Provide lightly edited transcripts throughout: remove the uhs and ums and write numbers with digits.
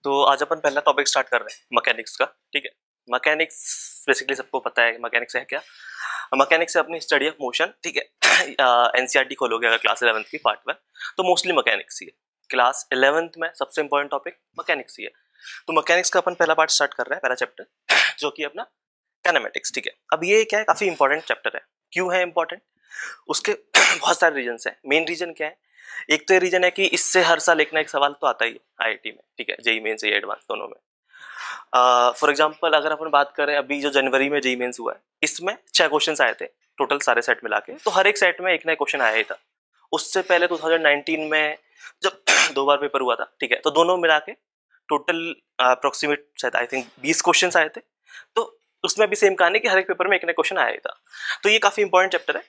तो आज अपन पहला टॉपिक स्टार्ट कर रहे हैं मैकेनिक्स का। ठीक है, मैकेनिक्स बेसिकली सबको पता है मैकेनिक्स है क्या। मैकेनिक्स है अपनी स्टडी ऑफ मोशन। ठीक है, एनसीईआरटी खोलोगे अगर क्लास 11th की पार्ट में, तो मोस्टली मैकेनिक्स ही है। क्लास 11th में सबसे इंपॉर्टेंट टॉपिक मैकेनिक्स ही है। तो मैकेनिक्स का अपन पहला पार्ट स्टार्ट कर रहे हैं, पहला चैप्टर जो कि अपना काइनेमेटिक्स। ठीक है, अब ये क्या है, काफी इंपॉर्टेंट चैप्टर है। क्यों है इंपॉर्टेंट, उसके बहुत सारे रीजन है। मेन रीजन क्या है, एक तो ये रीजन है कि इससे हर साल एक ना एक सवाल तो आता ही है आईआईटी में। ठीक है, जेईई मेंस जेईई एडवांस दोनों में। फॉर एग्जांपल अगर अपन बात करें अभी जो जनवरी में जेईई मेंस हुआ है, इसमें 6 क्वेश्चंस आए थे टोटल सारे सेट मिला के। तो हर एक सेट में एक नया क्वेश्चन आया ही था। उससे पहले 2019 में जब 2 बार पेपर हुआ था, ठीक है, तो दोनों मिला के टोटल अप्रोक्सीमेट शायद आई थिंक 20 क्वेश्चंस आए थे। तो उसमें भी सेम कहानी कि हर एक पेपर में एक नया क्वेश्चन आया ही था। तो ये काफी इंपॉर्टेंट चैप्टर है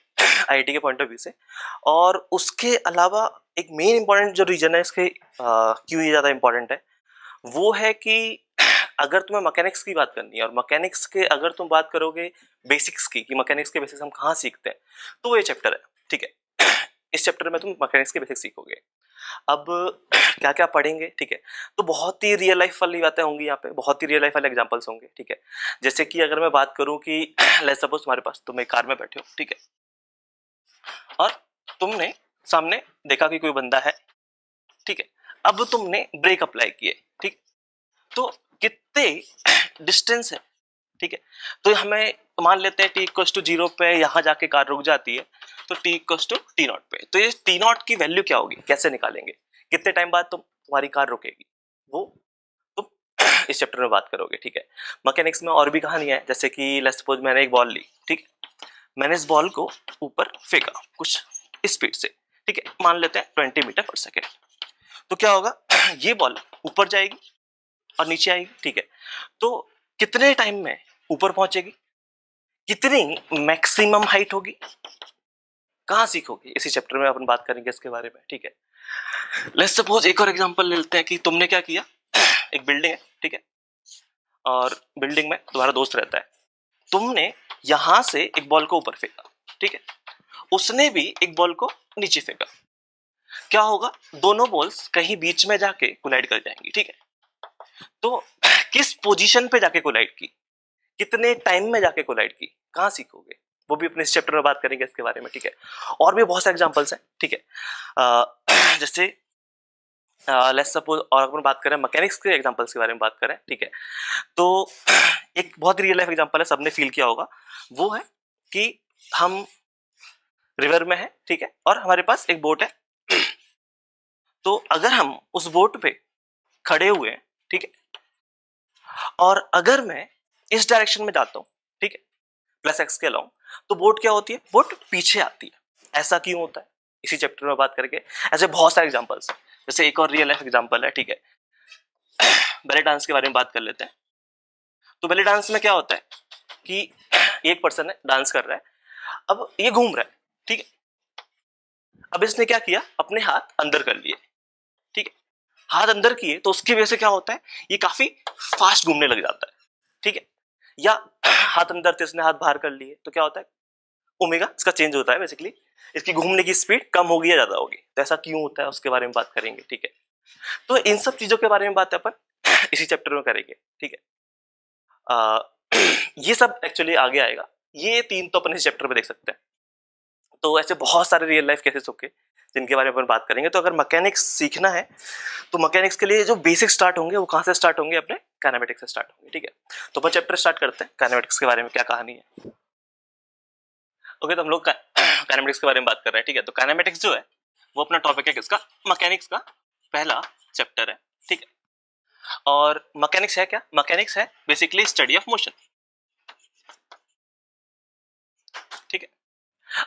आईआईटी के पॉइंट ऑफ व्यू से। और उसके अलावा एक मेन इंपॉर्टेंट जो रीजन है इसके क्यों ये ज्यादा इंपॉर्टेंट है, वो है कि अगर तुम्हें मैकेनिक्स की बात करनी है और मैकेनिक्स के अगर तुम बात करोगे बेसिक्स की कि मैकेनिक्स के बेसिक्स हम कहाँ सीखते हैं, तो ये चैप्टर है। ठीक है, इस चैप्टर में तुम मैकेनिक्स के बेसिक्स सीखोगे। अब क्या क्या पढ़ेंगे, ठीक है, तो बहुत ही रियल लाइफ वाली बातें होंगी यहाँ पे, बहुत ही रियल लाइफ वाले एग्जांपल्स होंगे। ठीक है, जैसे कि अगर मैं बात करूं कि लेट्स सपोज तुम्हारे पास, तुम एक कार में बैठे हो, ठीक है, और तुमने सामने देखा कि कोई बंदा है। ठीक है, अब तुमने ब्रेक अप्लाई किए। ठीक, तो कितने डिस्टेंस है, ठीक है, तो हमें मान लेते हैं t=0 पे यहाँ जाके कार रुक जाती है, तो t=t0 पे। तो ये t0 की वैल्यू क्या होगी, कैसे निकालेंगे, कितने टाइम बाद तुम्हारी कार रुकेगी, वो तुम इस चैप्टर में बात करोगे। ठीक है, मैकेनिक्स में और भी कहानियां है, जैसे कि लेट्स सपोज मैंने एक बॉल ली, ठीक, मैंने इस बॉल को ऊपर फेंका कुछ स्पीड से, ठीक है, मान लेते हैं 20 मीटर पर सेकेंड। तो क्या होगा, ये बॉल ऊपर जाएगी और नीचे आएगी। ठीक है, तो कितने टाइम में ऊपर पहुंचेगी, कितनी मैक्सिमम हाइट होगी, कहां सीखोगे, इसी चैप्टर में अपन बात करेंगे इसके बारे में। ठीक है, लेट्स सपोज एक और एग्जांपल लेते हैं कि तुमने क्या किया, एक बिल्डिंग है, ठीक है, और बिल्डिंग में तुम्हारा दोस्त रहता है। तुमने यहां से एक बॉल को ऊपर फेंका, ठीक है, उसने भी एक बॉल को नीचे फेंका। क्या होगा, दोनों बॉल्स कहीं बीच में जाके कोलाइड कर जाएंगी। ठीक है, तो किस पोजीशन पे जाके कोलाइड की, कितने टाइम में जाके कोलाइड की, कहां सीखोगे, वो भी अपने इस चैप्टर में बात करेंगे इसके बारे में। ठीक है, और भी बहुत सारे एग्जांपल्स हैं। ठीक है, जैसे लेट्स सपोज और अपन बात करें मैकेनिक्स के एग्जांपल्स के बारे में बात करें। ठीक है, तो एक बहुत रियल लाइफ एग्जांपल है, सबने फील किया होगा, वो है कि हम रिवर में है, ठीक है, और हमारे पास एक बोट है। तो अगर हम उस बोट पे खड़े हुए हैं, ठीक है, और अगर मैं इस डायरेक्शन में जाता हूं, ठीक है, प्लस एक्स के अलाउंग, तो बोट क्या होती है, बोट पीछे आती है। ऐसा क्यों होता है, इसी चैप्टर में बात करके। ऐसे बहुत सारे एग्जांपल्स हैं, जैसे एक और रियल लाइफ एग्जांपल है, ठीक है, बैले डांस के बारे में बात कर लेते हैं। तो बैले डांस में क्या होता है कि एक पर्सन है, डांस कर रहा है, अब ये घूम रहा है, ठीक है, अब इसने क्या किया, अपने हाथ अंदर कर लिए। ठीक है, हाथ अंदर किए तो उसकी वजह से क्या होता है, ये काफी फास्ट घूमने लग जाता है। ठीक है, या हाथ अंदर थे, इसने हाथ बाहर कर लिए, तो क्या होता है, ओमेगा इसका चेंज होता है, बेसिकली इसकी घूमने की स्पीड कम होगी या ज्यादा होगी। तो ऐसा क्यों होता है उसके बारे में बात करेंगे। ठीक है, तो इन सब चीजों के बारे में बात अपन इसी चैप्टर में करेंगे। ठीक है, ये सब एक्चुअली आगे आएगा, ये 3 तो अपन इस चैप्टर में देख सकते हैं। तो ऐसे बहुत सारे रियल लाइफ केसेस होंगे जिनके बारे में अपन बात करेंगे। तो अगर मैकेनिक्स सीखना है, तो मैकेनिक्स के लिए जो बेसिक स्टार्ट होंगे वो कहां से स्टार्ट होंगे, अपने काइनेमेटिक्स से स्टार्ट होंगे। ठीक है, तो अपन चैप्टर स्टार्ट करते हैं, काइनेमेटिक्स के बारे में क्या कहानी है। ओके, तो हम लोग काइनेमेटिक्स के बारे में बात कर रहे हैं। ठीक है, तो काइनेमेटिक्स जो है वो अपना टॉपिक है किसका, मैकेनिक्स का पहला चैप्टर है। ठीक है, और मैकेनिक्स है क्या, मैकेनिक्स है बेसिकली स्टडी ऑफ मोशन। ठीक है,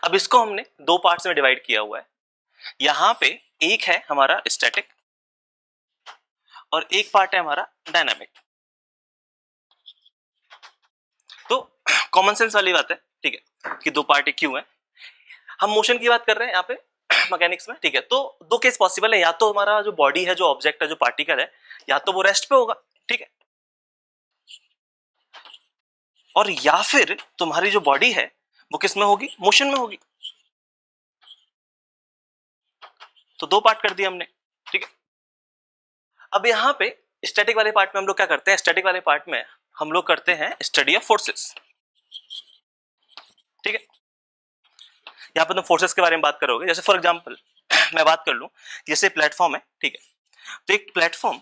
अब इसको हमने 2 पार्ट्स में डिवाइड किया हुआ है। यहां पे एक है हमारा स्टैटिक और एक पार्ट है हमारा डायनामिक। तो कॉमन सेंस वाली बात है, ठीक है, कि 2 पार्ट क्यों है। हम मोशन की बात कर रहे हैं यहाँ पे मैकेनिक्स में। ठीक है, तो 2 केस पॉसिबल है, या तो हमारा जो बॉडी है, जो ऑब्जेक्ट है, जो पार्टिकल है, या तो वो रेस्ट पे होगा, ठीक है, और या फिर तुम्हारी जो बॉडी है वो किस में होगी, मोशन में होगी। तो 2 पार्ट कर दिया हमने। ठीक है, अब यहाँ पे स्टैटिक वाले पार्ट में हम लोग क्या करते हैं, स्टैटिक वाले पार्ट में हम लोग करते हैं स्टडी ऑफ फोर्सेस, ठीक है। यहाँ पर तुम फोर्सेस के बारे में बात करोगे, जैसे फॉर एग्जांपल मैं बात कर लूं, जैसे प्लेटफॉर्म है, ठीक है, तो एक प्लेटफॉर्म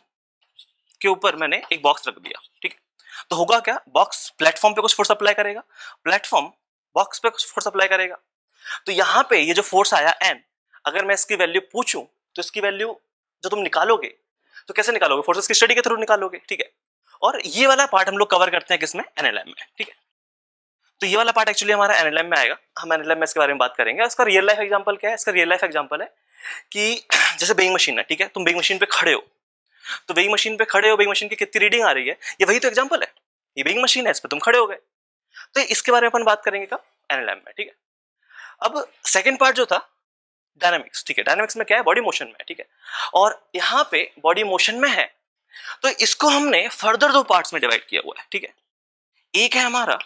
के ऊपर मैंने एक बॉक्स रख दिया, ठीक है, तो होगा क्या, बॉक्स प्लेटफॉर्म पे कुछ फोर्स अप्लाई करेगा, प्लेटफॉर्म बॉक्स पे कुछ फोर्स अप्लाई करेगा। तो यहाँ पे ये जो फोर्स आया एन, अगर मैं इसकी वैल्यू पूछूं तो इसकी वैल्यू जो तुम निकालोगे तो कैसे निकालोगे, फोर्सेस की स्टडी के थ्रू निकालोगे, ठीक है। और ये वाला पार्ट हम लोग कवर करते हैं किसमें, एनएलएम में, ठीक है। तो ये वाला पार्ट एक्चुअली हमारा एनएलएम में आएगा, हम एनएलएम में इसके बारे में बात करेंगे। इसका रियल लाइफ एग्जांपल क्या है, इसका रियल लाइफ एग्जांपल है कि जैसे वेइंग मशीन है, ठीक है, तुम वेइंग मशीन पे खड़े हो, तो वेइंग मशीन पे खड़े हो, वेइंग मशीन की कितनी रीडिंग आ रही है, ये वही तो एग्जांपल है, ये वेइंग मशीन है, इस पे तुम खड़े हो गए, तो इसके बारे में अपन बात करेंगे कब, एनएलएम में, ठीक है। अब सेकंड पार्ट जो था डायनामिक्स, ठीक है, डायनामिक्स में क्या है, बॉडी मोशन में, ठीक है, और यहाँ पे बॉडी मोशन में है, तो इसको हमने फर्दर दो पार्ट्स में डिवाइड किया हुआ है, ठीक है। एक है हमारा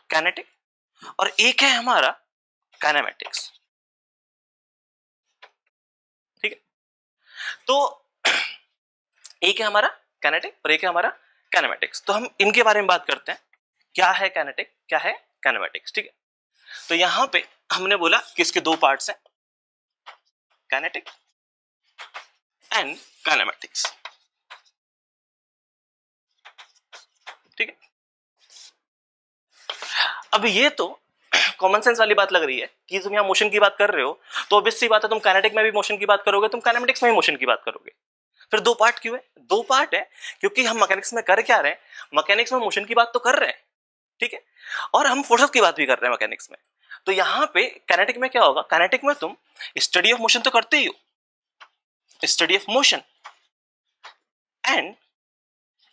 काइनेटिक और एक है हमारा काइनेमेटिक्स, ठीक है। तो एक है हमारा काइनेटिक और एक है हमारा काइनेमेटिक्स, तो हम इनके बारे में बात करते हैं, क्या है काइनेटिक, क्या है काइनेमेटिक्स, ठीक है। तो यहां पे हमने बोला कि इसके दो पार्ट्स हैं, काइनेटिक एंड काइनेमेटिक्स, ठीक है। अब ये तो कॉमन सेंस वाली बात लग रही है कि तुम यहाँ मोशन की बात कर रहे हो, तो ऑब्वियस सी बात है तुम काइनेटिक में भी मोशन की बात करोगे, तुम काइनेमेटिक्स में भी मोशन की बात करोगे। फिर दो पार्ट क्यों है, दो पार्ट है क्योंकि हम मैकेनिक्स में कर क्या रहे हैं, मैकेनिक्स में मोशन की बात तो कर रहे हैं, ठीक है, और हम फोर्सेस की बात भी कर रहे हैं मैकेनिक्स में। तो यहाँ पे काइनेटिक में क्या होगा, काइनेटिक में तुम स्टडी ऑफ मोशन तो करते ही हो, study of motion and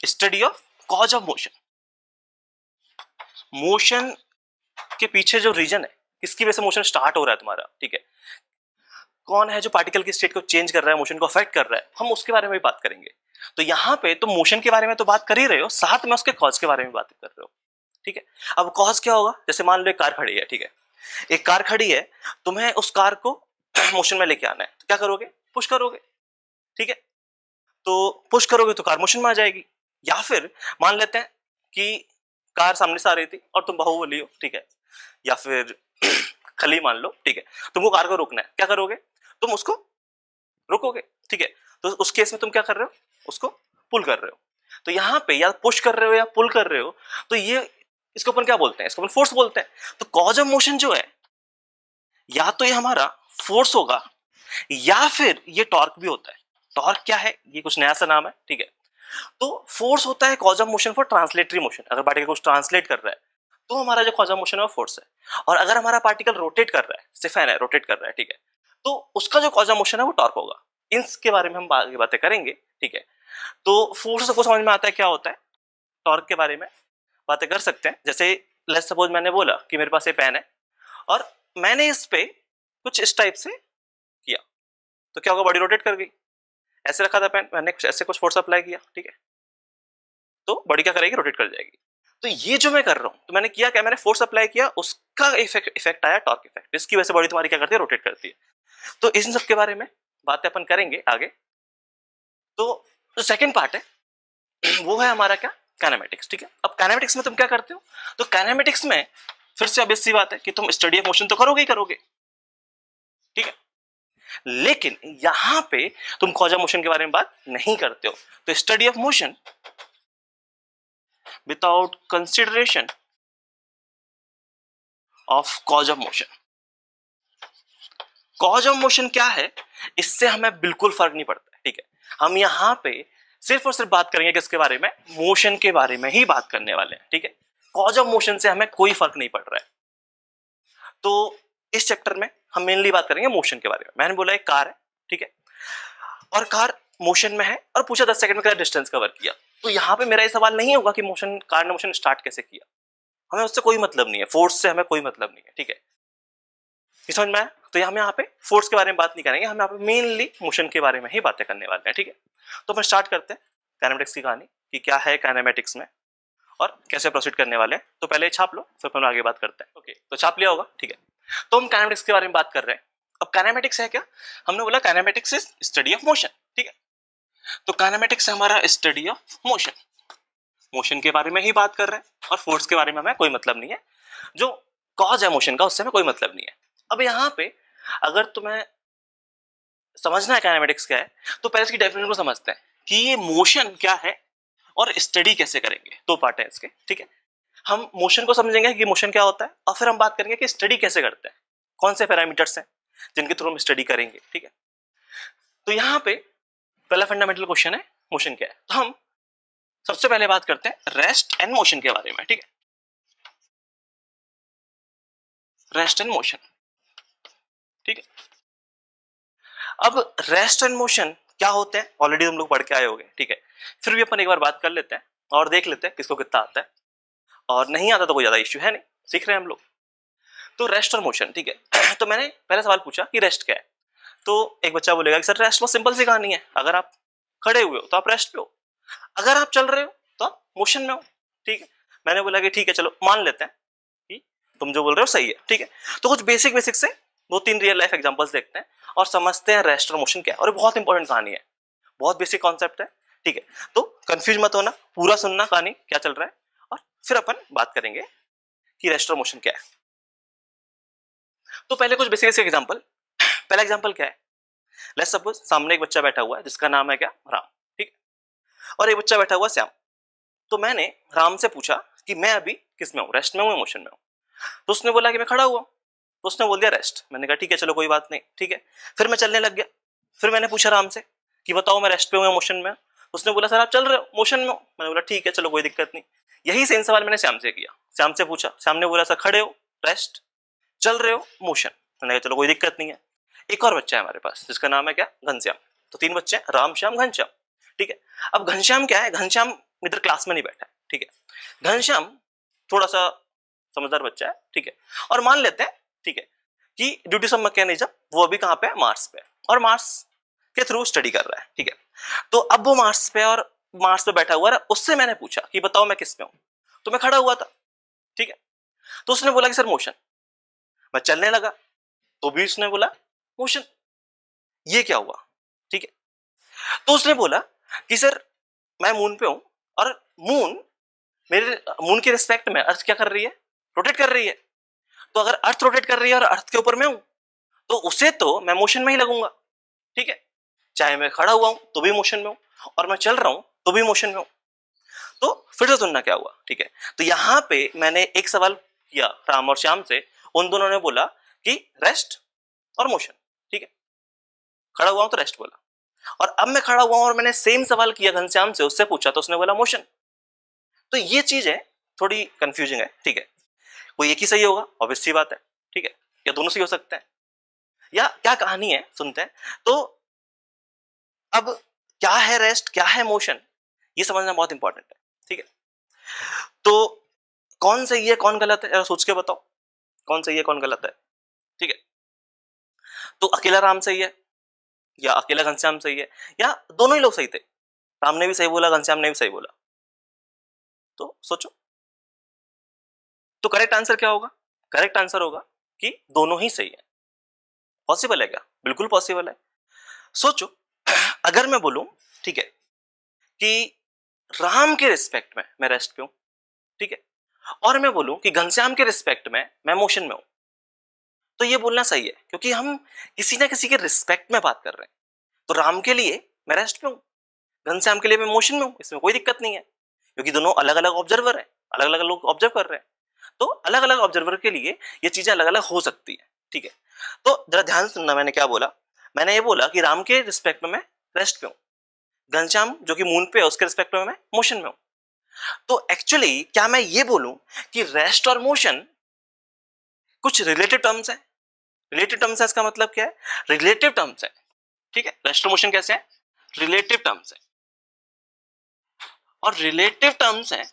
study of cause of motion. Motion के पीछे जो रीजन है, किसकी वजह से मोशन स्टार्ट हो रहा है तुम्हारा, ठीक है, कौन है जो पार्टिकल की स्टेट को चेंज कर रहा है, मोशन को अफेक्ट कर रहा है, हम उसके बारे में भी बात करेंगे। तो यहाँ पे तुम मोशन के बारे में तो बात कर ही रहे हो, साथ में उसके कॉज के बारे में बात कर रहे हो, ठीक है। अब कॉज क्या होगा, जैसे मान लो एक कार खड़ी है, ठीक है, एक कार खड़ी है, तुम्हें उस कार को मोशन में लेके आना है, तो क्या करोगे, पुश करोगे, ठीक है, तो पुश करोगे तो कार मोशन में आ जाएगी। या फिर मान लेते हैं कि कार सामने से आ रही थी और तुम बाहुबली हो, ठीक है, या फिर खली मान लो, ठीक है, तुमको कार को रोकना है, क्या करोगे, तुम उसको रोकोगे, ठीक है, तो उस केस में तुम क्या कर रहे हो, उसको पुल कर रहे हो। तो यहाँ पे या पुश कर रहे हो या पुल कर रहे हो, तो ये इसको अपन क्या बोलते हैं, इसको अपन फोर्स बोलते हैं। तो कॉज ऑफ मोशन जो है, या तो ये हमारा फोर्स होगा या फिर ये टॉर्क भी होता है। टॉर्क क्या है, ये कुछ नया सा नाम है, ठीक है। तो फोर्स होता है cause of motion for translatory motion, अगर पार्टिकल कुछ ट्रांसलेट कर रहा है तो हमारा जो कॉज ऑफ मोशन है वो फोर्स है। और अगर हमारा पार्टिकल रोटेट कर रहा है, जैसे फैन है रोटेट कर रहा है, ठीक है, तो उसका जो कॉज ऑफ मोशन है वो टॉर्क होगा। इनके बारे में हम आगे बातें करेंगे, ठीक है। तो फोर्स को समझ में आता है क्या होता है, टॉर्क के बारे में बातें कर सकते हैं। जैसे लेट्स सपोज मैंने बोला कि मेरे पास ये पेन है और मैंने इस पे कुछ इस टाइप से किया, तो क्या होगा, बॉडी रोटेट कर गई। ऐसे रखा था पेन, मैंने ऐसे कुछ फोर्स अप्लाई किया, ठीक है, तो बॉडी क्या करेगी, रोटेट कर जाएगी। तो ये जो मैं कर रहा हूं, तो मैंने किया क्या, मैंने फोर्स अप्लाई किया, उसका इफेक्ट आया टॉर्क इफेक्ट, इसकी वजह से बॉडी तुम्हारी क्या करती है, रोटेट करती है। तो इन सब के बारे में बातें अपन करेंगे आगे। तो जो सेकंड पार्ट है वो है हमारा क्या, काइनेमेटिक्स, ठीक है। अब काइनेमेटिक्स में तुम क्या करते हो, तो काइनेमेटिक्स में फिर से ऑब्वियस सी बात है कि तुम स्टडी ऑफ मोशन तो करोगे ही करोगे, ठीक है, लेकिन यहां पे तुम कॉज ऑफ मोशन के बारे में बात नहीं करते हो। तो study of motion without consideration of cause of motion. Cause of motion क्या है, इससे हमें बिल्कुल फर्क नहीं पड़ता है, ठीक है। हम यहां पे सिर्फ और सिर्फ बात करेंगे किसके बारे में, मोशन के बारे में ही बात करने वाले हैं, ठीक है। कॉज ऑफ मोशन से हमें कोई फर्क नहीं पड़ रहा है। तो इस चैप्टर में हम मेनली बात करेंगे मोशन के बारे में। मैंने बोला एक कार है, ठीक है, और कार मोशन में है और पूछा 10 सेकंड में क्या डिस्टेंस कवर किया। तो यहाँ पे मेरा ये सवाल नहीं होगा कि मोशन, कार ने मोशन स्टार्ट कैसे किया, हमें उससे कोई मतलब नहीं है, फोर्स से हमें कोई मतलब नहीं है, ठीक है, समझ में आया। तो हम यहाँ पे फोर्स के बारे में बात नहीं करेंगे, हम यहाँ पे मेनली मोशन के बारे में ही बातें करने वाले हैं, ठीक है। तो अपन स्टार्ट करते हैं काइनेमेटिक्स की कहानी कि क्या है काइनेमेटिक्स में और कैसे प्रोसीड करने वाले हैं। तो पहले छाप लो, फिर अपन आगे बात करते हैं। ओके, तो छाप लिया होगा, ठीक है। तो हम काइनेमेटिक्स के बारे में बात कर रहे हैं। अब काइनेमेटिक्स है क्या, हमने बोला kinematics is study of motion, ठीक है। तो काइनेमेटिक्स है हमारा स्टडी ऑफ मोशन, मोशन के बारे में ही बात कर रहे हैं और फोर्स के बारे में हमें कोई मतलब नहीं है, जो कॉज है मोशन का उससे हमें कोई मतलब नहीं है। अब यहाँ पे अगर तुम्हें समझना है काइनेमेटिक्स क्या है तो पहले इसकी डेफिनेशन को समझते हैं कि ये मोशन क्या है और स्टडी कैसे करेंगे। दो पार्ट है इसके, ठीक है। हम मोशन को समझेंगे कि मोशन क्या होता है और फिर हम बात करेंगे कि स्टडी कैसे करते हैं, कौन से पैरामीटर्स हैं जिनके थ्रू हम स्टडी करेंगे, ठीक है। तो यहाँ पे पहला फंडामेंटल क्वेश्चन है मोशन क्या है। तो हम सबसे पहले बात करते हैं रेस्ट एंड मोशन के बारे में, ठीक है। रेस्ट एंड मोशन, ठीक है। अब रेस्ट एंड मोशन क्या होते हैं ऑलरेडी हम लोग पढ़ के आए होंगे, ठीक है। फिर भी अपन एक बार बात कर लेते हैं और देख लेते हैं किसको कितना आता है, और नहीं आता तो कोई ज्यादा इश्यू है नहीं, सीख रहे हैं हम लोग। तो रेस्ट और मोशन, ठीक है। तो मैंने पहला सवाल पूछा कि रेस्ट क्या है, तो एक बच्चा बोलेगा कि सर रेस्ट बहुत सिंपल सी कहानी है, अगर आप खड़े हुए हो तो आप रेस्ट पे हो, अगर आप चल रहे हो तो आप मोशन में हो, ठीक है। मैंने बोला कि ठीक है चलो मान लेते हैं कि तुम जो बोल रहे हो सही है, ठीक है। तो कुछ बेसिक से दो तीन रियल लाइफ एग्जांपल्स देखते हैं और समझते हैं रेस्ट और मोशन क्या है। और ये बहुत इंपॉर्टेंट कहानी है, बहुत बेसिक कॉन्सेप्ट है, ठीक है। तो कंफ्यूज मत होना, पूरा सुनना कहानी क्या चल रहा है और फिर अपन बात करेंगे कि रेस्ट और मोशन क्या है। तो पहले कुछ बेसिक एग्जांपल। पहला एग्जांपल क्या है, लेट्स सपोज सामने एक बच्चा बैठा हुआ है जिसका नाम है क्या, राम, ठीक है। और एक बच्चा बैठा हुआ श्याम। तो मैंने राम से पूछा कि मैं अभी किस में हूँ, रेस्ट में हूँ या मोशन में हूँ। तो उसने बोला कि मैं खड़ा हुआ। तो उसने बोल दिया रेस्ट। मैंने कहा ठीक है चलो कोई बात नहीं, ठीक है। फिर मैं चलने लग गया। फिर मैंने पूछा राम से कि बताओ मैं रेस्ट पे हूँ या मोशन में। उसने बोला सर आप चल रहे हो, मोशन में हो। मैंने बोला ठीक है चलो कोई दिक्कत नहीं। यही सेम सवाल मैंने श्याम से किया। श्याम से पूछा, श्याम ने बोला सर खड़े हो रेस्ट, चल रहे हो मोशन। मैंने कहा चलो कोई दिक्कत नहीं है। एक और बच्चा है हमारे पास जिसका नाम है क्या, घनश्याम। तो तीन बच्चे हैं, राम श्याम घनश्याम, ठीक है। अब घनश्याम क्या है, घनश्याम इधर क्लास में नहीं बैठा है, ठीक है। घनश्याम थोड़ा सा समझदार बच्चा है, ठीक है। और मान लेते हैं, ठीक है, कि ड्यूटी ऑफ मैकेनिज्म वो अभी कहाँ पे है, मार्स पे, और मार्स के थ्रू स्टडी कर रहा है, ठीक है। तो अब वो मार्स पे बैठा हुआ है। उससे मैंने पूछा कि बताओ मैं किस पे हूं। तो मैं खड़ा हुआ था, ठीक है। तो उसने बोला कि सर मोशन। मैं चलने लगा तो भी उसने बोला मोशन। ये क्या हुआ, ठीक है। तो उसने बोला कि सर मैं मून पे हूं और मून के रिस्पेक्ट में अर्थ क्या कर रही है, रोटेट कर रही है। तो अगर अर्थ रोटेट कर रही है और अर्थ के ऊपर मैं हूं तो उसे तो मैं मोशन में ही लगूंगा, ठीक है। चाहे मैं खड़ा हुआ हूं तो भी मोशन में हूं और मैं चल रहा हूं तो भी मोशन में हूं। तो फिर से सुनना क्या हुआ, ठीक है। तो यहां पे मैंने एक सवाल किया राम और श्याम से, उन दोनों ने बोला कि रेस्ट और मोशन, ठीक है। खड़ा हुआ हूं तो रेस्ट बोला, और अब मैं खड़ा हुआ हूं और मैंने सेम सवाल किया घनश्याम से, उससे पूछा तो उसने बोला मोशन। तो ये चीज है थोड़ी कंफ्यूजिंग है, ठीक है। कोई एक ही सही होगा, ऑब्वियस सी बात है, ठीक है, या दोनों सही हो सकते हैं, या क्या कहानी है सुनते हैं। तो अब क्या है रेस्ट, क्या है मोशन, ये समझना बहुत इंपॉर्टेंट है, ठीक है। तो कौन सही है कौन गलत है, सोच के बताओ कौन सही है कौन गलत है, ठीक है। तो अकेला राम सही है या अकेला घनश्याम सही है, या दोनों ही लोग सही थे, राम ने भी सही बोला घनश्याम ने भी सही बोला। तो सोचो, तो करेक्ट आंसर क्या होगा, करेक्ट आंसर होगा कि दोनों ही सही है। पॉसिबल है क्या, बिल्कुल पॉसिबल है। सोचो अगर मैं बोलूं, ठीक है, कि राम के रिस्पेक्ट में मैं रेस्ट पे हूं, ठीक है, और मैं बोलूं कि घनश्याम के रिस्पेक्ट में मैं मोशन में हूं, तो ये बोलना सही है क्योंकि हम किसी ना किसी के रिस्पेक्ट में बात कर रहे हैं। तो राम के लिए मैं रेस्ट पे हूं, घनश्याम के लिए मैं मोशन में हूं, इसमें कोई दिक्कत नहीं है क्योंकि दोनों अलग अलग ऑब्जर्वर है, अलग अलग लोग ऑब्जर्व कर रहे हैं। तो अलग अलग ऑब्जर्वर के लिए ये चीजें अलग अलग हो सकती है, ठीक है। तो जरा ध्यान सुनना, मैंने क्या बोला, मैंने ये बोला कि राम के रिस्पेक्ट में मैं रेस्ट पे हूं, घनश्याम जो कि मून पे है उसके रिस्पेक्ट में मैं मोशन में हूं। तो एक्चुअली क्या मैं ये बोलूं कि रेस्ट और मोशन कुछ रिलेटिव टर्म्स है। रिलेटिव टर्म्स है इसका मतलब क्या है, रिलेटिव टर्म्स है, ठीक है। रेस्ट और मोशन कैसे है, रिलेटिव टर्म्स है, और रिलेटिव टर्म्स है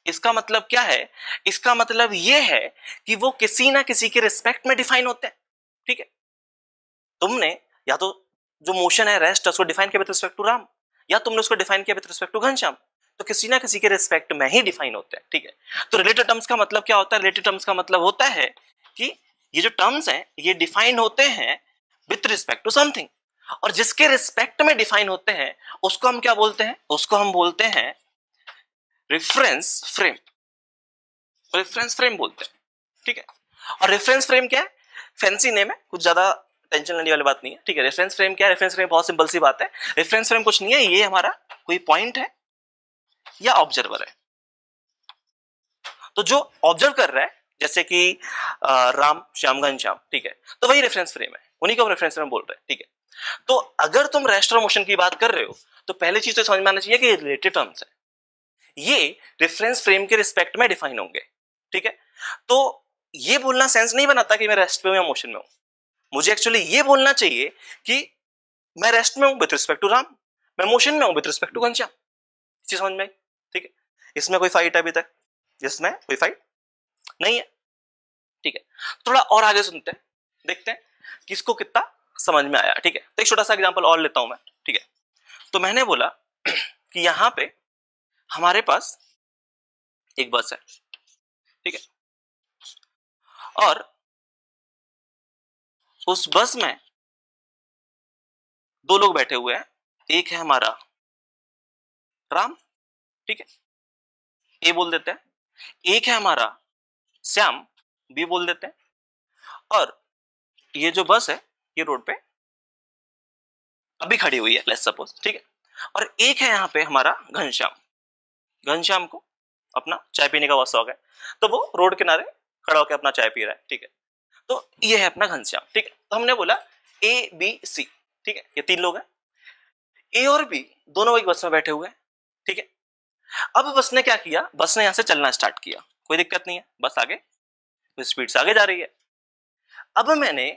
इसका मतलब क्या है, इसका मतलब ये है कि वो किसी ना किसी के रिस्पेक्ट में डिफाइन होते हैं, ठीक है। तुमने या तो जो मोशन है रेस्ट उसको डिफाइन किया विद रिस्पेक्ट टू राम, या तुमने उसको डिफाइन किया विद रिस्पेक्ट टू घनश्याम, तो किसी ना किसी के रिस्पेक्ट में ही डिफाइन होते हैं, ठीक है। तो रिलेटिव टर्म्स का मतलब क्या होता है, रिलेटिव टर्म्स का मतलब होता है कि ये जो टर्म्स हैं ये डिफाइन होते हैं विद रिस्पेक्ट टू समथिंग। और जिसके रिस्पेक्ट में डिफाइन होते हैं उसको हम क्या बोलते हैं, उसको हम बोलते हैं रेफरेंस फ्रेम। रेफरेंस फ्रेम बोलते हैं, ठीक है। और रेफरेंस फ्रेम क्या है, फैंसी नेम है, कुछ ज्यादा टेंशन लेने वाली बात नहीं है, ठीक है। रेफरेंस फ्रेम क्या है, रेफरेंस फ्रेम बहुत सिंपल सी बात है। रेफरेंस फ्रेम कुछ नहीं है, ये हमारा कोई पॉइंट है या ऑब्जर्वर है। तो जो ऑब्जर्व कर रहा है, जैसे कि राम श्याम घनश्याम, ठीक है, तो वही रेफरेंस फ्रेम है, उन्हीं को हम रेफरेंस फ्रेम बोल रहे हैं, ठीक है। तो अगर तुम रेस्ट और मोशन की बात कर रहे हो तो पहली चीज तो समझ में आना चाहिए कि रिलेटिव टर्म्स है, ये रेफरेंस फ्रेम के रिस्पेक्ट में डिफाइन होंगे, ठीक है। तो ये बोलना सेंस नहीं बनाता कि मैं रेस्ट में हूं या मोशन में हूं। मुझे एक्चुअली ये बोलना चाहिए कि मैं रेस्ट में हूं विद रिस्पेक्ट टू राम, मैं मोशन में हूं विद रिस्पेक्ट टू घनश्याम। चीज समझ में आई, ठीक है। इसमें कोई फाइट है अभी तक, इसमें कोई फाइट नहीं है, ठीक है। थोड़ा और आगे सुनते हैं, देखते हैं किसको कितना समझ में आया, ठीक है। तो एक छोटा सा एग्जांपल और लेता हूं मैं, ठीक है। तो मैंने बोला कि यहां पे हमारे पास एक बस है, ठीक है, और उस बस में दो लोग बैठे हुए हैं, एक है हमारा राम, ठीक है, ए बोल देते हैं, एक है हमारा श्याम, बी बोल देते हैं। और ये जो बस है ये रोड पे अभी खड़ी हुई है, लेट्स सपोज, ठीक है। और एक है यहाँ पे हमारा घनश्याम, घनश्याम को अपना चाय पीने का बहुत शौक है, तो वो रोड किनारे खड़ा होकर अपना चाय पी रहा है, ठीक है। तो ये है अपना घनश्याम, ठीक है। तो हमने बोला ए बी सी, ठीक है, ये तीन लोग हैं, ए और बी दोनों एक बस में बैठे हुए हैं, ठीक है। अब बस ने क्या किया, बस ने यहां से चलना स्टार्ट किया, कोई दिक्कत नहीं है, बस आगे स्पीड से आगे जा रही है। अब मैंने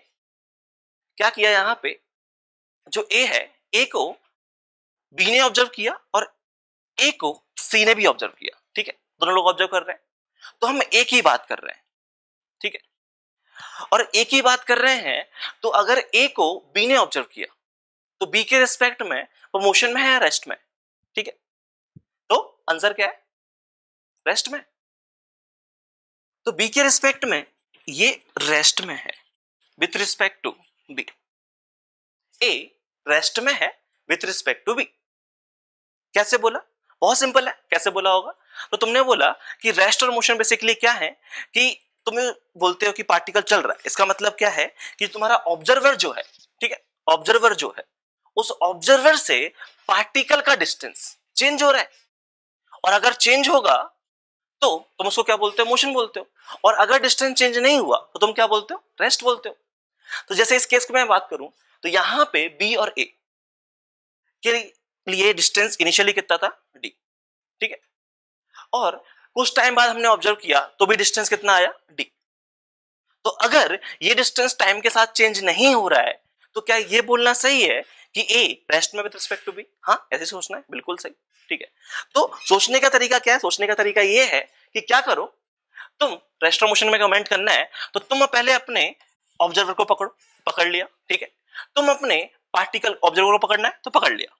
क्या किया, यहां पे जो ए है, ए को बी ने ऑब्जर्व किया और ए को सी ने भी ऑब्जर्व किया, ठीक है, दोनों लोग ऑब्जर्व कर रहे हैं। तो हम एक ही बात कर रहे हैं, ठीक है, और एक ही बात कर रहे हैं। तो अगर ए को बी ने ऑब्जर्व किया तो बी के रिस्पेक्ट में वो मोशन में है या रेस्ट में, ठीक है। तो आंसर क्या है, रेस्ट में। तो बी के रिस्पेक्ट में ये रेस्ट में है with respect to B, A rest में है विथ रिस्पेक्ट टू बी। कैसे बोला, बहुत सिंपल है, कैसे बोला होगा। तो तुमने बोला कि रेस्ट और मोशन बेसिकली क्या है, कि तुम्हें बोलते हो कि पार्टिकल चल रहा है, इसका मतलब क्या है कि तुम्हारा ऑब्जर्वर जो है, ठीक है, ऑब्जर्वर जो है उस ऑब्जर्वर से पार्टिकल का डिस्टेंस चेंज हो रहा है, और अगर चेंज होगा तो तुम उसको क्या बोलते हो, मोशन बोलते हो, और अगर डिस्टेंस चेंज नहीं हुआ तो तुम क्या बोलते हो, रेस्ट बोलते हो। तो जैसे इस केस की मैं बात करूं तो यहां पे बी और ए के लिए डिस्टेंस इनिशियली कितना था, डी, ठीक है, और कुछ टाइम बाद हमने ऑब्जर्व किया तो भी डिस्टेंस कितना आया, डी। तो अगर ये डिस्टेंस टाइम के साथ चेंज नहीं हो रहा है तो क्या ये बोलना सही है कि ए रेस्ट में विद रिस्पेक्ट टू बी, हाँ ऐसे सोचना है, बिल्कुल सही, ठीक है। तो सोचने का तरीका क्या है, सोचने का तरीका ये है कि क्या करो, तुम रेस्ट और मोशन में कमेंट करना है तो तुम पहले अपने ऑब्जर्वर को पकड़ो, पकड़ लिया, ठीक है। तुम अपने पार्टिकल, ऑब्जर्वर को पकड़ना है तो पकड़ लिया,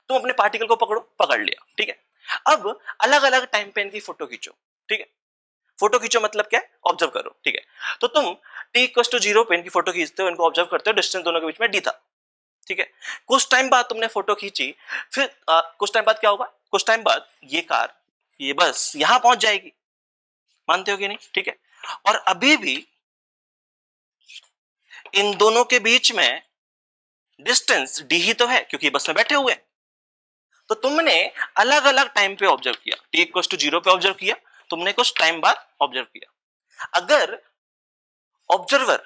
तुम अपने पार्टिकल को पकड़ो, पकड़ लिया, ठीक है। अब अलग अलग टाइम पे इनकी फोटो खींचो, ठीक है। फोटो खींचो मतलब क्या है, ऑब्जर्व करो, ठीक है। तो तुम t=0 पे इनकी फोटो खींचते हो, इनको ऑब्जर्व करते हो, डिस्टेंस दोनों के बीच में d था, ठीक है। कुछ टाइम बाद तुमने फोटो खींची, फिर कुछ टाइम बाद क्या होगा, कुछ टाइम बाद ये कार, ये बस यहां पहुंच जाएगी, मानते हो कि नहीं, ठीक है। और अभी भी इन दोनों के बीच में डिस्टेंस d ही तो है क्योंकि बस में बैठे हुए हैं। तो तुमने अलग अलग टाइम पे ऑब्जर्व किया, t=0 पे ऑब्जर्व किया, तुमने कुछ टाइम बाद ऑब्जर्व किया। अगर ऑब्जर्वर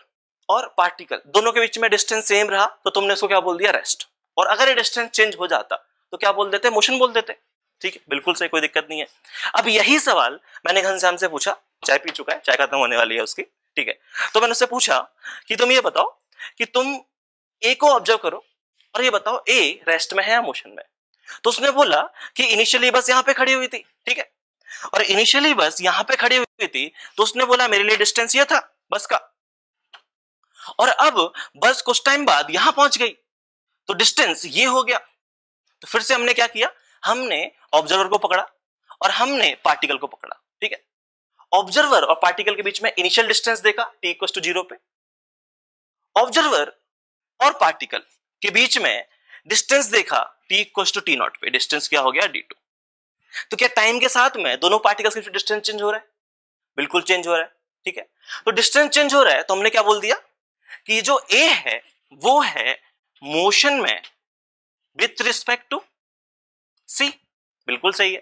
और पार्टिकल दोनों के बीच में डिस्टेंस सेम रहा तो तुमने उसको क्या बोल दिया, रेस्ट। और अगर ये डिस्टेंस चेंज हो जाता तो क्या बोल देते, मोशन बोल देते, ठीक है, बिल्कुल सही, कोई दिक्कत नहीं है। अब यही सवाल मैंने घनश्याम से पूछा, चाय पी चुका है, चाय खत्म होने वाली है उसकी, ठीक है। तो मैंने उससे पूछा कि तुम ये बताओ कि तुम ए को ऑब्जर्व करो और ये बताओ ए रेस्ट में है या मोशन में। तो उसने बोला कि इनिशियली बस यहाँ पे खड़ी हुई थी, ठीक है, और इनिशियली बस यहाँ पे खड़ी हुई थी तो उसने बोला मेरे लिए डिस्टेंस ये था बस का, और अब बस कुछ टाइम बाद यहां पहुंच गई तो डिस्टेंस ये हो गया। तो फिर से हमने क्या किया, हमने ऑब्जर्वर को पकड़ा और हमने पार्टिकल को पकड़ा, ठीक है। ऑब्जर्वर और पार्टिकल के बीच में इनिशियल डिस्टेंस देखा t=0 पे, ऑब्जर्वर और पार्टिकल के बीच में डिस्टेंस देखा t equals to T naught पे, डिस्टेंस क्या हो गया d2। तो क्या टाइम के साथ में दोनों पार्टिकल्स के डिस्टेंस चेंज हो रहा है? बिल्कुल चेंज हो रहा है, ठीक है। तो डिस्टेंस चेंज हो रहा है तो हमने क्या बोल दिया कि जो a है वो है मोशन में विथ रिस्पेक्ट टू c। बिल्कुल सही है,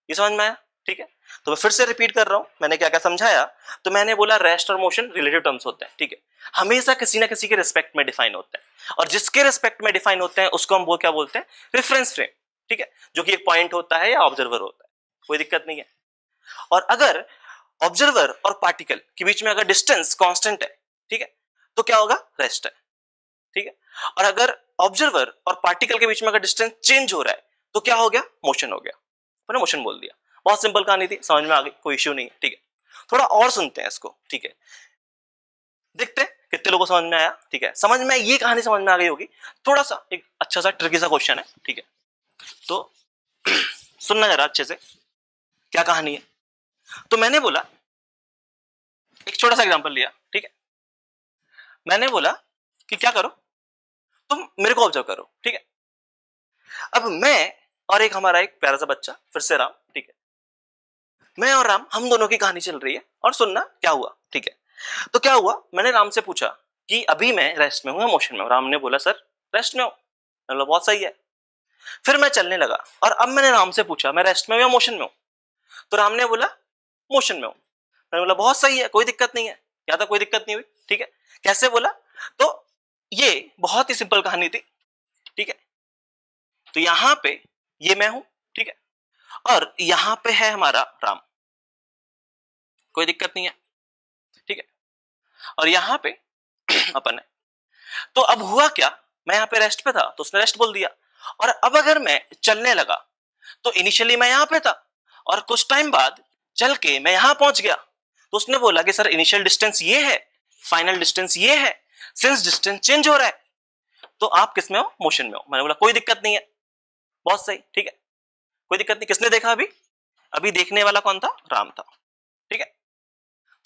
ये समझ में आया, ठीक है। तो मैं फिर से रिपीट कर रहा हूं, मैंने क्या क्या समझाया। तो मैंने बोला रेस्ट और मोशन रिलेटिव टर्म्स होते हैं, ठीक है, हमेशा किसी ना किसी के रिस्पेक्ट में डिफाइन होते हैं, और जिसके रिस्पेक्ट में डिफाइन होते हैं उसको हम वो क्या बोलते हैं, रेफरेंस फ्रेम, ठीक है, जो कि एक पॉइंट होता है या ऑब्जर्वर होता है, कोई दिक्कत नहीं है। और अगर ऑब्जर्वर और पार्टिकल के बीच में अगर डिस्टेंस कांस्टेंट है, ठीक है, तो क्या होगा, रेस्ट है, ठीक है। और अगर ऑब्जर्वर और पार्टिकल के बीच में अगर डिस्टेंस चेंज हो रहा है तो क्या हो गया, मोशन हो गया, मैंने मोशन बोल दिया। बहुत सिंपल कहानी थी, समझ में आ गई, कोई इश्यू नहीं है, ठीक है। थोड़ा और सुनते हैं इसको, ठीक है, देखते हैं कितने लोगों को समझ में आया, ठीक है। समझ में ये कहानी समझ में आ गई होगी। थोड़ा सा एक अच्छा सा ट्रिकी सा क्वेश्चन है, ठीक है, तो सुनना जरा अच्छे से क्या कहानी है। तो मैंने बोला, एक छोटा सा एग्जांपल लिया, ठीक है, मैंने बोला कि क्या करो, तुम मेरे को ऑब्जर्व करो, ठीक है। अब मैं और एक हमारा एक प्यारा सा बच्चा, फिर से राम, ठीक है, मैं और राम हम दोनों की कहानी चल रही है, और सुनना क्या हुआ, ठीक है। तो क्या हुआ, मैंने राम से पूछा कि अभी मैं रेस्ट में हूं या मोशन में हूं। राम ने बोला सर रेस्ट में हूं। मैंने बोला बहुत सही है। फिर मैं चलने लगा और अब मैंने राम से पूछा मैं रेस्ट में हूं या मोशन में हूं। तो राम ने बोला मोशन में हूं। मैंने बोला बहुत सही है, कोई दिक्कत नहीं है, या तो कोई दिक्कत नहीं हुई, ठीक है। कैसे बोला, तो ये बहुत ही सिंपल कहानी थी, ठीक है। तो यहां पे ये मैं हूं, ठीक है, और यहां पे है हमारा राम, कोई दिक्कत नहीं है, ठीक है, और यहां पे अपन है। तो अब हुआ क्या, मैं यहाँ पे रेस्ट पे था तो उसने रेस्ट बोल दिया, और अब अगर मैं चलने लगा तो इनिशियली मैं यहाँ पे था और कुछ टाइम बाद चल के मैं यहाँ पहुंच गया, तो उसने बोला कि सर इनिशियल डिस्टेंस ये है, फाइनल डिस्टेंस ये है, सिंस डिस्टेंस चेंज हो रहा है तो आप किस में हो, मोशन में हो। मैंने बोला कोई दिक्कत नहीं है, बहुत सही, ठीक है, कोई दिक्कत नहीं। किसने देखा अभी, अभी देखने वाला कौन था, राम था, ठीक है,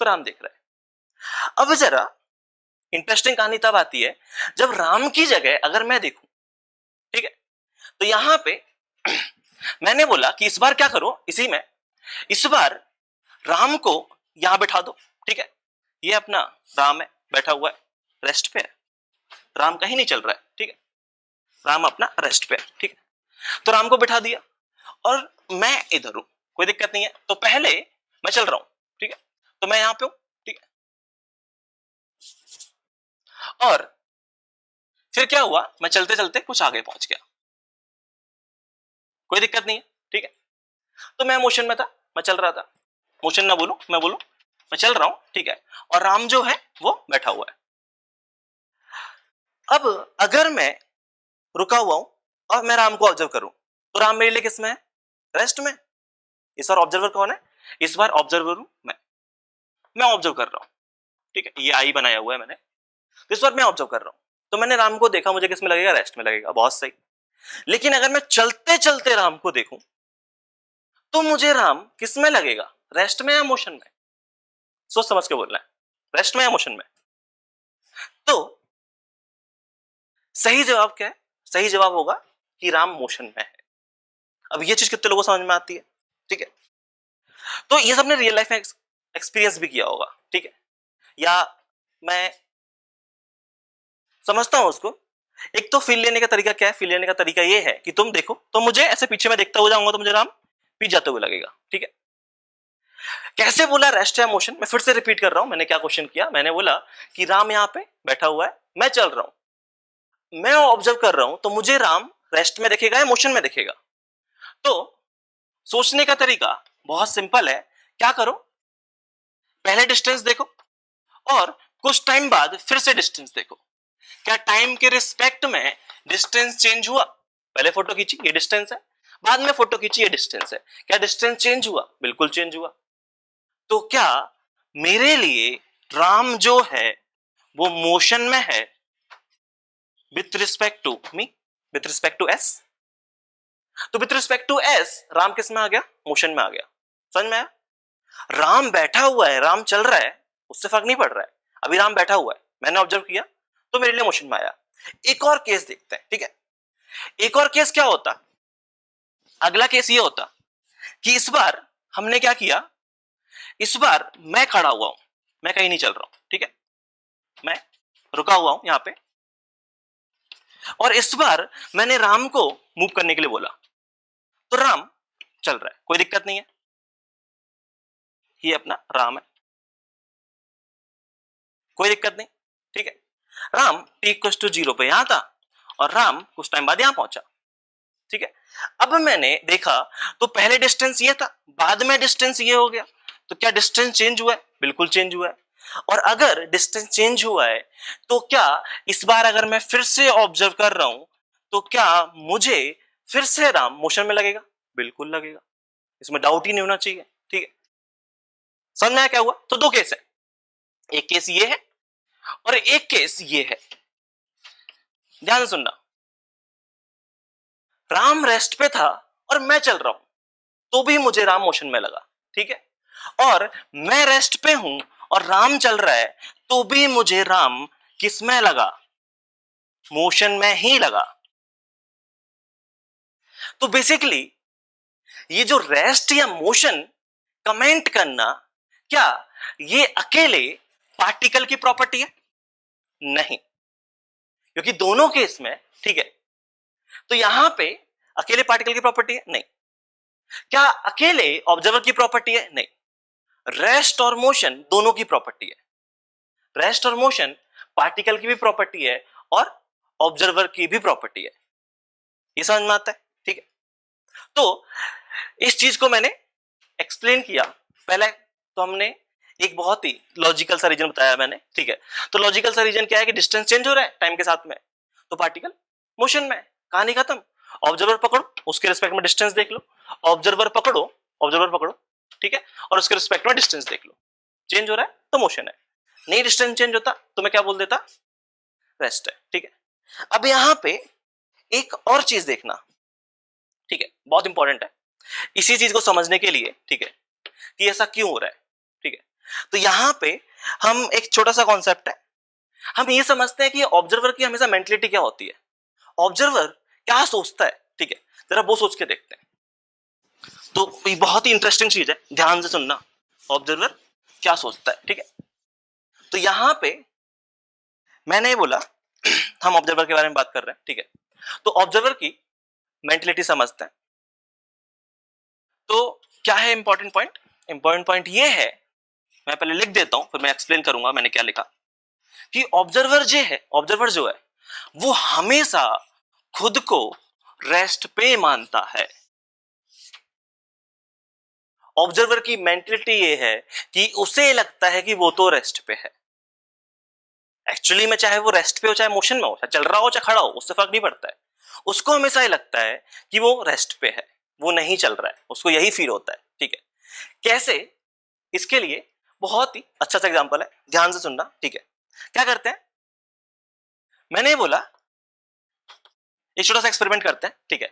तो राम देख रहा है। अब जरा इंटरेस्टिंग कहानी तब आती है जब राम की जगह अगर मैं देखूं, ठीक है, तो यहां पे मैंने बोला कि इस बार क्या करो, इसी में इस बार राम को यहां बैठा दो, ठीक है, ये अपना राम है बैठा हुआ है, रेस्ट पे है, राम कहीं नहीं चल रहा है, ठीक है, राम अपना रेस्ट पे है, ठीक है। तो राम को बिठा दिया और मैं इधर हूं, कोई दिक्कत नहीं है। तो पहले मैं चल रहा हूं, ठीक है, तो मैं यहां पे हूं, ठीक है, और फिर क्या हुआ, मैं चलते चलते कुछ आगे पहुंच गया, कोई दिक्कत नहीं है, ठीक है। तो मैं मोशन में था, मैं चल रहा था, मोशन ना बोलूं, मैं बोलूं मैं चल रहा हूं, ठीक है, और राम जो है वो बैठा हुआ है। अब अगर मैं रुका हुआ हूं और मैं राम को ऑब्जर्व करूं तो राम मेरे लिए किस में है, रेस्ट में। इस बार ऑब्जर्वर कौन है, इस बार ऑब्जर्वर हूं मैं ऑब्जर्व कर रहा हूं, ठीक है, ये आई बनाया हुआ है मैंने, तो इस बार मैं ऑब्जर्व कर रहा हूं। तो मैंने राम को देखा, मुझे किस में लगेगा, रेस्ट में लगेगा, बहुत सही। लेकिन अगर मैं चलते चलते राम को देखूं तो मुझे राम किस में लगेगा, रेस्ट में या मोशन में, सोच समझ के बोलना है, रेस्ट में या मोशन में। तो सही जवाब क्या है, सही जवाब होगा कि राम मोशन में है। अब ये चीज कितने लोगों को समझ में आती है, ठीक है। तो ये सबने रियल लाइफ में एक्सपीरियंस भी किया होगा, ठीक है, या मैं समझता हूं उसको। एक तो फील लेने का तरीका क्या है, फील लेने का तरीका ये है कि तुम देखो तो मुझे ऐसे पीछे में देखता हुआ जाऊंगा तो मुझे राम पीछे जाते हुए लगेगा, ठीक है। कैसे बोला रेस्ट या मोशन, मैं फिर से रिपीट कर रहा हूं, मैंने क्या क्वेश्चन किया, मैंने बोला कि राम यहां पे बैठा हुआ है, मैं चल रहा हूं, मैं ऑब्जर्व कर रहा हूं, तो मुझे राम रेस्ट में दिखेगा या मोशन में दिखेगा। तो सोचने का तरीका बहुत सिंपल है, क्या करो, पहले डिस्टेंस देखो और कुछ टाइम बाद फिर से डिस्टेंस देखो, क्या टाइम के रिस्पेक्ट में डिस्टेंस चेंज हुआ। पहले फोटो खींची, ये डिस्टेंस है, बाद में फोटो खींची, ये डिस्टेंस है, क्या डिस्टेंस चेंज हुआ, बिल्कुल चेंज हुआ। तो क्या मेरे लिए राम जो है वो मोशन में है with respect to me, with respect to S. तो with respect to S Ram किस में आ गया, मोशन में आ गया, समझ में आया। राम बैठा हुआ है, राम चल रहा है, उससे फर्क नहीं पड़ रहा है, अभी राम बैठा हुआ है, मैंने ऑब्जर्व किया तो मेरे लिए मोशन में आया। एक और केस देखते हैं, ठीक है। एक और केस क्या होता, अगला केस ये होता कि इस बार हमने क्या किया, इस बार मैं खड़ा हुआ हूं, मैं कहीं नहीं चल रहा हूं, ठीक है, मैं रुका हुआ हूं यहां पे, और इस बार मैंने राम को मूव करने के लिए बोला, तो राम चल रहा है, कोई दिक्कत नहीं है, ये अपना राम है, कोई दिक्कत नहीं, ठीक है। राम t=0 पे यहां था और राम कुछ टाइम बाद यहां पहुंचा, ठीक है। अब मैंने देखा तो पहले डिस्टेंस ये था, बाद में डिस्टेंस ये हो गया, तो क्या डिस्टेंस चेंज हुआ है? बिल्कुल चेंज हुआ है। और अगर डिस्टेंस चेंज हुआ है तो क्या इस बार अगर मैं फिर से ऑब्जर्व कर रहा हूं तो क्या मुझे फिर से राम मोशन में लगेगा? बिल्कुल लगेगा, इसमें डाउट ही नहीं होना चाहिए, ठीक है। समझ में आया क्या हुआ? तो दो केस है, एक केस ये है और एक केस ये है, ध्यान से सुनना। राम रेस्ट पे था और मैं चल रहा हूं तो भी मुझे राम मोशन में लगा, ठीक है। और मैं रेस्ट पे हूं और राम चल रहा है तो भी मुझे राम किस में लगा? मोशन में ही लगा। तो बेसिकली ये जो रेस्ट या मोशन कमेंट करना, क्या ये अकेले पार्टिकल की प्रॉपर्टी है? नहीं, क्योंकि दोनों केस में, ठीक है, तो यहां पे अकेले पार्टिकल की प्रॉपर्टी है? नहीं। क्या अकेले ऑब्जर्वर की प्रॉपर्टी है? नहीं। रेस्ट और मोशन दोनों की प्रॉपर्टी है। रेस्ट और मोशन पार्टिकल की भी प्रॉपर्टी है और ऑब्जर्वर की भी प्रॉपर्टी है, ये समझ में आता है, ठीक है। तो इस चीज को मैंने एक्सप्लेन किया। पहले तो हमने एक बहुत ही लॉजिकल सा रीजन बताया मैंने, ठीक है। तो लॉजिकल सा रीजन क्या है कि डिस्टेंस चेंज हो रहा है टाइम के साथ में, तो पार्टिकल मोशन में, कहानी खत्म। ऑब्जर्वर पकड़ो, उसके रिस्पेक्ट में डिस्टेंस देख लो, ऑब्जर्वर पकड़ो, ठीक है, और उसके रिस्पेक्ट में डिस्टेंस देख लो, चेंज हो रहा है तो मोशन है, नहीं डिस्टेंस चेंज होता तो मैं क्या बोल देता? रेस्ट है, ठीक है। अब यहां पे एक और चीज देखना, ठीक है, बहुत इंपॉर्टेंट है इसी चीज को समझने के लिए, ठीक है, कि ऐसा क्यों हो रहा है, ठीक है। तो यहां पे हम एक छोटा सा कॉन्सेप्ट है, हम ये समझते हैं कि ऑब्जर्वर की हमेशा मेंटलिटी क्या होती है, ऑब्जर्वर क्या सोचता है, ठीक है, जरा वो सोच के देखते हैं। तो ये बहुत ही इंटरेस्टिंग चीज है, ध्यान से सुनना, ऑब्जर्वर क्या सोचता है, ठीक है। तो यहां पे मैंने बोला हम ऑब्जर्वर के बारे में बात कर रहे हैं, ठीक है। तो ऑब्जर्वर की मेंटलिटी समझते हैं। तो क्या है इंपॉर्टेंट पॉइंट? इंपॉर्टेंट पॉइंट ये है, मैं पहले लिख देता हूं फिर मैं एक्सप्लेन करूंगा मैंने क्या लिखा, कि ऑब्जर्वर जो है वो हमेशा खुद को रेस्ट पे मानता है। ऑब्जर्वर की मेंटलिटी ये है कि उसे लगता है कि वो तो रेस्ट पे है। एक्चुअली में चाहे वो रेस्ट पे हो चाहे मोशन में हो, चाहे चल रहा हो चाहे खड़ा हो, उससे फर्क नहीं पड़ता है। उसको हमेशा ये लगता है कि वो रेस्ट पे है, वो नहीं चल रहा है, उसको यही फील होता है, ठीक है। कैसे? इसके लिए बहुत ही अच्छा सा एग्जांपल है, ध्यान से सुनना, ठीक है। क्या करते हैं, मैंने बोला एक छोटा सा एक्सपेरिमेंट करते हैं, ठीक है,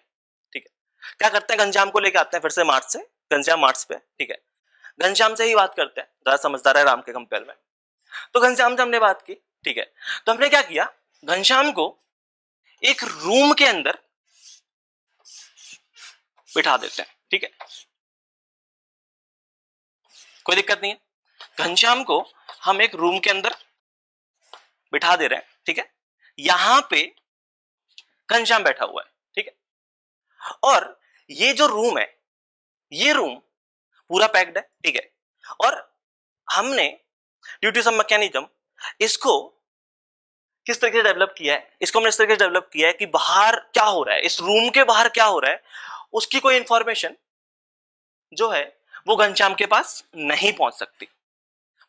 ठीक है। क्या करते हैं, घनश्याम को लेके आते हैं फिर से मार्च से, घनश्याम मार्च पे, ठीक है। घनश्याम से ही बात करते हैं, ज्यादा समझदार है राम के कंपेयर में। तो घनश्याम से हमने बात की, ठीक है। तो हमने क्या किया, घनश्याम को एक रूम के अंदर बिठा देते हैं, ठीक है, कोई दिक्कत नहीं है। घनश्याम को हम एक रूम के अंदर बिठा दे रहे हैं, ठीक है। यहां पे घनश्याम बैठा हुआ है, ठीक है। और ये जो रूम है, ये रूम पूरा पैक्ड है, ठीक है। और हमने ड्यू टू सम मैकेनिज्म इसको किस तरीके से डेवलप किया है, इसको हमने इस तरीके से डेवलप किया है कि बाहर क्या हो रहा है, इस रूम के बाहर क्या हो रहा है, उसकी कोई इंफॉर्मेशन जो है वो घनश्याम के पास नहीं पहुंच सकती।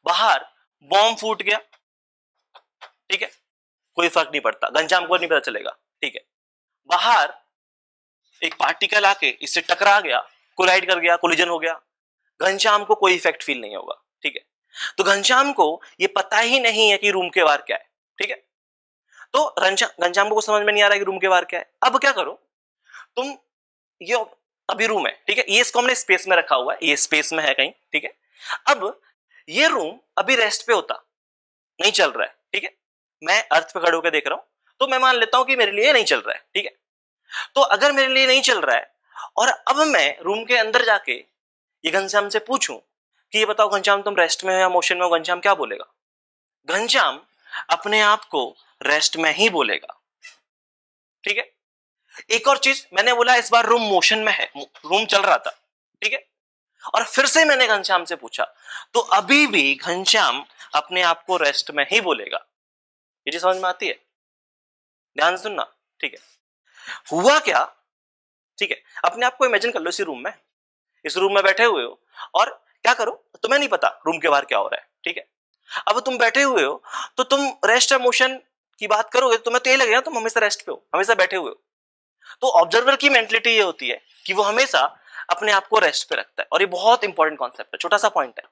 बाहर बॉम्ब फूट गया, ठीक है, कोई फर्क नहीं पड़ता, घनश्याम को नहीं पता चलेगा, ठीक है। बाहर एक पार्टिकल आके इससे टकरा गया, कोलाइड कर गया, कोलिजन हो गया, घनश्याम को कोई इफेक्ट फील नहीं होगा, ठीक है। तो घनश्याम को ये पता ही नहीं है कि रूम के बाहर क्या है, ठीक है। तो घनश्याम को कुछ समझ में नहीं आ रहा है कि रूम के बाहर क्या है। अब क्या करो तुम, ये अभी रूम है, ठीक है, ये इसको हमने स्पेस में रखा हुआ है, ये स्पेस में है कहीं, ठीक है। अब ये रूम अभी रेस्ट पे होता, नहीं चल रहा है, ठीक है, मैं अर्थ पे खड़े होकर देख रहा हूं, तो मैं मान लेता हूं कि मेरे लिए नहीं चल रहा है, ठीक है। तो अगर मेरे लिए नहीं चल रहा है और अब मैं रूम के अंदर जाके ये घनश्याम से पूछूं कि ये बताओ घनश्याम तुम रेस्ट में हो या मोशन में हो, घनश्याम क्या बोलेगा? घनश्याम अपने आप को रेस्ट में ही बोलेगा, ठीक है। एक और चीज मैंने बोला, इस बार रूम मोशन में है, रूम चल रहा था, ठीक है। और फिर से मैंने घनश्याम से पूछा, तो अभी भी घनश्याम अपने आप को रेस्ट में ही बोलेगा। ये चीज समझ में आती है? ध्यान से सुनना, ठीक है। हुआ क्या, ठीक है, अपने आप को इमेजिन कर लो इसी रूम में, इस रूम में बैठे हुए हो और क्या करो, तुम्हें नहीं पता रूम के बाहर क्या हो रहा है, ठीक है। अब तुम बैठे हुए हो तो तुम रेस्ट या मोशन की बात करोगे तो तुम्हें तो ये लगेगा तुम हमेशा रेस्ट पे हो, हमेशा बैठे हुए हो। तो ऑब्जर्वर की मेंटलिटी ये होती है कि वो हमेशा अपने आप को रेस्ट पे रखता है, और ये बहुत इंपॉर्टेंट कॉन्सेप्ट है, छोटा सा पॉइंट है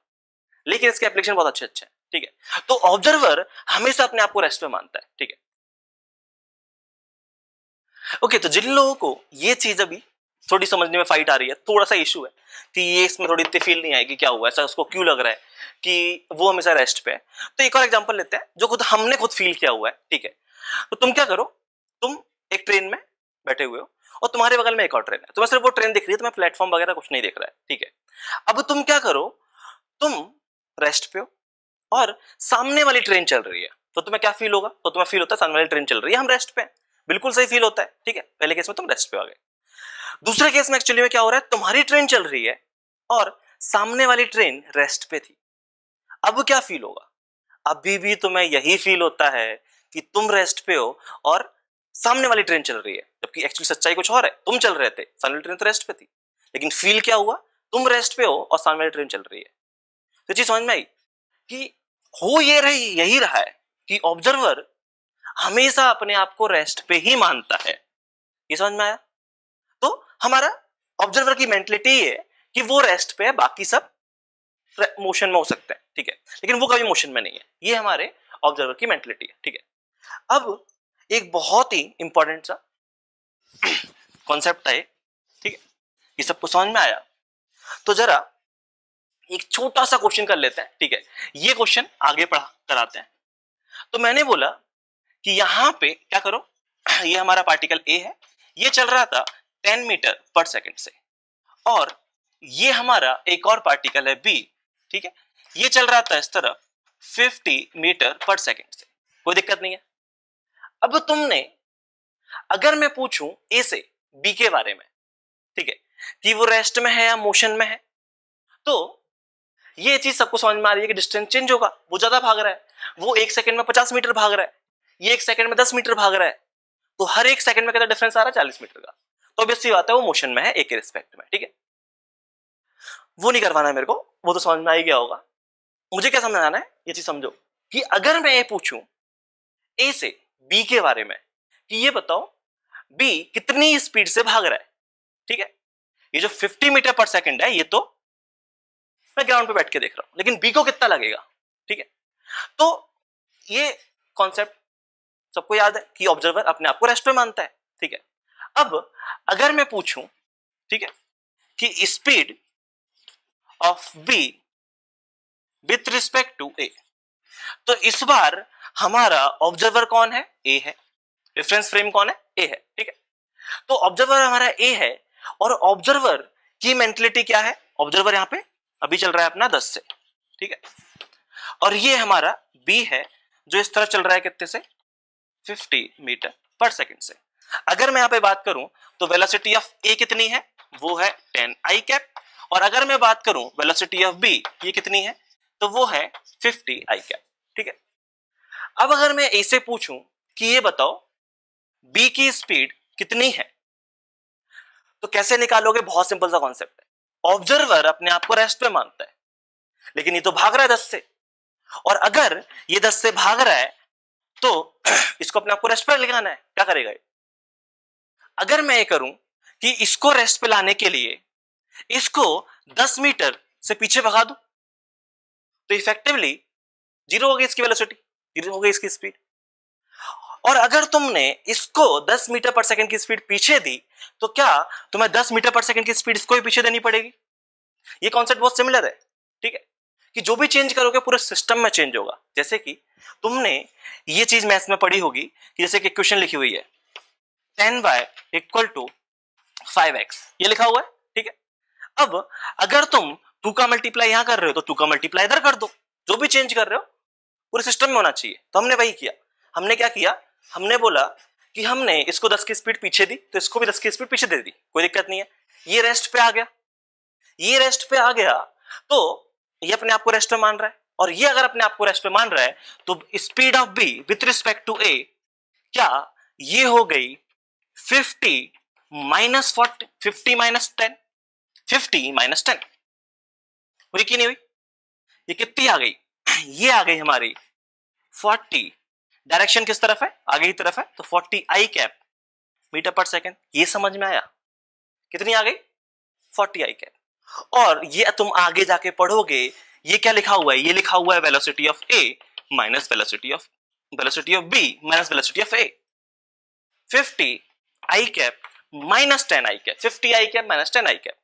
लेकिन इसके एप्लीकेशन बहुत अच्छे अच्छे हैं, ठीक है। तो ऑब्जर्वर हमेशा अपने आप को रेस्ट पे मानता है, ठीक है। ओके, तो जिन लोगों को ये चीज अभी थोड़ी समझने में फाइट आ रही है, थोड़ा सा इशू है कि ये इसमें थोड़ी इतनी फील नहीं आएगी क्या हुआ, ऐसा उसको क्यों लग रहा है कि वो हमेशा रेस्ट पे है, तो एक और एग्जांपल लेते हैं जो हमने खुद फील किया हुआ है, ठीक है। तो तुम क्या करो, तुम एक ट्रेन में बैठे हुए हो और तुम्हारे बगल में एक और ट्रेन है, तुम्हें सिर्फ वो ट्रेन दिख रही है, तुम्हें प्लेटफॉर्म वगैरह कुछ नहीं दिख रहा है, ठीक है। अब तुम क्या करो, तुम रेस्ट पे हो और सामने वाली ट्रेन चल रही है, तो तुम्हें क्या फील होगा? तो तुम्हें फील होता है सामने वाली ट्रेन चल रही है, हम रेस्ट पे हैं, बिल्कुल सही फील होता है, ठीक है। पहले केस में तुम रेस्ट पे आ गए। दूसरे केस में एक्चुअली में क्या हो रहा है, तुम्हारी ट्रेन चल रही है और सामने वाली ट्रेन रेस्ट पे थी, अब क्या फील होगा? अभी भी तुम्हें यही फील होता है कि तुम रेस्ट पे हो और सामने वाली ट्रेन चल रही है, जबकि एक्चुअली सच्चाई कुछ और है, तुम चल रहे थे, सामने वाली ट्रेन तो रेस्ट पे थी, लेकिन फील क्या हुआ, तुम रेस्ट पे हो और सामने वाली ट्रेन चल रही है। तो चीज समझ में आई कि हो ये रही यही रहा है कि ऑब्जर्वर हमेशा अपने आप को रेस्ट पे ही मानता है। ये समझ में आया? तो हमारा ऑब्जर्वर की मेंटलिटी है कि वो रेस्ट पे है, बाकी सब मोशन में हो सकते हैं, ठीक है, लेकिन वो कभी मोशन में नहीं है। ये हमारे ऑब्जर्वर की मेंटलिटी है, ठीक है। अब एक बहुत ही इंपॉर्टेंट सा कॉन्सेप्ट है, ठीक है, ये सबको समझ में आया? तो जरा एक छोटा सा क्वेश्चन कर लेते हैं, ठीक है। ये क्वेश्चन आगे पढ़ा कराते हैं। तो मैंने बोला कि यहां पे क्या करो, ये हमारा पार्टिकल ए है, ये चल रहा था 10 मीटर पर सेकंड से, और ये हमारा एक और पार्टिकल है बी, ठीक है, ये चल रहा था इस तरफ 50 मीटर पर सेकंड से, कोई दिक्कत नहीं है। अब तुमने, अगर मैं पूछूं ए से बी के बारे में, ठीक है, कि वो रेस्ट में है या मोशन में है, तो ये चीज सबको समझ में आ रही है कि डिस्टेंस चेंज होगा, वो ज्यादा भाग रहा है, वो 1 सेकंड में 50 मीटर भाग रहा है, ये 1 सेकंड में 10 मीटर भाग रहा है, तो हर 1 सेकंड में कितना डिफरेंस आ रहा है? 40 मीटर का। तो ऑब्वियस सी बात है वो मोशन में है ए के रिस्पेक्ट में, ठीक है। वो नहीं करवाना है मेरे को, वो तो समझ में आ ही गया होगा। मुझे क्या समझाना है, ये चीज समझो कि अगर मैं ये पूछूं ए से बी के बारे में कि ये बताओ बी कितनी स्पीड से भाग रहा है, ठीक है, ये जो 50 मीटर पर सेकंड है ये तो मैं ग्राउंड पे बैठ के देख रहा हूं, लेकिन बी को कितना लगेगा, ठीक है। तो ये कॉन्सेप्ट सबको याद है कि ऑब्जर्वर अपने आप को रेस्ट पे मानता है, ठीक है। अब अगर मैं पूछूं, ठीक है, कि speed of B with respect to A, तो इस बार हमारा ऑब्जर्वर कौन है? ए है। रेफरेंस फ्रेम कौन है? ए है, ठीक है। तो ऑब्जर्वर हमारा ए है और ऑब्जर्वर की मेंटलिटी क्या है? ऑब्जर्वर यहां पे अभी चल रहा है अपना 10 से, ठीक है, और ये हमारा बी है जो इस तरफ चल रहा है कितने से? 50 मीटर पर सेकंड से। अगर मैं यहां पे बात करूं तो वेलोसिटी ऑफ ए कितनी है? वो है 10 आई कैप, और अगर मैं बात करूं वेलोसिटी ऑफ बी ये कितनी है? तो वो है 50 आई कैप, ठीक है। अब अगर मैं ए से पूछूं कि ये बताओ बी की स्पीड कितनी है, तो कैसे निकालोगे? बहुत सिंपल सा कॉन्सेप्ट है, ऑब्जर्वर अपने आप को रेस्ट पे मानता है, लेकिन ये तो भाग रहा है 10 से, और अगर ये 10 से भाग रहा है तो इसको अपने आप को रेस्ट पे लगाना है, क्या करेगा ये? अगर मैं ये करूं कि इसको रेस्ट पे लाने के लिए इसको 10 मीटर से पीछे भगा दूं, तो इफेक्टिवली जीरो हो गई इसकी वेलोसिटी, जीरो हो गई इसकी स्पीड। और अगर तुमने इसको 10 मीटर पर सेकंड की स्पीड पीछे दी तो क्या तुम्हें 10 मीटर पर सेकंड की स्पीड इसको भी पीछे देनी पड़ेगी? ये कॉन्सेप्ट बहुत सिमिलर है, ठीक है, कि जो भी चेंज करोगे पूरे सिस्टम में चेंज होगा। जैसे कि तुमने ये चीज मैथ्स में पढ़ी होगी कि जैसे कि इक्वेशन लिखी हुई है 10y इक्वल टू 5x, ये लिखा हुआ है, ठीक है। अब अगर तुम 2 का मल्टीप्लाई यहां कर रहे हो तो 2 का मल्टीप्लाई इधर कर दो, जो भी चेंज कर रहे हो पूरे सिस्टम में होना चाहिए। तो हमने वही किया। हमने क्या किया, हमने बोला कि हमने इसको 10 की स्पीड पीछे दी तो इसको भी 10 की स्पीड पीछे दे दी, कोई दिक्कत नहीं है। ये रेस्ट पे आ गया, ये रेस्ट पे आ गया तो ये अपने आप को रेस्ट पे मान रहा है, और ये अगर अपने आप को रेस्ट पे मान रहा है तो speed of B with respect to A क्या ये हो गई 50 माइनस 40, 50 माइनस 10, 50 माइनस 10 हुई कि नहीं हुई? ये कितनी आ गई? ये आ गई हमारी 40। डायरेक्शन किस तरफ है? आगे की तरफ है, तो 40 आई कैप मीटर पर सेकेंड। ये समझ में आया? कितनी आ गई? 40 आई कैप। और ये तुम आगे जाके पढ़ोगे, ये क्या लिखा हुआ है? ये लिखा हुआ है velocity of A minus velocity of B minus velocity of A. 50 i cap minus 10 i cap, 50 i cap minus 10 i cap.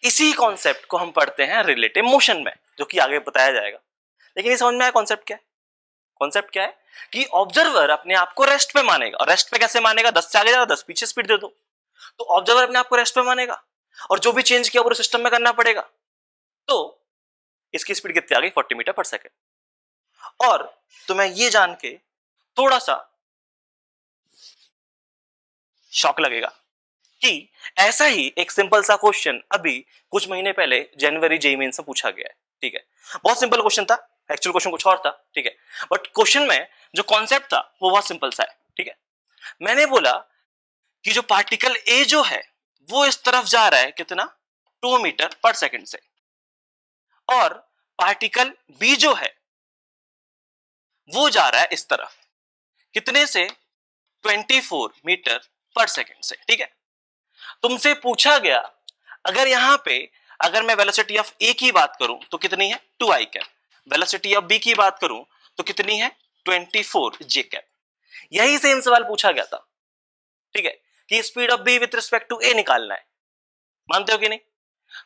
इसी कॉन्सेप्ट को हम पढ़ते हैं रिलेटिव मोशन में, जो कि आगे बताया जाएगा। लेकिन ये समझ में आया कॉन्सेप्ट क्या है? कॉन्सेप्ट क्या है कि ऑब्जर्वर अपने आप को रेस्ट पे मानेगा। और रेस्ट पे कैसे मानेगा? 10 से आगे जाएगा, 10 पीछे स्पीड दे दो, तो ऑब्जर्वर अपने आप को रेस्ट पे मानेगा और जो भी चेंज किया पूरे सिस्टम में करना पड़ेगा। तो इसकी स्पीड कितनी आ गई? 40 मीटर पर सेकेंड। और तुम्हें ये जान के थोड़ा सा शॉक लगेगा कि ऐसा ही एक सिंपल सा क्वेश्चन अभी कुछ महीने पहले जनवरी जेईई मेंस में पूछा गया है, ठीक है। बहुत सिंपल क्वेश्चन था, एक्चुअल क्वेश्चन कुछ और था, ठीक है, बट क्वेश्चन में जो कॉन्सेप्ट था वो बहुत सिंपल सा है, ठीक है। मैंने बोला कि जो पार्टिकल ए जो है वो इस तरफ जा रहा है कितना? 2 मीटर पर सेकेंड से, और पार्टिकल बी जो है वो जा रहा है इस तरफ कितने से? 24 मीटर पर सेकेंड से, ठीक है। तुमसे पूछा गया अगर यहां पे अगर मैं वेलोसिटी ऑफ ए की बात करूं तो कितनी है? 2 आई कैप। वेलोसिटी ऑफ बी की बात करूं तो कितनी है? 24 जे कैप। यही सेम सवाल पूछा गया था, ठीक है, कि speed of B with respect to A निकालना है। मानते हो कि नहीं?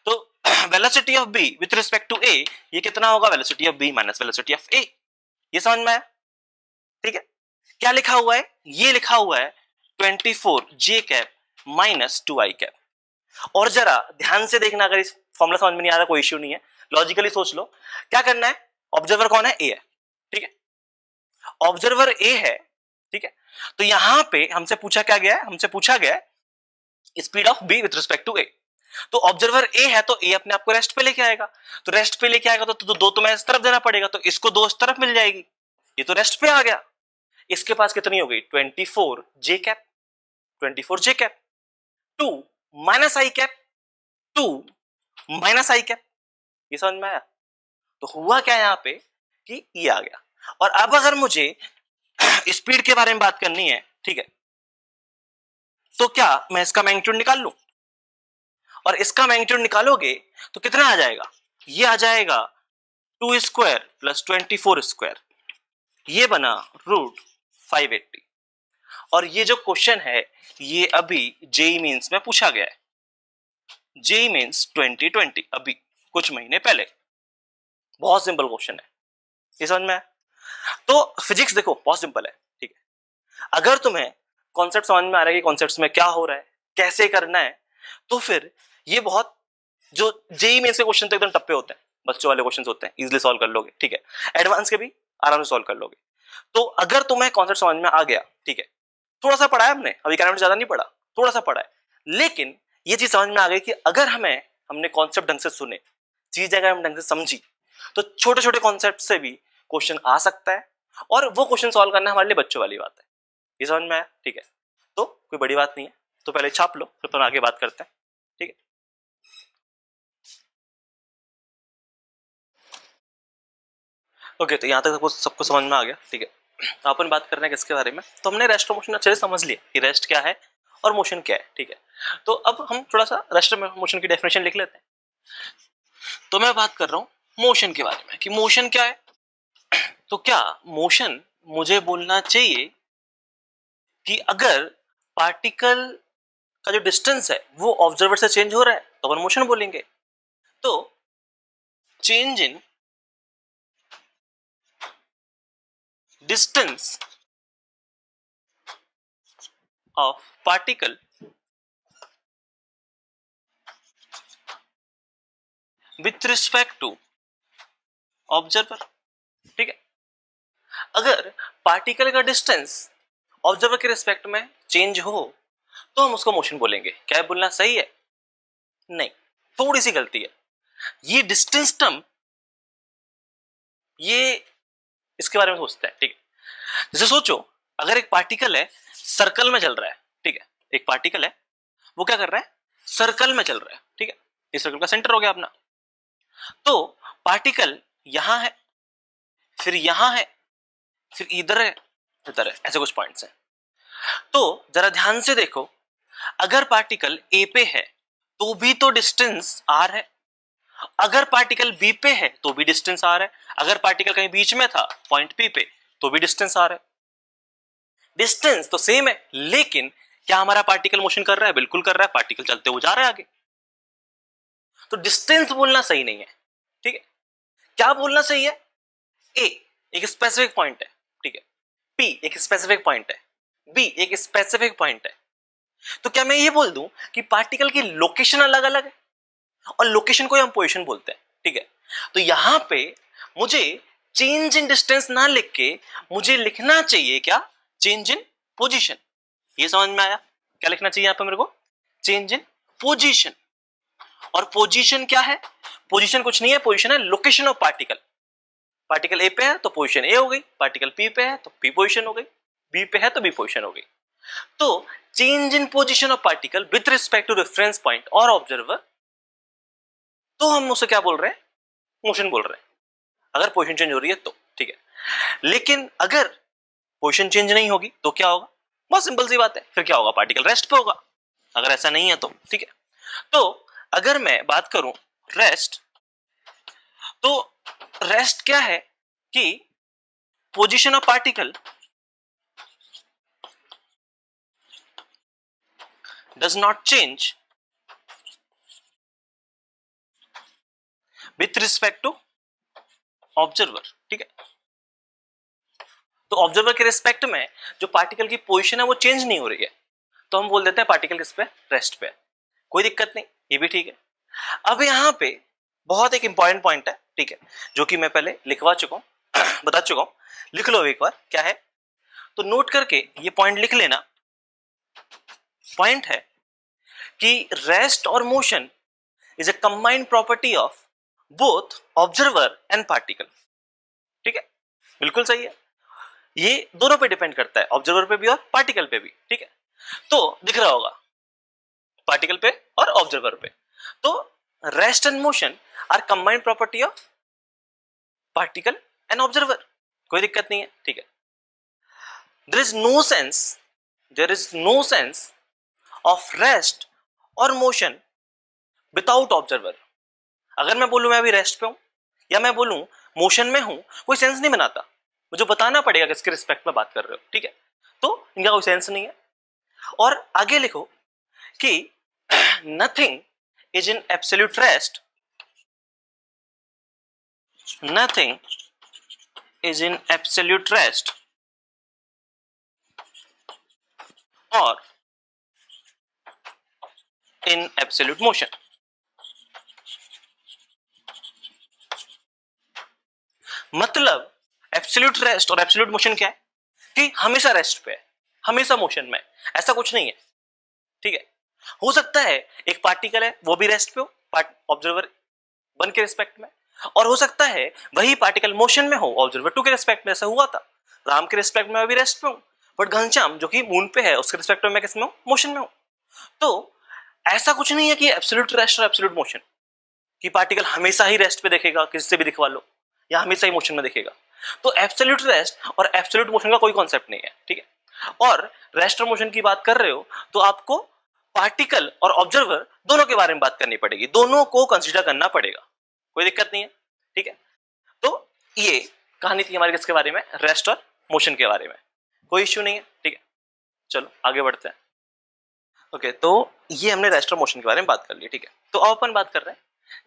तो velocity of B with respect to A ये कितना होगा? Velocity of B minus velocity of A. ये समझ में आया? ठीक है। क्या लिखा हुआ है? ये लिखा हुआ है 24 जे कैप माइनस 2 आई कैप। और जरा ध्यान से देखना, अगर इस फॉर्मूला समझ में नहीं आ रहा कोई इश्यू नहीं है, लॉजिकली सोच लो। क्या करना है? ऑब्जर्वर कौन है? ए है, ठीक है। ऑब्जर्वर ए है, ठीक है। तो यहां पे हमसे पूछा क्या गया है? हमसे पूछा गया है speed of B with respect to A. तो ऑब्जर्वर ए है तो ए अपने आप को रेस्ट पे लेके आएगा, तो रेस्ट पे लेके आएगा तो दो तुम्हें इस तरफ देना पड़ेगा, तो इसको 2 इस तरफ मिल जाएगी। ये तो रेस्ट पे आ गया। इसके पास कितनी हो गई? 24 जे कैप, 24 जे कैप 2 माइनस आई कैप, 2 माइनस आई कैप। ये समझ में आया? तो हुआ क्या यहां पे कि ये आ गया। और अब अगर मुझे स्पीड के बारे में बात करनी है, ठीक है, तो क्या मैं इसका मैग्नीट्यूड निकाल लूं? और इसका मैग्नीट्यूड निकालोगे तो कितना आ जाएगा? ये आ जाएगा 2 स्क्वायर प्लस 24 स्क्वायर, ये बना रूट 580। और ये जो क्वेश्चन है ये अभी जेईई मेंस में पूछा गया है, जेईई मेंस 2020, अभी कुछ महीने पहले। बहुत सिंपल क्वेश्चन है, ये समझ में आया? तो फिजिक्स देखो बहुत सिंपल है, ठीक है। अगर तुम्हें कॉन्सेप्ट समझ में आ रहा है कि कॉन्सेप्ट्स में क्या हो रहा है, कैसे करना है, तो फिर ये बहुत, जो जेईई मेंस के क्वेश्चन तो एकदम टप्पे होते हैं, बच्चों वाले क्वेश्चन होते हैं, इजीली सॉल्व कर लोगे, ठीक है। एडवांस के भी आराम से सॉल्व कर लोगे। तो अगर तुम्हें कॉन्सेप्ट समझ में आ गया, ठीक है, थोड़ा सा पढ़ा है हमने, अभी कारण ज्यादा नहीं पढ़ा, थोड़ा सा पढ़ा है, लेकिन ये चीज समझ में आ गई कि अगर हमने कॉन्सेप्ट ढंग से सुने, चीज अगर हम ढंग से समझी, तो छोटे छोटे कॉन्सेप्ट से भी क्वेश्चन आ सकता है, और वो क्वेश्चन सॉल्व करना हमारे लिए बच्चों वाली बात है। ये समझ में आया? ठीक है, तो कोई बड़ी बात नहीं है, तो पहले छाप लो, फिर अपन आगे बात करते हैं, ठीक है। ओके, तो यहाँ तक सबको समझ में आ गया, ठीक है। तो अपन बात कर रहे हैं किसके बारे में? तो हमने रेस्ट और मोशन अच्छे से समझ लिया कि रेस्ट क्या है और मोशन क्या है, ठीक है। तो अब हम थोड़ा सा रेस्ट और मोशन की डेफिनेशन लिख लेते हैं। तो मैं बात कर रहा हूँ मोशन के बारे में कि मोशन क्या है। तो क्या मोशन मुझे बोलना चाहिए कि अगर पार्टिकल का जो डिस्टेंस है वो ऑब्जर्वर से चेंज हो रहा है तो अपन मोशन बोलेंगे। तो change in distance of particle with respect to observer. ठीक है, अगर पार्टिकल का डिस्टेंस ऑब्जर्वर के रिस्पेक्ट में चेंज हो तो हम उसको मोशन बोलेंगे। क्या बोलना सही है? नहीं, थोड़ी सी गलती है। ये डिस्टेंस टर्म, ये इसके बारे में सोचते हैं। ठीक है, जैसे सोचो अगर एक पार्टिकल है सर्कल में चल रहा है। ठीक है, एक पार्टिकल है वो क्या कर रहा है? सर्कल में चल रहा है। ठीक है, इस सर्कल का सेंटर हो गया अपना। तो पार्टिकल यहां है, फिर यहां है, फिर इधर है, इधर है, ऐसे कुछ पॉइंट्स हैं। तो जरा ध्यान से देखो, अगर पार्टिकल ए पे है तो भी तो डिस्टेंस आर है, अगर पार्टिकल बी पे है तो भी डिस्टेंस आर है, अगर पार्टिकल कहीं बीच में था पॉइंट पी पे तो भी डिस्टेंस आर है। डिस्टेंस तो सेम है, लेकिन क्या हमारा पार्टिकल मोशन कर रहा है? बिल्कुल कर रहा है, पार्टिकल चलते हुए जा रहा है आगे। तो डिस्टेंस बोलना सही नहीं है। ठीक है, क्या बोलना सही है? ए एक स्पेसिफिक पॉइंट है, ठीक है, पी एक स्पेसिफिक पॉइंट है, बी एक स्पेसिफिक पॉइंट है। तो क्या मैं ये बोल दूं कि पार्टिकल की लोकेशन अलग अलग है, और लोकेशन को हम पोजीशन बोलते हैं। ठीक है, तो यहां पे मुझे चेंज इन डिस्टेंस ना लिख के मुझे लिखना चाहिए क्या? Change in position. ये समझ में आया? क्या लिखना चाहिए यहां पे मेरे को? Change in position. और पोजीशन क्या है? पोजीशन कुछ नहीं है, पोजीशन है location of particle. Particle A पे है तो पोजीशन ए हो गई, पार्टिकल पी पे है तो पी पोजीशन हो गई, बी पे है तो बी पोजीशन हो गई। तो change in position of particle with respect to reference point और ऑब्जर्वर, तो हम उसे क्या बोल रहे हैं? मोशन बोल रहे हैं, अगर पोजीशन चेंज हो रही है तो। ठीक है, लेकिन अगर पोजीशन चेंज नहीं होगी तो क्या होगा? बहुत सिंपल सी बात है, फिर क्या होगा? पार्टिकल रेस्ट पे होगा, अगर ऐसा नहीं है तो। ठीक है, तो अगर मैं बात करूं रेस्ट, तो रेस्ट क्या है कि position of particle does not change with respect to observer. ठीक है, तो ऑब्जर्वर के रिस्पेक्ट में जो पार्टिकल की पोजीशन है वो चेंज नहीं हो रही है, तो हम बोल देते हैं पार्टिकल किस पे? रेस्ट पे। कोई दिक्कत नहीं, ये भी ठीक है। अब यहां पे बहुत एक इंपॉर्टेंट पॉइंट है, ठीक है, जो कि मैं पहले लिखवा चुका हूं बता चुका हूं, लिख लो एक बार। क्या है? तो नोट करके ये पॉइंट लिख लेना। पॉइंट है कि रेस्ट और motion is a combined property of both observer and particle. ठीक है, बिल्कुल सही है, ये दोनों पे डिपेंड करता है, ऑब्जर्वर पे भी और पार्टिकल पे भी। ठीक है, तो दिख रहा होगा पार्टिकल पे और ऑब्जर्वर पे। तो rest and motion are combined property of particle and observer, कोई दिक्कत नहीं है। ठीक है, there is no sense of rest और मोशन विदाउट ऑब्जर्वर। अगर मैं बोलूं मैं अभी रेस्ट पे हूं या मैं बोलूं मोशन में हूं, कोई सेंस नहीं बनाता, मुझे बताना पड़ेगा किसके रिस्पेक्ट में बात कर रहे हो। ठीक है, तो इनका कोई सेंस नहीं है। और आगे लिखो कि nothing is in absolute rest, nothing is in absolute rest और इन एब्सोल्यूट मोशन। मतलब एब्सोल्यूट रेस्ट और एब्सोल्यूट मोशन क्या है? कि हमेशा रेस्ट पे है, हमेशा मोशन में, ऐसा कुछ नहीं है। ठीक है, हो सकता है एक पार्टिकल है वो भी रेस्ट पे हो, ऑब्जर्वर वन के रिस्पेक्ट में, और हो सकता है वही पार्टिकल मोशन में हो ऑब्जर्वर टू के रिस्पेक्ट में। ऐसा हुआ था, राम के रिस्पेक्ट में अभी रेस्ट पे हूं, बट घनश्याम जो कि मून पे है उसके रिस्पेक्ट में मैं किस में हूं? मोशन में हूं। तो ऐसा कुछ नहीं है कि एब्सोल्यूट रेस्ट और एब्सोल्यूट मोशन, कि पार्टिकल हमेशा ही रेस्ट पे देखेगा, किसी से भी दिखवा लो, या हमेशा ही मोशन में दिखेगा। तो एब्सोल्यूट रेस्ट और एब्सोल्यूट मोशन का कोई कॉन्सेप्ट नहीं है। ठीक है, और रेस्ट और मोशन की बात कर रहे हो तो आपको पार्टिकल और ऑब्जर्वर दोनों के बारे में बात करनी पड़ेगी, दोनों को कंसीडर करना पड़ेगा, कोई दिक्कत नहीं है। ठीक है, तो ये कहानी थी हमारी किसके बारे में? रेस्ट और मोशन के बारे में, कोई इश्यू नहीं है। ठीक है, चलो आगे बढ़ते हैं। ओके, तो ये हमने रेस्ट और मोशन के बारे में बात कर ली। ठीक है, तो अब अपन बात कर रहे हैं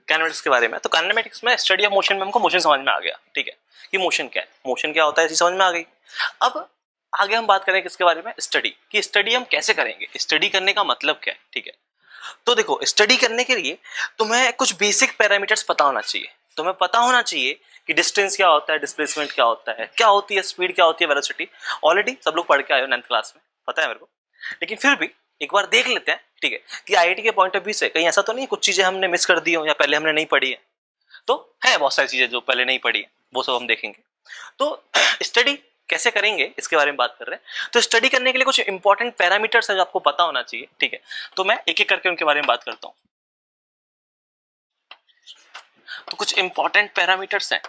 काइनेमेटिक्स के बारे में। तो काइनेमेटिक्स में स्टडी ऑफ मोशन में हमको मोशन समझ में आ गया, ठीक है, कि मोशन क्या है, मोशन क्या होता है, समझ में आ गई। अब आगे हम बात करें किसके बारे में, स्टडी की। स्टडी हम कैसे करेंगे, स्टडी करने का मतलब क्या है, ठीक है। तो देखो, स्टडी करने के लिए तुम्हें कुछ बेसिक पैरामीटर्स पता होना चाहिए। तुम्हें पता होना चाहिए कि डिस्टेंस क्या होता है, डिस्प्लेसमेंट क्या होता है, क्या होती है स्पीड, क्या होती है वेलोसिटी। ऑलरेडी सब लोग पढ़ के आए हो 9th क्लास में, पता है मेरे को, लेकिन फिर भी एक बार देख लेते हैं, ठीक है, कि आईआईटी के पॉइंट ऑफ व्यू से कहीं ऐसा तो नहीं कुछ चीजें हमने मिस कर दी हो या पहले हमने नहीं पढ़ी है। तो है बहुत सारी चीजें जो पहले नहीं पढ़ी है, वो सब हम देखेंगे। तो स्टडी कैसे करेंगे इसके बारे में बात कर रहे हैं। तो स्टडी करने के लिए कुछ इंपॉर्टेंट पैरामीटर्स है जो आपको पता होना चाहिए, ठीक है। तो मैं एक एक करके उनके बारे में बात करता हूं। तो कुछ इंपॉर्टेंट पैरामीटर्स हैं।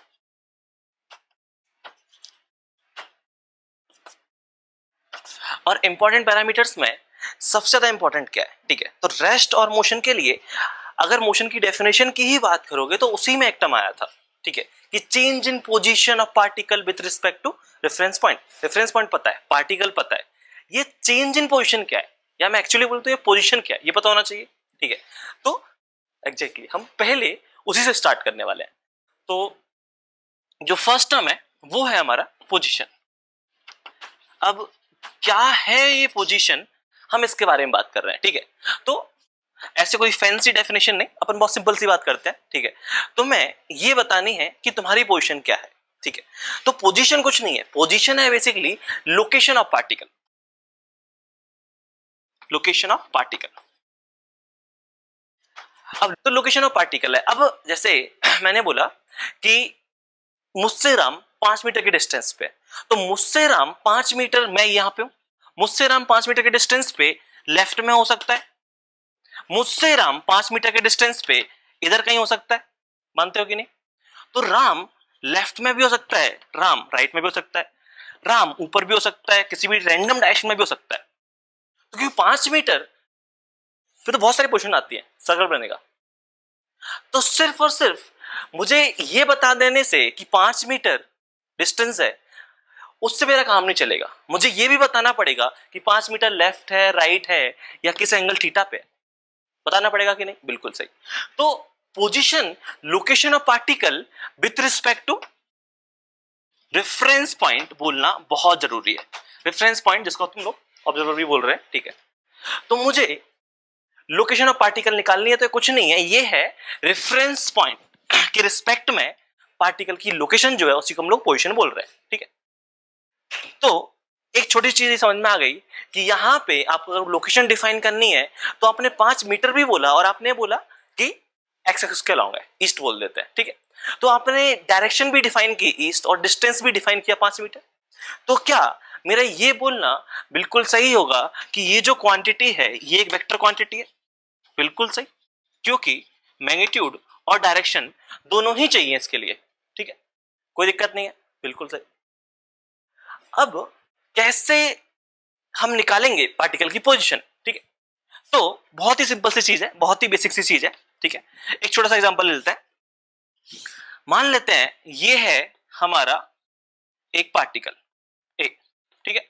और इंपॉर्टेंट पैरामीटर्स में सबसे ज्यादा इंपॉर्टेंट क्या है, ठीक है। तो रेस्ट और मोशन के लिए अगर मोशन की डेफिनेशन की ही बात करोगे तो उसी में एक टर्म आया था, ठीक है, कि change in position of particle with respect to reference point. Reference point पता है, पार्टिकल पता है, ये चेंज इन पोजीशन क्या है, या मैं एक्चुअली बोलता हूं ये पोजीशन क्या है, ये पता होना चाहिए, ठीक है। तो एग्जैक्टली हम पहले उसी से स्टार्ट करने वाले हैं। तो जो फर्स्ट टर्म है वो है हमारा पोजीशन। अब क्या है ये पोजीशन, हम इसके बारे में बात कर रहे हैं, ठीक है। तो ऐसे कोई फैंसी डेफिनेशन नहीं, अपन बहुत सिंपल सी बात करते हैं, ठीक है। तो मैं ये बतानी है कि तुम्हारी पोजीशन क्या है, ठीक है। तो पोजीशन कुछ नहीं है, पोजीशन है basically location of particle, location of particle. अब तो लोकेशन ऑफ पार्टिकल है। अब जैसे मैंने बोला कि मुझसे राम 5 मीटर के डिस्टेंस पे, तो मुझसे राम 5 मीटर, मैं यहां पे हूं, मुझसे राम 5 मीटर के डिस्टेंस पे लेफ्ट में हो सकता है, मुझसे राम 5 मीटर के डिस्टेंस पे इधर कहीं हो सकता है, मानते हो कि नहीं। तो राम लेफ्ट में भी हो सकता है, राम राइट में भी हो सकता है, राम ऊपर भी हो सकता है, किसी भी रैंडम डायरेक्शन में भी हो सकता है। तो क्योंकि 5 मीटर, फिर तो बहुत सारी पोजीशन आती है सर्कल बनने का। तो सिर्फ और सिर्फ मुझे ये बता देने से कि 5 मीटर डिस्टेंस है, उससे मेरा काम नहीं चलेगा। मुझे ये भी बताना पड़ेगा कि 5 मीटर लेफ्ट है, राइट है, या किस एंगल थीटा पे, बताना पड़ेगा कि नहीं, बिल्कुल सही। तो position, location of particle with respect to reference point बोलना बहुत जरूरी है। रेफरेंस पॉइंट जिसको तुम लोग ऑब्जर्वर भी बोल रहे हैं, ठीक है। तो मुझे लोकेशन ऑफ पार्टिकल निकालनी है, तो कुछ नहीं है, ये है रेफरेंस पॉइंट के रिस्पेक्ट में पार्टिकल की लोकेशन जो है उसी को हम लोग पोजीशन बोल रहे हैं, ठीक है। तो एक छोटी चीज समझ में आ गई कि यहां पे आपको अगर लोकेशन डिफाइन करनी है तो आपने 5 मीटर भी बोला और आपने बोला कि एक्स एक्सिस के अलॉन्ग है, ईस्ट बोल देते हैं, ठीक है। तो आपने डायरेक्शन भी डिफाइन की ईस्ट और डिस्टेंस भी डिफाइन किया 5 मीटर। तो क्या मेरा ये बोलना बिल्कुल सही होगा कि ये जो क्वांटिटी है ये एक वेक्टर क्वांटिटी है? बिल्कुल सही, क्योंकि मैग्नीट्यूड और डायरेक्शन दोनों ही चाहिए इसके लिए, ठीक है, कोई दिक्कत नहीं है, बिल्कुल सही। अब कैसे हम निकालेंगे पार्टिकल की पोजीशन, ठीक है। तो बहुत ही सिंपल सी चीज है, बहुत ही बेसिक सी चीज है, ठीक है। एक छोटा सा एग्जांपल ले लेते हैं। मान लेते हैं ये है हमारा एक पार्टिकल ए, ठीक है,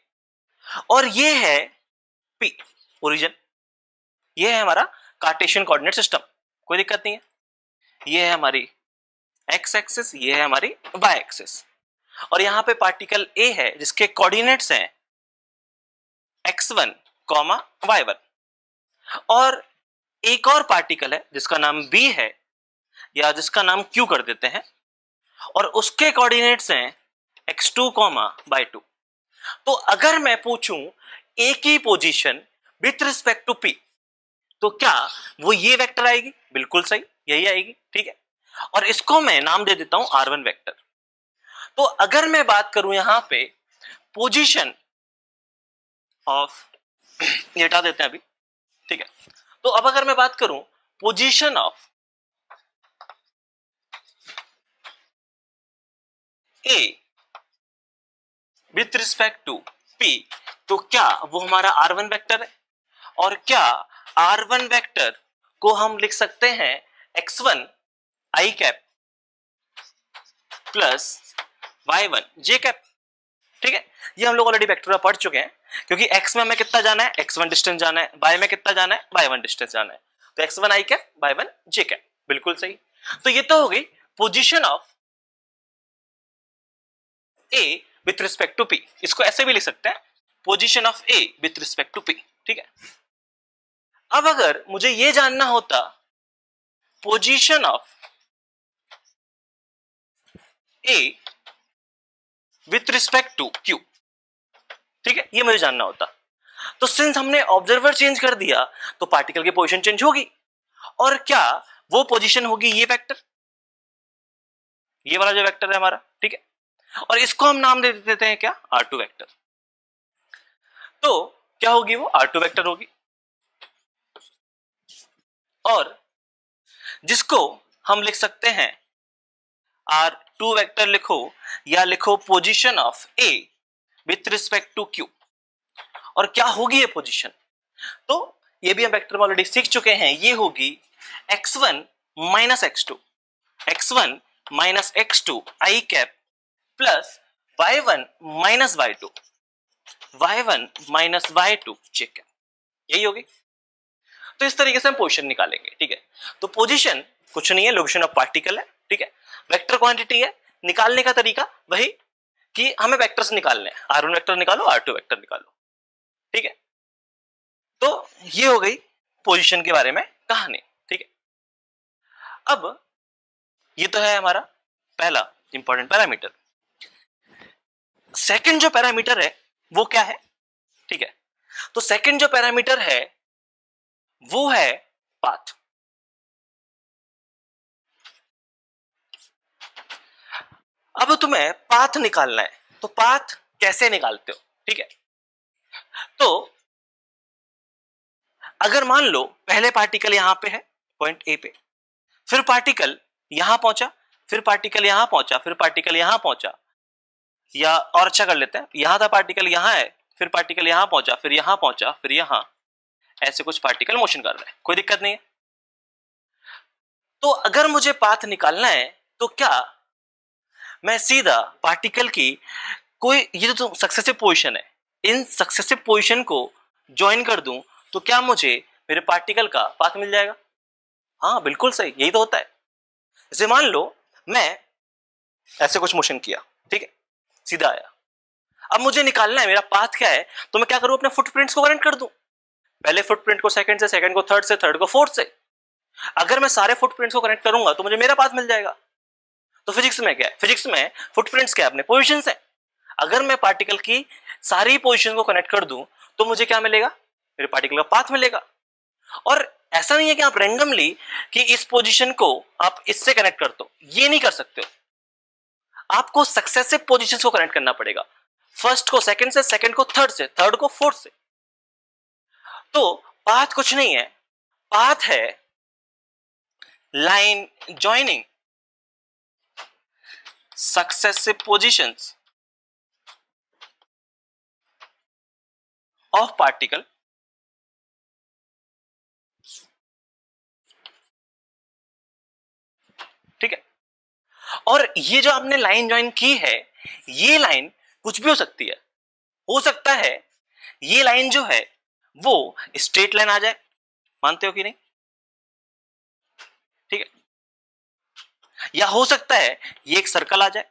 और ये है पी ओरिजिन, ये है हमारा कार्टेशियन कोऑर्डिनेट सिस्टम, कोई दिक्कत नहीं है। ये है हमारी एक्स एक्सिस, ये है हमारी वाई एक्सिस, और यहां पे पार्टिकल ए है जिसके कोऑर्डिनेट्स हैं x1, y1, और एक और पार्टिकल है जिसका नाम b है, या जिसका नाम q कर देते हैं, और उसके कोऑर्डिनेट्स हैं x2, y2। तो अगर मैं पूछूं a की position with respect to p, तो क्या वो ये वेक्टर आएगी? बिल्कुल सही, यही आएगी, ठीक है। और इसको मैं नाम दे देता हूं r1 वेक्टर। तो अगर मैं बात करूं यहां पे पोजीशन ऑफ, ये हटा देते हैं अभी, ठीक है। तो अब अगर मैं बात करूं position of A with respect to P, तो क्या वो हमारा r1 वेक्टर है? और क्या r1 वेक्टर को हम लिख सकते हैं x1 i cap plus y1 j cap, ठीक है। ये हम लोग ऑलरेडी वेक्टर पढ़ चुके हैं, क्योंकि x में हमें कितना जाना है, x1 डिस्टेंस जाना है, y में कितना जाना है, y1 डिस्टेंस जाना है। तो x1 i cap, y1 j cap, बिल्कुल सही। तो ये तो हो गई position of A with respect to P. इसको ऐसे भी लिख सकते हैं, position of A with respect to P. ठीक है, अब अगर मुझे ये जानना होता position of A with respect to Q, ठीक है, ये मुझे जानना होता, तो सिंस हमने ऑब्जर्वर चेंज कर दिया तो पार्टिकल की पोजीशन चेंज होगी, और क्या वो पोजीशन होगी ये वेक्टर, ये वाला जो वेक्टर है हमारा, ठीक है, और इसको हम नाम दे देते हैं क्या, R2 वेक्टर। तो क्या होगी वो R2 वेक्टर होगी, और जिसको हम लिख सकते हैं R2 वेक्टर लिखो, या लिखो position of A with respect to Q। और क्या होगी ये पोजीशन, तो ये भी हम वेक्टर में ऑलरेडी सीख चुके हैं, ये होगी x1 minus x2, x1 minus x2 i cap plus y1 minus y2, y1 minus y2 j cap, यही होगी। तो इस तरीके से हम पोजीशन निकालेंगे। ठीक है, तो पोजीशन कुछ नहीं है, लोकेशन ऑफ पार्टिकल है। ठीक है, वेक्टर क्वांटिटी है, निकालने का तरीका वही कि हमें वेक्टर्स निकालने हैं, R1 वेक्टर निकालो, R2 वेक्टर निकालो। ठीक है, तो ये हो गई पोजीशन के बारे में कहानी। ठीक है, अब ये तो है हमारा पहला इंपॉर्टेंट पैरामीटर। सेकंड जो पैरामीटर है वो क्या है, ठीक है, तो सेकंड जो पैरामीटर है वो है पाथ। अब तुम्हें पाथ निकालना है, तो पाथ कैसे निकालते हो, ठीक है, तो अगर मान लो पहले पार्टिकल यहां पे है पॉइंट ए पे, फिर पार्टिकल यहां पहुंचा, फिर पार्टिकल यहां पहुंचा, फिर पार्टिकल यहां पहुंचा, या और अच्छा कर लेते हैं, यहां था पार्टिकल यहां है, फिर पार्टिकल यहां पहुंचा, फिर यहां पहुंचा, फिर यहां, ऐसे कुछ पार्टिकल मोशन कर रहे हैं, कोई दिक्कत नहीं है। तो अगर मुझे पाथ निकालना है तो क्या मैं सीधा पार्टिकल की कोई, ये तो सक्सेसिव पोजीशन है, इन सक्सेसिव पोजीशन को ज्वाइन कर दूं तो क्या मुझे मेरे पार्टिकल का पाथ मिल जाएगा? हाँ बिल्कुल सही, यही तो होता है। जैसे मान लो मैं ऐसे कुछ मोशन किया, ठीक है, सीधा आया, अब मुझे निकालना है मेरा पाथ क्या है, तो मैं क्या करूं, अपने फुटप्रिंट्स को कनेक्ट कर दूं, पहले फुटप्रिंट को सेकंड से, सेकंड को थर्ड से, थर्ड को फोर्थ से। अगर मैं सारे फुटप्रिंट्स को कनेक्ट करूंगा तो मुझे मेरा पाथ मिल जाएगा। तो फिजिक्स में क्या है, फिजिक्स में फुटप्रिंट्स क्या है, अपने पोजीशंस है। अगर मैं पार्टिकल की सारी पोजीशन को कनेक्ट कर दूं तो मुझे क्या मिलेगा, मेरे पार्टिकल का पाथ मिलेगा। और ऐसा नहीं है कि आप रैंडमली कि इस पोजीशन को आप इससे कनेक्ट कर दो, ये नहीं कर सकते हो, आपको सक्सेसिव पोजीशंस को कनेक्ट करना पड़ेगा, फर्स्ट को सेकंड से, सेकंड को थर्ड से, थर्ड को फोर्थ से। तो पाथ कुछ नहीं है, पाथ है line joining successive positions of particle ठीक है, और ये जो आपने लाइन ज्वाइन की है, ये लाइन कुछ भी हो सकती है, हो सकता है ये लाइन जो है वो स्ट्रेट लाइन आ जाए, मानते हो कि नहीं, ठीक है, या हो सकता है ये एक सर्कल आ जाए,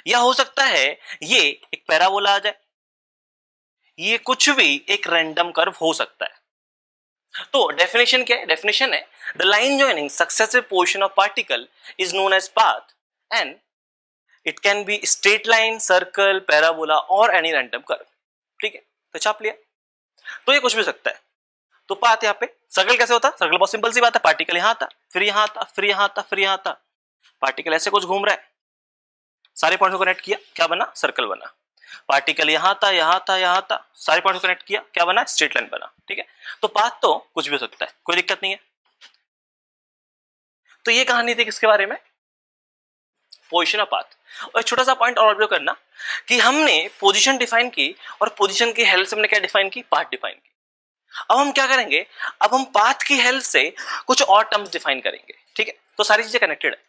या हो सकता है ये एक पैराबोला आ जाए, ये कुछ भी एक रैंडम कर्व हो सकता है। तो डेफिनेशन क्या है, डेफिनेशन है the line joining successive position of particle is known as path and it can be straight line, circle, parabola और एनी रैंडम कर्व। ठीक है, तो छाप लिया, तो ये कुछ भी सकता है। तो पाथ यहाँ पे, सर्कल कैसे होता है, सर्कल बहुत सिंपल सी बात है, पार्टिकल यहां था, फिर यहां था, फिर यहां था, फिर यहां था, पार्टिकल ऐसे कुछ घूम रहा है, सारे पॉइंट को कनेक्ट किया, क्या बना, सर्कल बना। पार्टिकल यहां था, यहां था, यहां था, सारे पॉइंट को कनेक्ट किया, क्या बना, स्ट्रेट लाइन बना। ठीक है, तो पाथ तो कुछ भी हो सकता है, कोई दिक्कत नहीं है। तो ये कहानी थी किसके बारे में, पोजीशन ऑफ पाथ। और एक छोटा सा पॉइंट और ऑब्जर्व करना कि हमने पोजीशन डिफाइन की, और पोजीशन की हेल्प से हमने क्या डिफाइन की, पाथ डिफाइन की। अब हम क्या करेंगे, अब हम पाथ की हेल्प से कुछ और टर्म्स डिफाइन करेंगे। ठीक है, तो सारी चीजें कनेक्टेड है।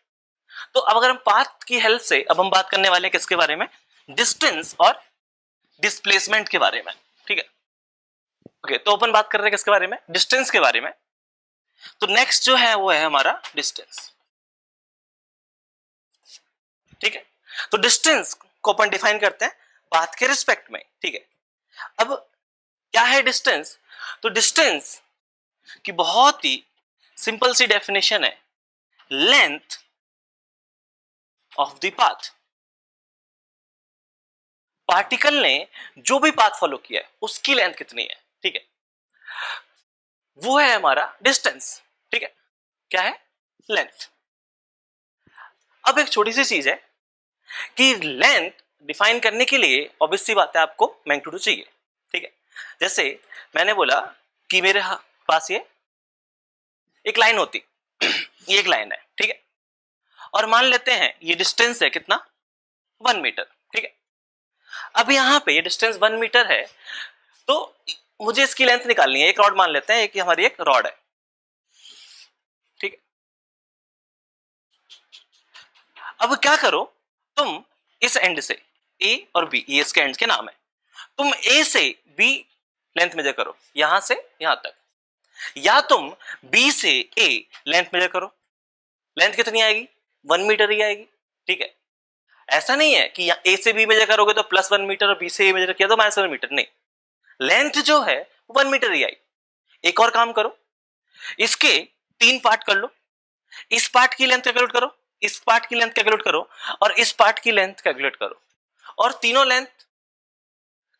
तो अब अगर हम पाथ की हेल्प से, अब हम बात करने वाले हैं किसके बारे में, डिस्टेंस और डिस्प्लेसमेंट के बारे में। ठीक है, ओके, तो अपन बात कर रहे हैं किसके बारे में, डिस्टेंस के बारे में। तो नेक्स्ट जो है वो है हमारा डिस्टेंस, ठीक है। तो डिस्टेंस को अपन डिफाइन करते हैं पाथ के रिस्पेक्ट में, ठीक है। अब क्या है डिस्टेंस? तो डिस्टेंस की बहुत ही सिंपल सी डेफिनेशन है, length of the path. Particle ने जो भी पाथ फॉलो किया है उसकी लेंथ कितनी है, ठीक है, वो है हमारा डिस्टेंस, ठीक है। क्या है? लेंथ। अब एक छोटी सी चीज है कि लेंथ डिफाइन करने के लिए ऑब्वियस सी बात है आपको मैग्नीट्यूड चाहिए, ठीक है। जैसे मैंने बोला कि मेरे पास ये एक लाइन होती ये एक लाइन है, ठीक है, और मान लेते हैं ये डिस्टेंस है कितना, 1 मीटर, ठीक है। अब यहां पे ये डिस्टेंस 1 मीटर है, तो मुझे इसकी लेंथ निकालनी है। एक रॉड मान लेते हैं कि हमारी एक रॉड है, ठीक है। अब क्या करो, तुम इस एंड से ए और बी, ये इसके एंड्स के नाम है, तुम ए से बी लेंथ मेजर करो यहां से यहां तक, या तुम बी से ए लेंथ मेजर करो। लेंथ कितनी आएगी? 1 मीटर ही आएगी, ठीक है। ऐसा नहीं है कि ए से बी मेजर करोगे तो +1 मीटर और बी से ए मेजर किया तो -1 मीटर, नहीं, लेंथ जो है 1 मीटर ही आई। एक और काम करो, इसके 3 पार्ट कर लो, इस पार्ट की लेंथ कैलकुलेट करो, इस पार्ट की लेंथ कैलकुलेट करो और इस पार्ट की लेंथ कैलकुलेट करो, और तीनों लेंथ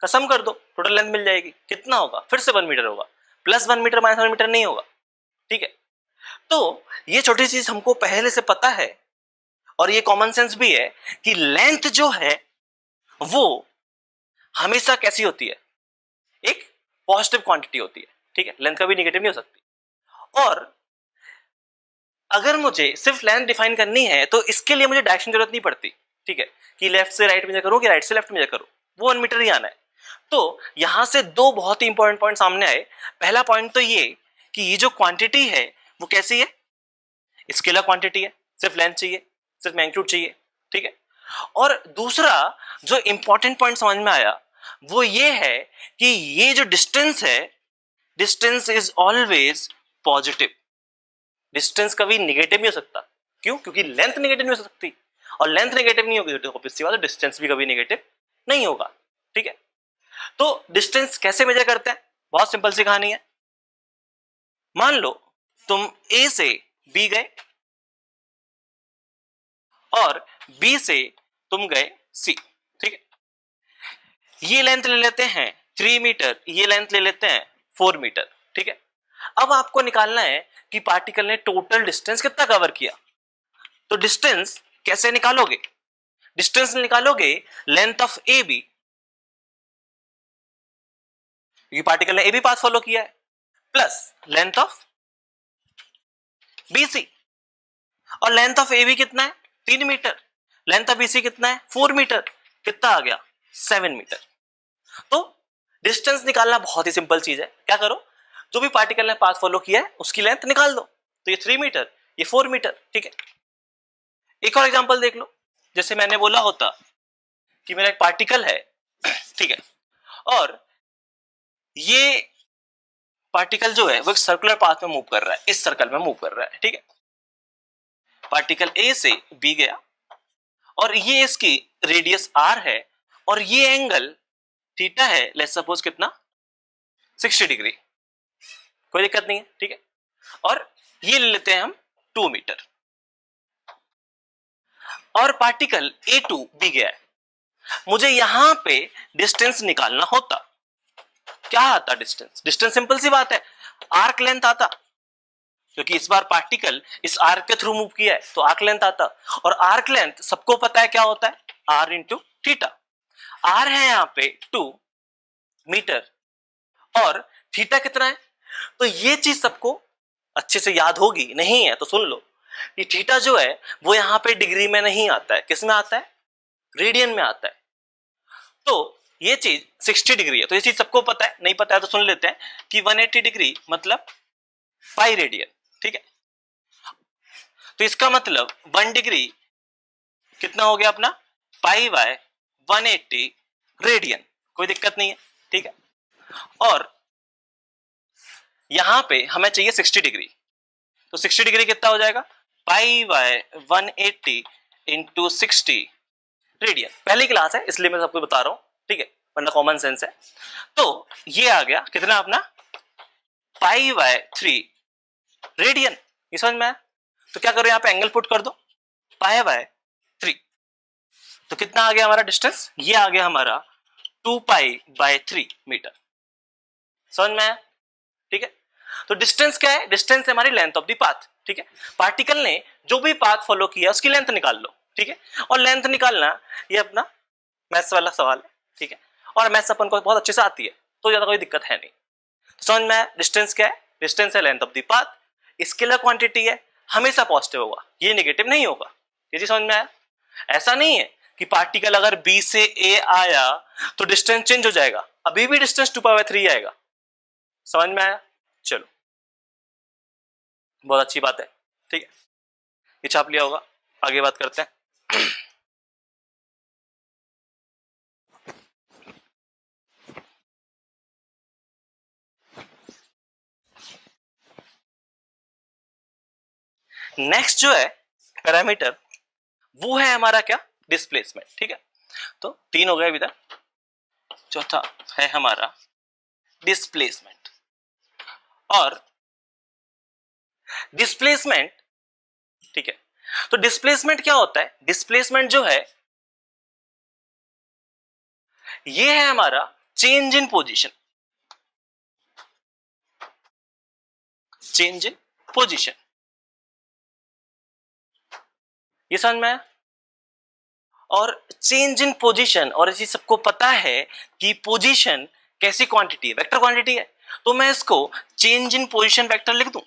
का सम कर दो, टोटल लेंथ मिल जाएगी। कितना होगा? फिर से 1 मीटर होगा, +1 मीटर -1 मीटर नहीं होगा, ठीक है। तो ये छोटी चीज हमको पहले से पता है और ये कॉमन सेंस भी है कि लेंथ जो है वो हमेशा कैसी होती है, एक पॉजिटिव क्वांटिटी होती है, ठीक है। लेंथ कभी नेगेटिव नहीं हो सकती। और अगर मुझे सिर्फ लेंथ डिफाइन करनी है तो इसके लिए मुझे डायरेक्शन की जरूरत नहीं पड़ती, ठीक है, कि लेफ्ट से राइट मेजर करूं कि राइट से लेफ्ट मेजर करूं, वो 1 मीटर ही आना है। तो यहां से दो बहुत ही इंपॉर्टेंट पॉइंट सामने आए। पहला पॉइंट तो ये कि ये जो क्वांटिटी है वो कैसी है, स्केलर क्वांटिटी है, सिर्फ लेंथ चाहिए, सिर्फ मैग्नीट्यूड चाहिए, ठीक है। और दूसरा जो इंपॉर्टेंट पॉइंट समझ में आया वो ये है कि ये जो डिस्टेंस है, distance is always positive. Distance कभी नेगेटिव नहीं हो सकता। क्यों? क्योंकि लेंथ नेगेटिव नहीं हो सकती, और लेंथ नेगेटिव नहीं होगी तो ऑब्वियस सी बात है डिस्टेंस भी कभी नेगेटिव नहीं होगा, ठीक है। तो डिस्टेंस कैसे मेजर करते हैं? बहुत सिंपल सी कहानी है। मान लो तुम ए से बी गए और बी से तुम गए सी, ठीक है। ये लेंथ ले लेते हैं 3 मीटर, ये लेंथ ले लेते हैं 4 मीटर, ठीक है। अब आपको निकालना है कि पार्टिकल ने टोटल डिस्टेंस कितना कवर किया। तो डिस्टेंस कैसे निकालोगे? डिस्टेंस निकालोगे लेंथ ऑफ ए बी, क्योंकि पार्टिकल ने ए बी पाथ फॉलो किया है, plus length of B C. और लेंथ ऑफ ए बी कितना है? 3 metre. Length of B C कितना है? 4 मीटर। कितना आ गया? 7 मीटर। तो डिस्टेंस निकालना बहुत ही सिंपल चीज है। क्या करो, जो भी पार्टिकल ने पाथ फॉलो किया है उसकी लेंथ निकाल दो। तो ये 3 मीटर, ये 4 मीटर, ठीक है। एक और एग्जांपल देख लो। जैसे मैंने बोला होता कि मेरा एक पार्टिकल है, ठीक है, और ये पार्टिकल जो है वो एक सर्कुलर पाथ में मूव कर रहा है, इस सर्कल में मूव कर रहा है, ठीक है। पार्टिकल ए से बी गया और ये इसकी रेडियस आर है और ये एंगल थीटा है, लेट्स सपोज कितना, 60 डिग्री। कोई दिक्कत नहीं है, ठीक है। और ये ले लेते हैं हम 2 मीटर। और पार्टिकल A2 भी गया है। मुझे यहां पे डिस्टेंस निकालना होता, क्या आता डिस्टेंस? डिस्टेंस सिंपल सी बात है, आर्क लेंथ आता, क्योंकि इस बार पार्टिकल इस आर्क के थ्रू मूव किया है तो आर्क लेंथ आता। और आर्क लेंथ सबको पता है क्या होता है, आर इंटू थीटा। आर है यहां पे 2 मीटर और थीटा कितना है, तो ये चीज सबको अच्छे से याद होगी। नहीं है तो सुन लो कि थीटा जो है वो यहां पे डिग्री में नहीं आता है, किस में आता है? रेडियन में आता है। तो ये चीज 60 डिग्री है, तो ये चीज सबको पता है। नहीं पता है तो सुन लेते हैं कि 180 डिग्री मतलब पाई रेडियन, ठीक है। तो इसका मतलब 1 डिग्री कितना हो गया अपना, पाई बाय 180 रेडियन। कोई दिक्कत नहीं है, ठीक है। और यहां पे हमें चाहिए 60 डिग्री, तो 60 डिग्री कितना हो जाएगा, पाई बाय 180 इंटू 60 रेडियन। पहली क्लास है इसलिए मैं सबको बता रहा हूं, ठीक है, वरना कॉमन सेंस है। तो ये आ गया कितना अपना, पाई बाय 3 रेडियन। ये समझ में आया? तो क्या करो, यहां पे एंगल पुट कर दो, पाई बाय 3। तो कितना आ गया हमारा डिस्टेंस, ये आ गया हमारा 2 पाई बाय 3 मीटर। समझ में आया? ठीक है। तो डिस्टेंस क्या है, डिस्टेंस है हमारी लेंथ ऑफ द पाथ, ठीक है। पार्टिकल ने जो भी पाथ फॉलो किया उसकी लेंथ निकाल लो, ठीक है। और लेंथ निकालना ये अपना मैथ्स वाला सवाल है, ठीक है, और मैथ्स अपन को बहुत अच्छे से आती है, तो ज्यादा कोई दिक्कत है नहीं। तो समझ में आया डिस्टेंस क्या है, डिस्टेंस है length of the path, scalar quantity है, हमेशा पॉजिटिव होगा, ये नेगेटिव नहीं होगा। ये चीज समझ में आया? ऐसा नहीं है कि पार्टिकल अगर बी से ए आया तो डिस्टेंस चेंज हो जाएगा, अभी भी डिस्टेंस 2 पाई बाय 3 आएगा। समझ में आया? चलो, बहुत अच्छी बात है, ठीक है, ये छाप लिया होगा। आगे बात करते हैं। नेक्स्ट जो है पैरामीटर वो है हमारा क्या, डिस्प्लेसमेंट, ठीक है। तो 3 हो गए अभी तक, चौथा है हमारा डिस्प्लेसमेंट। और डिस्प्लेसमेंट, ठीक है, तो डिस्प्लेसमेंट क्या होता है, डिस्प्लेसमेंट जो है ये है हमारा change in position, change in position. ये समझ में आया? और चेंज इन पोजीशन, और इसी सबको पता है कि पोजीशन कैसी क्वांटिटी है, वेक्टर क्वांटिटी है, तो मैं इसको चेंज इन पोजीशन वेक्टर लिख दूं।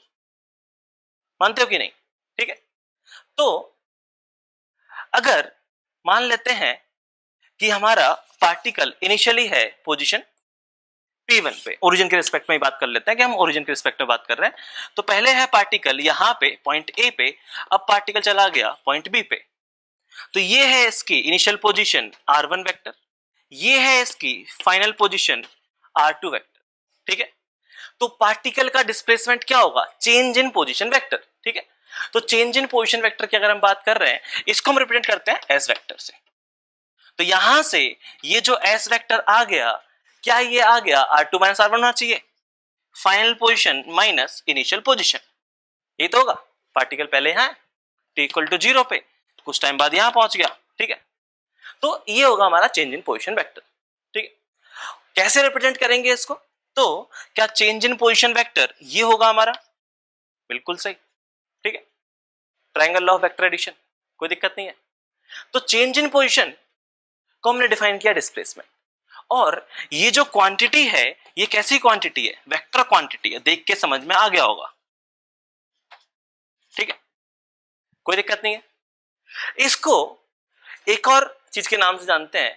मानते हो कि नहीं? ठीक है। तो अगर मान लेते हैं कि हमारा पार्टिकल इनिशियली है पोजीशन P1 पे, ओरिजिन के रिस्पेक्ट में ही बात कर लेते हैं कि हम ओरिजिन के रिस्पेक्ट में बात कर रहे हैं। तो पहले है पार्टिकल यहां पे पॉइंट A पे, अब पार्टिकल चला गया पॉइंट B पे, तो ये है इसकी इनिशियल पोजीशन R1 वेक्टर, ये है इसकी फाइनल पोजीशन R2 वेक्टर, ठीक है। तो पार्टिकल का डिस्प्लेसमेंट क्या होगा, चेंज इन पोजीशन वेक्टर, ठीक है। तो चेंज इन पोजीशन वेक्टर की अगर हम बात कर रहे हैं, इसको हम रिप्रेजेंट करते हैं S वेक्टर से। तो यहां से ये जो S वेक्टर आ गया, क्या ये आ गया R2 माइनस R1 होना चाहिए, final position minus initial position, ये तो होगा। पार्टिकल पहले यहां t इक्वल टू 0 पे, कुछ टाइम बाद यहां पहुंच गया, ठीक है। तो ये होगा हमारा चेंज इन पोजीशन वेक्टर, ठीक है। कैसे रिप्रेजेंट करेंगे इसको, तो क्या चेंज इन पोजीशन वेक्टर ये होगा हमारा, बिल्कुल सही, ठीक है, triangle law of vector addition, कोई दिक्कत नहीं है। तो चेंज इन पोजीशन को हमने डिफाइन किया डिस्प्लेसमेंट, और ये जो क्वांटिटी है ये कैसी क्वांटिटी है, वेक्टर क्वांटिटी है, देख के समझ में आ गया होगा, ठीक है, कोई दिक्कत नहीं है। इसको एक और चीज के नाम से जानते हैं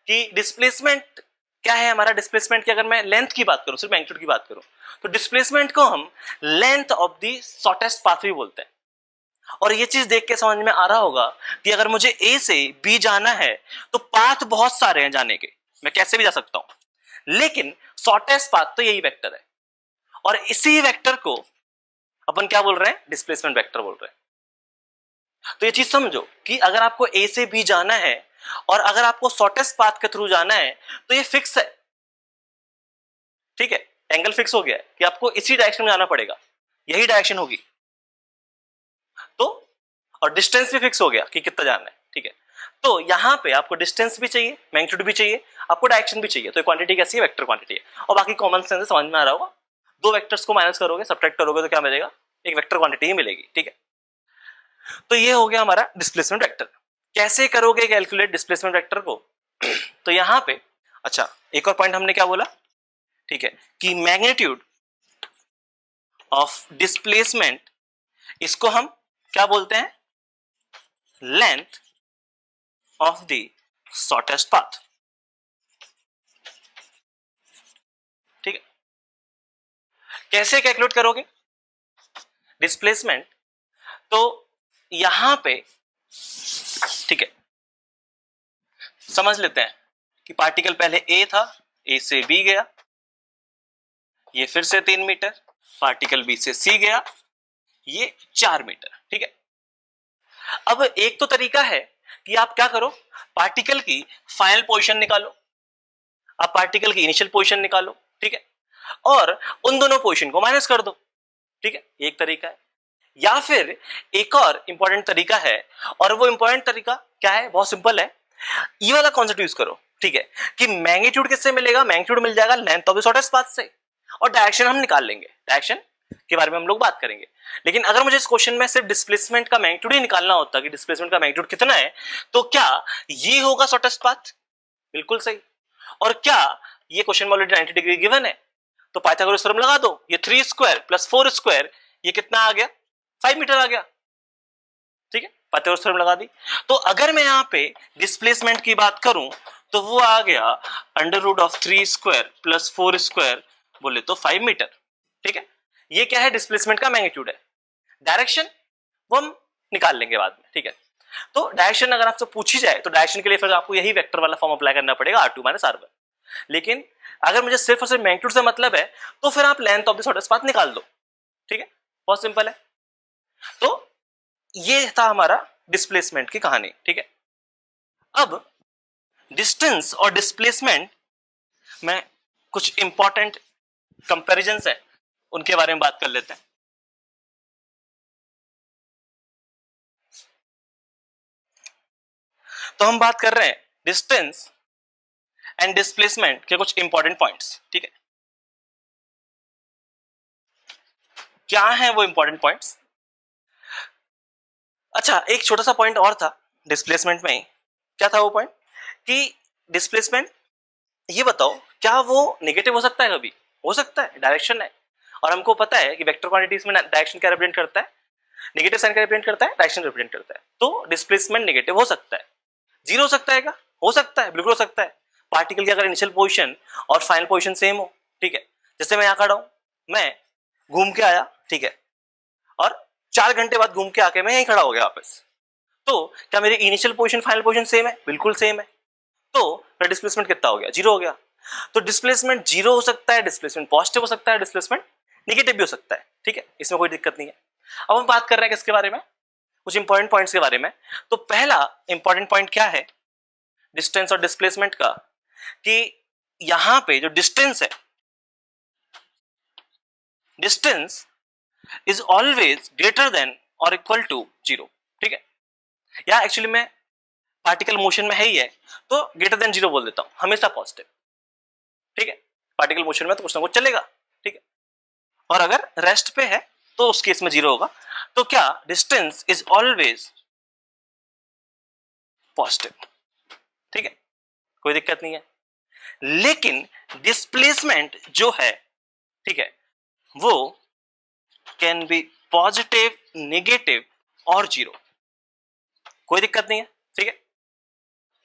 कि डिस्प्लेसमेंट क्या है हमारा, डिस्प्लेसमेंट की अगर मैं लेंथ की बात करूं, सिर्फ मैग्नीट्यूड की बात करूं, तो डिस्प्लेसमेंट को हम length of the shortest path भी बोलते हैं। और ये चीज देख के समझ में आ रहा होगा कि अगर मुझे ए से बी जाना है तो पाथ बहुत सारे हैं जाने के, मैं कैसे भी जा सकता हूं, लेकिन शॉर्टेस्ट पाथ तो यही वेक्टर है, और इसी वेक्टर को अपन क्या बोल रहे हैं, डिस्प्लेसमेंट वेक्टर बोल रहे हैं। तो ये चीज समझो कि अगर आपको ए से बी जाना है और अगर आपको शॉर्टेस्ट पाथ के थ्रू जाना है तो ये फिक्स है, ठीक है, एंगल फिक्स हो गया है कि आपको इसी डायरेक्शन में जाना पड़ेगा, यही डायरेक्शन होगी। तो और डिस्टेंस भी फिक्स हो गया कि कितना जाना है, ठीक है। तो यहां पे आपको डिस्टेंस भी चाहिए, मैग्नीट्यूड भी चाहिए, आपको डायरेक्शन भी चाहिए, तो क्वांटिटी कैसी है, वेक्टर क्वांटिटी है। और बाकी कॉमन सेंस से समझ में आ रहा होगा, दो वेक्टर्स को माइनस करोगे, सब्ट्रैक्ट करोगे तो क्या मिलेगा, एक वेक्टर क्वांटिटी ही मिलेगी, ठीक है। तो ये हो गया हमारा डिस्प्लेसमेंट वेक्टर। कैसे करोगे कैलकुलेट डिस्प्लेसमेंट वेक्टर को, तो यहां पे अच्छा एक और पॉइंट हमने क्या बोला, ठीक है, कि मैग्नीट्यूड ऑफ डिस्प्लेसमेंट, इसको हम क्या बोलते हैं, length of the shortest path, ठीक है। कैसे कैलकुलेट करोगे डिस्प्लेसमेंट, तो यहां पे ठीक है समझ लेते हैं कि पार्टिकल पहले ए था, ए से बी गया, ये फिर से 3 मीटर, पार्टिकल बी से सी गया, ये 4 मीटर, ठीक है। अब एक तो तरीका है कि आप क्या करो, पार्टिकल की फाइनल पोजीशन निकालो, आप पार्टिकल की इनिशियल पोजीशन निकालो, ठीक है, और उन दोनों पोजीशन को माइनस कर दो, ठीक है, एक तरीका है। या फिर एक और इंपॉर्टेंट तरीका है, और वो इंपॉर्टेंट तरीका क्या है, बहुत सिंपल है, ये वाला कॉन्सेप्ट यूज करो, ठीक है, कि मैग्नीट्यूड किससे मिलेगा, मैग्नीट्यूड मिल जाएगा length of the shortest path से, और डायरेक्शन हम निकाल लेंगे, डायरेक्शन के बारे में हम लोग बात करेंगे। लेकिन अगर मुझे इस क्वेश्चन में सिर्फ डिस्प्लेसमेंट का मैग्नीट्यूड ही निकालना होता कि डिस्प्लेसमेंट का मैग्नीट्यूड कितना है, तो क्या ये होगा शॉर्टेस्ट पाथ, बिल्कुल सही। और क्या ये क्वेश्चन में ऑलरेडी 90 डिग्री गिवन है, तो पाइथागोरस थ्योरम लगा दो, ये 3 स्क्वायर प्लस 4 स्क्वायर ये कितना आ गया, 5 मीटर आ गया, ठीक है, पाइथागोरस थ्योरम लगा दी। तो अगर मैं यहाँ पे डिस्प्लेसमेंट की बात करूं तो वो आ गया under root of 3 square plus 4 square बोले तो 5 मीटर, ठीक है। ये क्या है, डिस्प्लेसमेंट का मैग्नीट्यूड है। डायरेक्शन वो हम निकाल लेंगे बाद में, ठीक है। तो डायरेक्शन अगर आपसे पूछी जाए तो डायरेक्शन के लिए फिर आपको यही वेक्टर वाला फॉर्म अप्लाई करना पड़ेगा, r2 माइनस r1। लेकिन अगर मुझे सिर्फ और सिर्फ मैग्नीट्यूड से मतलब है तो फिर आप length of the shortest path निकाल दो, ठीक है, बहुत सिंपल है। तो ये था हमारा डिस्प्लेसमेंट की कहानी, ठीक है। अब डिस्टेंस और डिस्प्लेसमेंट में कुछ इंपॉर्टेंट कंपैरिजंस है, उनके बारे में बात कर लेते हैं। तो हम बात कर रहे हैं डिस्टेंस एंड डिस्प्लेसमेंट के कुछ इंपॉर्टेंट पॉइंट्स, ठीक है। क्या है वो इंपॉर्टेंट पॉइंट्स? अच्छा, एक छोटा सा पॉइंट और था डिस्प्लेसमेंट में ही। क्या था वो पॉइंट कि डिस्प्लेसमेंट, ये बताओ क्या वो नेगेटिव हो सकता है? कभी हो सकता है, डायरेक्शन है, और हमको पता है कि वेक्टर क्वांटिटीज में डायरेक्शन क्या रिप्रेजेंट करता है, नेगेटिव साइन क्या रिप्रेजेंट करता है, डायरेक्शन रिप्रेजेंट करता है। तो डिस्प्लेसमेंट नेगेटिव हो सकता है, जीरो हो सकता है क्या? हो सकता है, बिल्कुल हो सकता है। पार्टिकल की अगर इनिशियल पोजीशन और फाइनल पोजीशन सेम हो, ठीक है, जैसे मैं यहाँ खड़ा हूं, मैं घूम के आया, ठीक है, और 4 घंटे बाद घूम के आके मैं यहीं खड़ा हो गया वापस, तो क्या मेरी initial position final position same है? बिल्कुल सेम है। तो फिर डिस्प्लेसमेंट कितना हो गया? जीरो हो गया। तो डिस्प्लेसमेंट जीरो हो सकता है, डिस्प्लेसमेंट पॉजिटिव हो सकता है, डिस्प्लेसमेंट नेगेटिव भी हो सकता है, ठीक है, इसमें कोई दिक्कत नहीं है। अब हम बात कर रहे हैं किसके बारे में, कुछ इंपॉर्टेंट पॉइंट्स के बारे में। तो पहला इंपॉर्टेंट पॉइंट क्या है डिस्टेंस और डिस्प्लेसमेंट का, कि यहां पे जो डिस्टेंस है, distance is always greater than और इक्वल टू जीरो, ठीक है। या एक्चुअली में पार्टिकल मोशन में है ही है, तो ग्रेटर देन जीरो बोल देता हूं, हमेशा पॉजिटिव, ठीक है। पार्टिकल मोशन में तो कुछ ना कुछ चलेगा, ठीक है, और अगर रेस्ट पे है तो उस केस में जीरो होगा। तो क्या डिस्टेंस इज ऑलवेज पॉजिटिव, ठीक है, कोई दिक्कत नहीं है। लेकिन डिस्प्लेसमेंट जो है, ठीक है, वो कैन बी पॉजिटिव, नेगेटिव और जीरो, कोई दिक्कत नहीं है, ठीक है।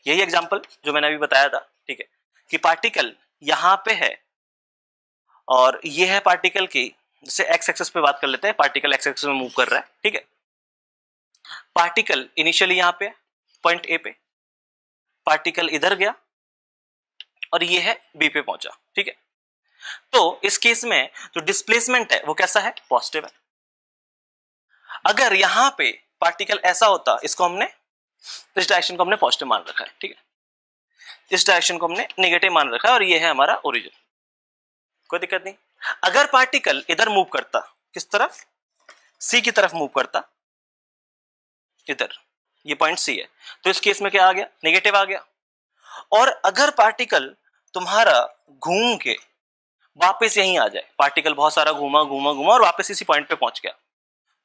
यही एग्जांपल जो मैंने अभी बताया था, ठीक है, कि पार्टिकल यहां पे है और ये है पार्टिकल की, जैसे एक्स एक्सिस पे बात कर लेते हैं, पार्टिकल एक्स एक्सिस में मूव कर रहा है, ठीक है। पार्टिकल इनिशियली यहां पे पॉइंट ए पे, पार्टिकल इधर गया और ये है बी पे पहुंचा, ठीक है। तो इस केस में जो डिस्प्लेसमेंट है वो कैसा है? पॉजिटिव है। अगर यहां पे पार्टिकल ऐसा होता, इसको हमने, इस डायरेक्शन को हमने पॉजिटिव मान रखा है, ठीक है, इस डायरेक्शन को हमने नेगेटिव मान रखा है, और ये है हमारा ओरिजिन, कोई दिक्कत नहीं। अगर पार्टिकल इधर मूव करता, किस तरफ? सी की तरफ मूव करता, इधर, ये पॉइंट सी है, तो इस केस में क्या आ गया? नेगेटिव आ गया। और अगर पार्टिकल तुम्हारा घूम के वापस यहीं आ जाए, पार्टिकल बहुत सारा घूमा घूमा घूमा और वापस इसी पॉइंट पे पहुंच गया,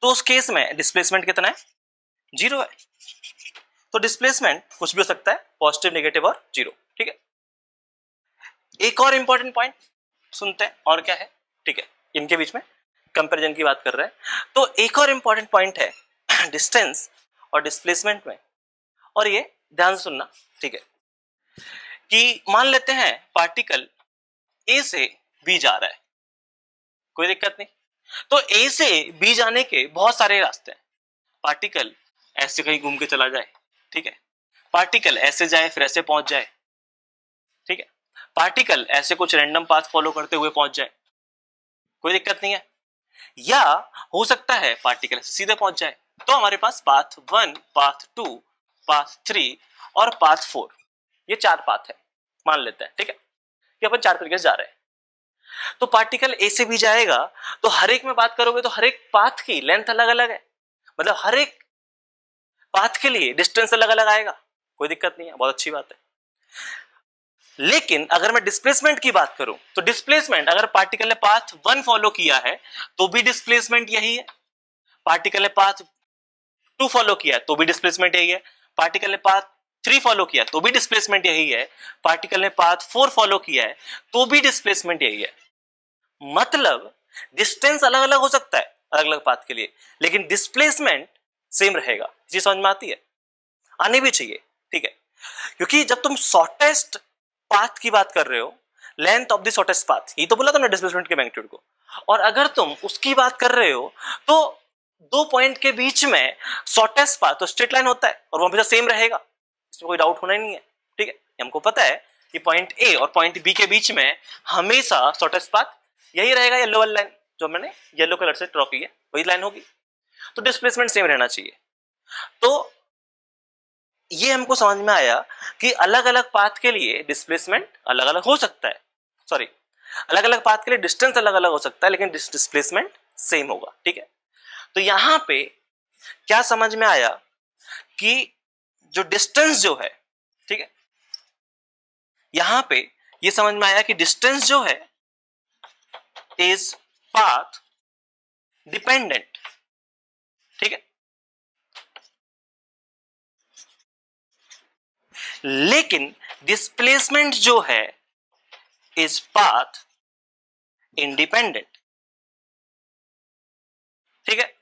तो उस केस में डिस्प्लेसमेंट कितना है? जीरो है। तो डिस्प्लेसमेंट कुछ भी हो सकता है, पॉजिटिव, नेगेटिव और जीरो, ठीक है। एक और इंपॉर्टेंट पॉइंट सुनते हैं, और क्या है, ठीक है, इनके बीच में कंपैरिजन की बात कर रहे हैं। तो एक और इंपॉर्टेंट पॉइंट है डिस्टेंस और डिस्प्लेसमेंट में, और ये ध्यान से सुनना, ठीक है, कि मान लेते हैं पार्टिकल ए से बी जा रहा है, कोई दिक्कत नहीं। तो ए से बी जाने के बहुत सारे रास्ते हैं, पार्टिकल ऐसे कहीं घूम के चला जाए, ठीक है, पार्टिकल ऐसे जाए फिर ऐसे पहुंच जाए, ठीक है, पार्टिकल ऐसे कुछ रैंडम पाथ फॉलो करते हुए पहुंच जाए, कोई दिक्कत नहीं है। या हो सकता है पार्टिकल सीधे पहुंच जाए। तो हमारे पास पाथ 1, पाथ 2, पाथ 3 और पाथ 4, ये 4 पाथ है मान लेते हैं, ठीक है, कि अपन 4 तरीके से जा रहे हैं। तो पार्टिकल ए से भी जाएगा, तो हर एक में बात करोगे तो हर एक पाथ की लेंथ अलग अलग है, मतलब हर एक पाथ के लिए डिस्टेंस अलग अलग आएगा, कोई दिक्कत नहीं है, बहुत अच्छी बात है। लेकिन अगर मैं डिस्प्लेसमेंट की बात करूं तो डिस्प्लेसमेंट, अगर पार्टिकल ने पाथ 1 फॉलो किया है तो भी डिस्प्लेसमेंट यही है, पार्टिकल ने पाथ 2 फॉलो किया तो भी डिस्प्लेसमेंट यही है, पार्टिकल ने पाथ 3 फॉलो किया तो भी डिस्प्लेसमेंट यही है, पार्टिकल ने पाथ 4 फॉलो किया है तो भी डिस्प्लेसमेंट यही है। मतलब डिस्टेंस अलग अलग हो सकता है अलग अलग पाथ के लिए, लेकिन डिस्प्लेसमेंट सेम रहेगा। जी समझ में आती है? आनी भी चाहिए, ठीक है, क्योंकि जब तुम शॉर्टेस्ट पाथ की बात कर रहे हो, length of the shortest path, ये तो बोला तुमने डिस्प्लेसमेंट के मैग्नीट्यूड को, और अगर तुम उसकी बात कर रहे हो तो दो पॉइंट के बीच में शॉर्टेस्ट पाथ तो स्ट्रेट लाइन होता है और वो हमेशा सेम रहेगा, इसमें कोई डाउट होना ही नहीं है, ठीक है। हमको पता है कि पॉइंट ए और पॉइंट बी के बीच में हमेशा शॉर्टेस्ट पाथ यही रहेगा, येलो वाली लाइन जो मैंने येलो कलर से ड्रॉ की है वही लाइन होगी, तो डिस्प्लेसमेंट सेम रहना चाहिए। तो ये हमको समझ में आया कि अलग अलग पाथ के लिए डिस्प्लेसमेंट अलग अलग हो सकता है, सॉरी अलग अलग पाथ के लिए डिस्टेंस अलग अलग हो सकता है, लेकिन डिस्प्लेसमेंट सेम होगा, ठीक है। तो यहां पे क्या समझ में आया कि जो डिस्टेंस जो है, ठीक है, यहां पे ये समझ में आया कि डिस्टेंस जो है इज पाथ डिपेंडेंट, ठीक है, लेकिन डिस्प्लेसमेंट जो है इज पाथ इंडिपेंडेंट, ठीक है।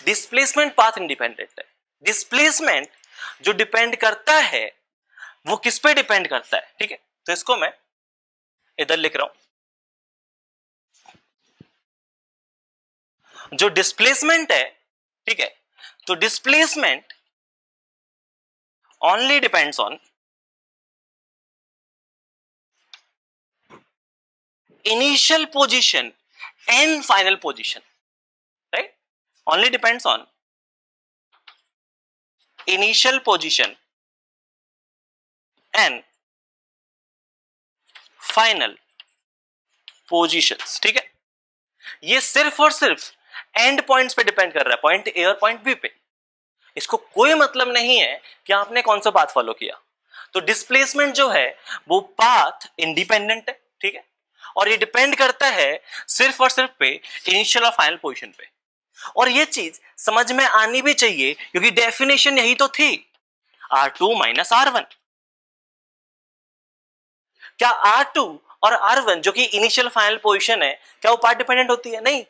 डिस्प्लेसमेंट पाथ इंडिपेंडेंट है, डिस्प्लेसमेंट जो डिपेंड करता है वो किस पे डिपेंड करता है, ठीक है। तो इसको मैं इधर लिख रहा हूं, जो डिस्प्लेसमेंट है, ठीक है, तो displacement only depends on initial position and final position, right, only depends on initial position and final positions, ठीक है। ये सिर्फ और सिर्फ एंड पॉइंट्स पे डिपेंड कर रहा है, पॉइंट ए और पॉइंट बी पे, इसको कोई मतलब नहीं है कि आपने कौन सा पाथ फॉलो किया। तो डिस्प्लेसमेंट जो है वो पाथ इंडिपेंडेंट है, ठीक है, और ये डिपेंड करता है सिर्फ और सिर्फ पे इनिशियल और फाइनल पोजीशन पे, और ये चीज समझ में आनी भी चाहिए क्योंकि डेफिनेशन यही तो थी, R2 माइनस R1। क्या R2 और R1 जो कि इनिशियल फाइनल पोजीशन है, क्या वो पाथ डिपेंडेंट होती है? नहीं,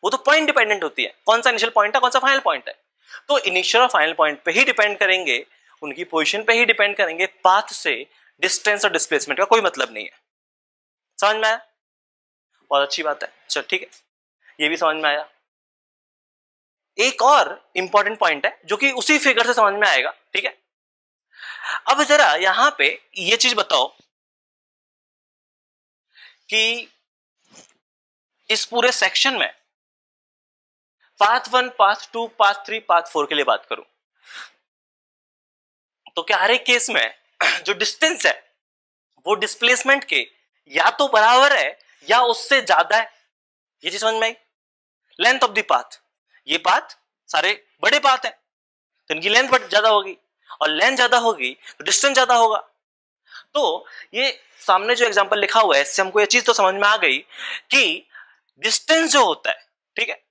वो तो पॉइंट डिपेंडेंट होती है, कौन सा इनिशियल पॉइंट है कौन सा फाइनल पॉइंट है, तो इनिशियल और फाइनल पॉइंट पे ही डिपेंड करेंगे, उनकी पोजीशन पे ही डिपेंड करेंगे, पाथ से डिस्टेंस और डिस्प्लेसमेंट का कोई मतलब नहीं है। समझ में आया? बहुत अच्छी बात है, चल ठीक है, ये भी समझ में आया। एक और इंपॉर्टेंट पॉइंट है जो कि उसी फिगर से समझ में आएगा, ठीक है। अब जरा यहां पे ये चीज बताओ कि इस पूरे सेक्शन में पाथ 1, पाथ 2, पाथ 3, पाथ 4 के लिए बात करूं तो क्या हर एक केस में जो डिस्टेंस है वो डिस्प्लेसमेंट के या तो बराबर है या उससे ज्यादा है? ये चीज समझ में आई। लेंथ ऑफ द पाथ, ये पाथ सारे बड़े पाथ है तो इनकी लेंथ ज्यादा होगी, और लेंथ ज्यादा होगी तो डिस्टेंस ज्यादा होगा। तो ये सामने जो एग्जांपल लिखा हुआ है इससे हमको ये चीज तो समझ में आ गई कि डिस्टेंस जो होता है, ठीक है,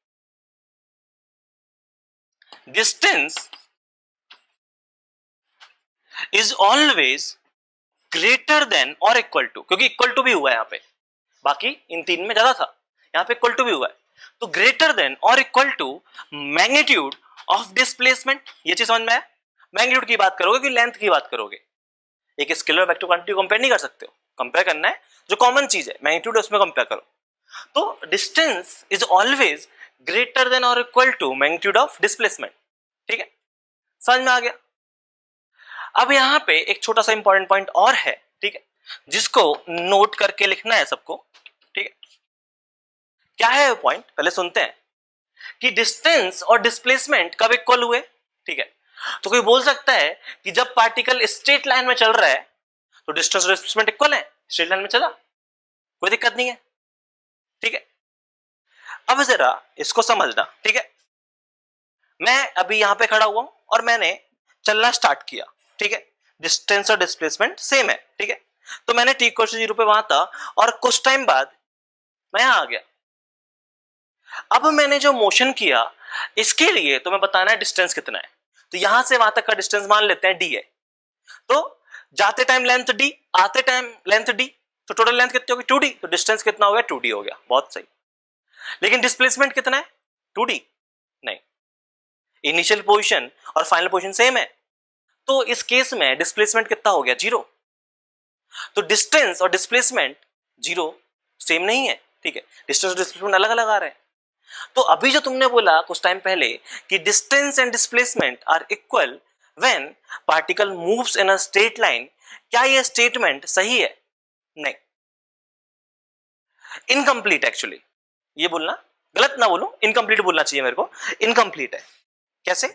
distance is always greater than और इक्वल टू, क्योंकि इक्वल टू भी हुआ है यहाँ पे, बाकी इन तीन में ज्यादा था, यहाँ पे इक्वल टू भी हुआ है, तो ग्रेटर देन और equal to magnitude of displacement. ये चीज समझ में आया? मैग्नीट्यूड की बात करोगे कि लेंथ की बात करोगे, एक स्केलर वेक्टर क्वांटिटी कंपेयर नहीं कर सकते हो, कंपेयर करना है जो कॉमन चीज है मैग्नीट्यूड उसमें कंपेयर करो। तो distance is always greater than और equal to magnitude of displacement, ठीक है, समझ में आ गया। अब यहां पे एक छोटा सा इंपॉर्टेंट पॉइंट और है, ठीक है, जिसको नोट करके लिखना है सबको, ठीक है। क्या है वो पॉइंट, पहले सुनते हैं कि डिस्टेंस और डिस्प्लेसमेंट कब इक्वल हुए। ठीक है, तो कोई बोल सकता है कि जब पार्टिकल स्ट्रेट लाइन में चल रहा है तो डिस्टेंस और डिस्प्लेसमेंट इक्वल है, स्ट्रेट लाइन में चला, कोई दिक्कत नहीं है। ठीक है, अब जरा इसको समझना। ठीक है, मैं अभी यहां पे खड़ा हुआ हूं और मैंने चलना स्टार्ट किया। ठीक है, डिस्टेंस और डिस्प्लेसमेंट सेम है। ठीक है, तो मैंने t इक्वल टू 0 पे वहां था और कुछ टाइम बाद मैं यहां आ गया। अब मैंने जो मोशन किया इसके लिए तो मैं बताना है डिस्टेंस कितना है, तो यहां से वहां तक का डिस्टेंस मान लेते हैं d है। तो जाते टाइम लेंथ d, आते टाइम लेंथ d, तो टोटल लेंथ कितनी होगी 2d, तो डिस्टेंस कितना हो गया 2d हो गया, बहुत सही। लेकिन डिस्प्लेसमेंट कितना है 2d नहीं, इनिशियल पोजीशन और फाइनल पोजीशन सेम है, तो इस केस में डिस्प्लेसमेंट कितना हो गया 0। तो डिस्टेंस और डिस्प्लेसमेंट 0 सेम नहीं है। ठीक है, डिस्टेंस और डिस्प्लेसमेंट अलग अलग आ रहे हैं। तो अभी जो तुमने बोला कुछ टाइम पहले कि distance and displacement are equal when particle moves in a straight line, क्या यह स्टेटमेंट सही है? नहीं, इनकम्प्लीट। एक्चुअली ये बोलना गलत ना बोलूं, इनकम्प्लीट बोलना चाहिए मेरे को, इनकम्प्लीट है। कैसे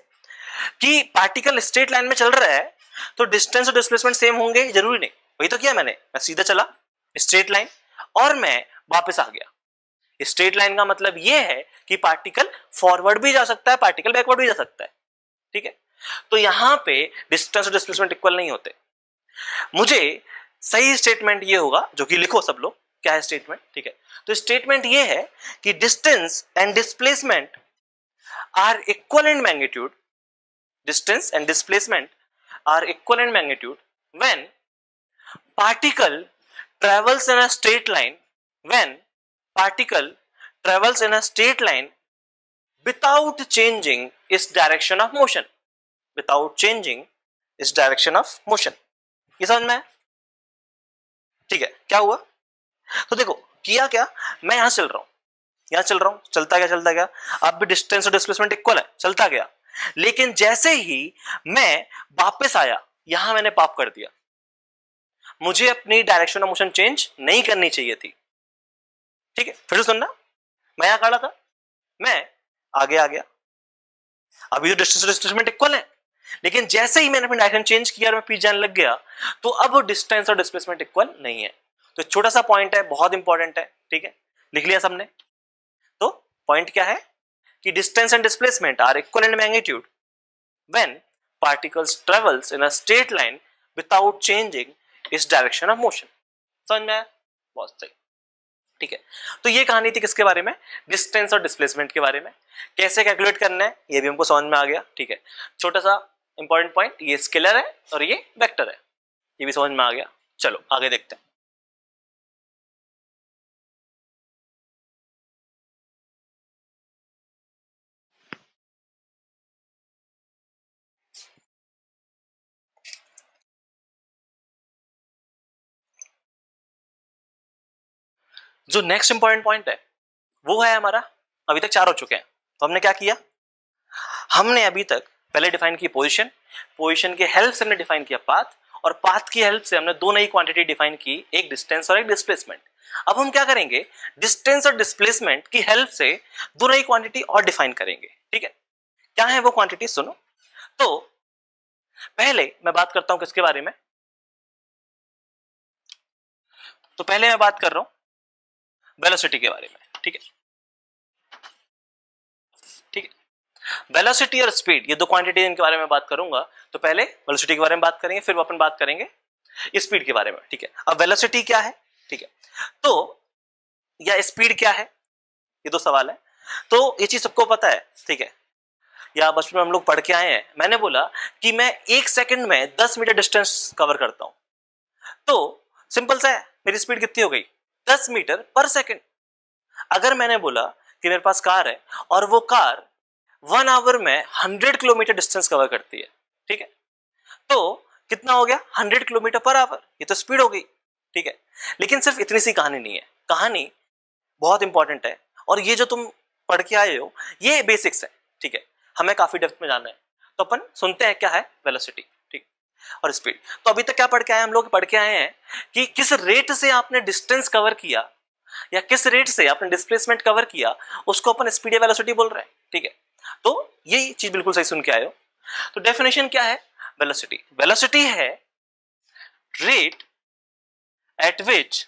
कि पार्टिकल स्ट्रेट लाइन में चल रहा है तो डिस्टेंस और डिस्प्लेसमेंट सेम होंगे, जरूरी नहीं। वही तो किया मैंने, मैं सीधा चला स्ट्रेट लाइन और मैं वापस आ गया। स्ट्रेट लाइन का मतलब यह है कि पार्टिकल फॉरवर्ड भी जा सकता है, पार्टिकल बैकवर्ड भी जा सकता है। ठीक है, तो यहां पे डिस्टेंस और डिस्प्लेसमेंट इक्वल नहीं होते। मुझे सही स्टेटमेंट ये होगा, जो कि लिखो सब लोग क्या है स्टेटमेंट। ठीक है, तो स्टेटमेंट ये है कि distance and displacement are equal in magnitude, distance and displacement are equal in magnitude when particle travels in a straight line, when particle travels in a straight line without changing its direction of motion, without changing its direction of motion। ये समझ में है? ठीक है, क्या हुआ? तो देखो किया क्या, मैं यहां चल रहा हूं, यहां चल रहा हूं, चलता गया, अब भी डिस्टेंस और डिस्प्लेसमेंट इक्वल है, चलता गया। लेकिन जैसे ही मैं वापस आया यहां मैंने पाप कर दिया, मुझे अपनी डायरेक्शन ऑफ मोशन चेंज नहीं करनी चाहिए थी। ठीक है, फिर सुनना, मैं यहां खड़ा था, मैं आगे आ गया, अभी तो डिस्टेंस और डिस्प्लेसमेंट इक्वल है, लेकिन जैसे ही मैंने अपनी डायरेक्शन चेंज किया और मैं पीछे जाने लग गया तो अब डिस्टेंस और डिस्प्लेसमेंट इक्वल नहीं है। तो छोटा सा पॉइंट है, बहुत इंपॉर्टेंट है। ठीक है, लिख लिया सबने? तो पॉइंट क्या है कि distance and displacement are equal in magnitude when particles travels in a straight line without changing its direction of motion. समझ में आया? बहुत सही। ठीक है, तो ये कहानी थी किसके बारे में, डिस्टेंस और डिस्प्लेसमेंट के बारे में। कैसे कैलकुलेट करना है ये भी हमको समझ में आ गया। ठीक है, छोटा सा इंपॉर्टेंट पॉइंट, ये स्केलर है और ये वेक्टर है, ये भी समझ में आ गया। चलो आगे देखते हैं। जो नेक्स्ट इंपॉर्टेंट पॉइंट है वो है हमारा, अभी तक 4 हो चुके हैं, तो हमने क्या किया, हमने अभी तक पहले डिफाइन की पोजीशन, पोजीशन के हेल्प से हमने डिफाइन किया पाथ, और पाथ की हेल्प से हमने दो नई क्वांटिटी डिफाइन की, एक डिस्टेंस और एक डिस्प्लेसमेंट। अब हम क्या करेंगे, डिस्टेंस और डिस्प्लेसमेंट की हेल्प से दो नई क्वांटिटी और डिफाइन करेंगे। ठीक है, क्या है वो क्वांटिटी सुनो। तो पहले मैं बात करता हूं किसके बारे में, तो पहले मैं बात कर रहा हूं वेलोसिटी के बारे में। ठीक है, ठीक है, वेलोसिटी और स्पीड ये दो क्वांटिटी इनके बारे में बात करूंगा। तो पहले वेलोसिटी के बारे में बात करेंगे, फिर अपन बात करेंगे स्पीड के बारे में। ठीक है, अब वेलोसिटी क्या है, ठीक है, तो या स्पीड क्या है, ये दो सवाल है। तो ये चीज सबको पता है, ठीक है, या बचपन में हम लोग पढ़ के आए हैं। मैंने बोला कि मैं 1 सेकंड में 10 मीटर डिस्टेंस कवर करता हूं, तो सिंपल सा है, मेरी स्पीड कितनी हो गई 10 मीटर पर सेकंड। अगर मैंने बोला कि मेरे पास कार है और वो कार 1 आवर में 100 किलोमीटर डिस्टेंस कवर करती है, ठीक है, तो कितना हो गया 100 किलोमीटर पर आवर, ये तो स्पीड हो गई। ठीक है, लेकिन सिर्फ इतनी सी कहानी नहीं है, कहानी बहुत इंपॉर्टेंट है, और ये जो तुम पढ़ के आए हो ये बेसिक्स है। ठीक है, हमें काफी डेप्थ में जाना है, तो अपन सुनते हैं क्या है वेलोसिटी, ठीक, और स्पीड। तो अभी तक क्या पढ़ के आए हम लोग, पढ़ के आए हैं कि किस रेट से आपने डिस्टेंस कवर किया, या किस रेट से आपने डिस्प्लेसमेंट कवर किया उसको अपन स्पीड या वेलोसिटी बोल रहे हैं, ठीक है। तो यही चीज बिल्कुल सही सुन के आए हो। तो डेफिनेशन क्या है वेलोसिटी? वेलोसिटी है rate at which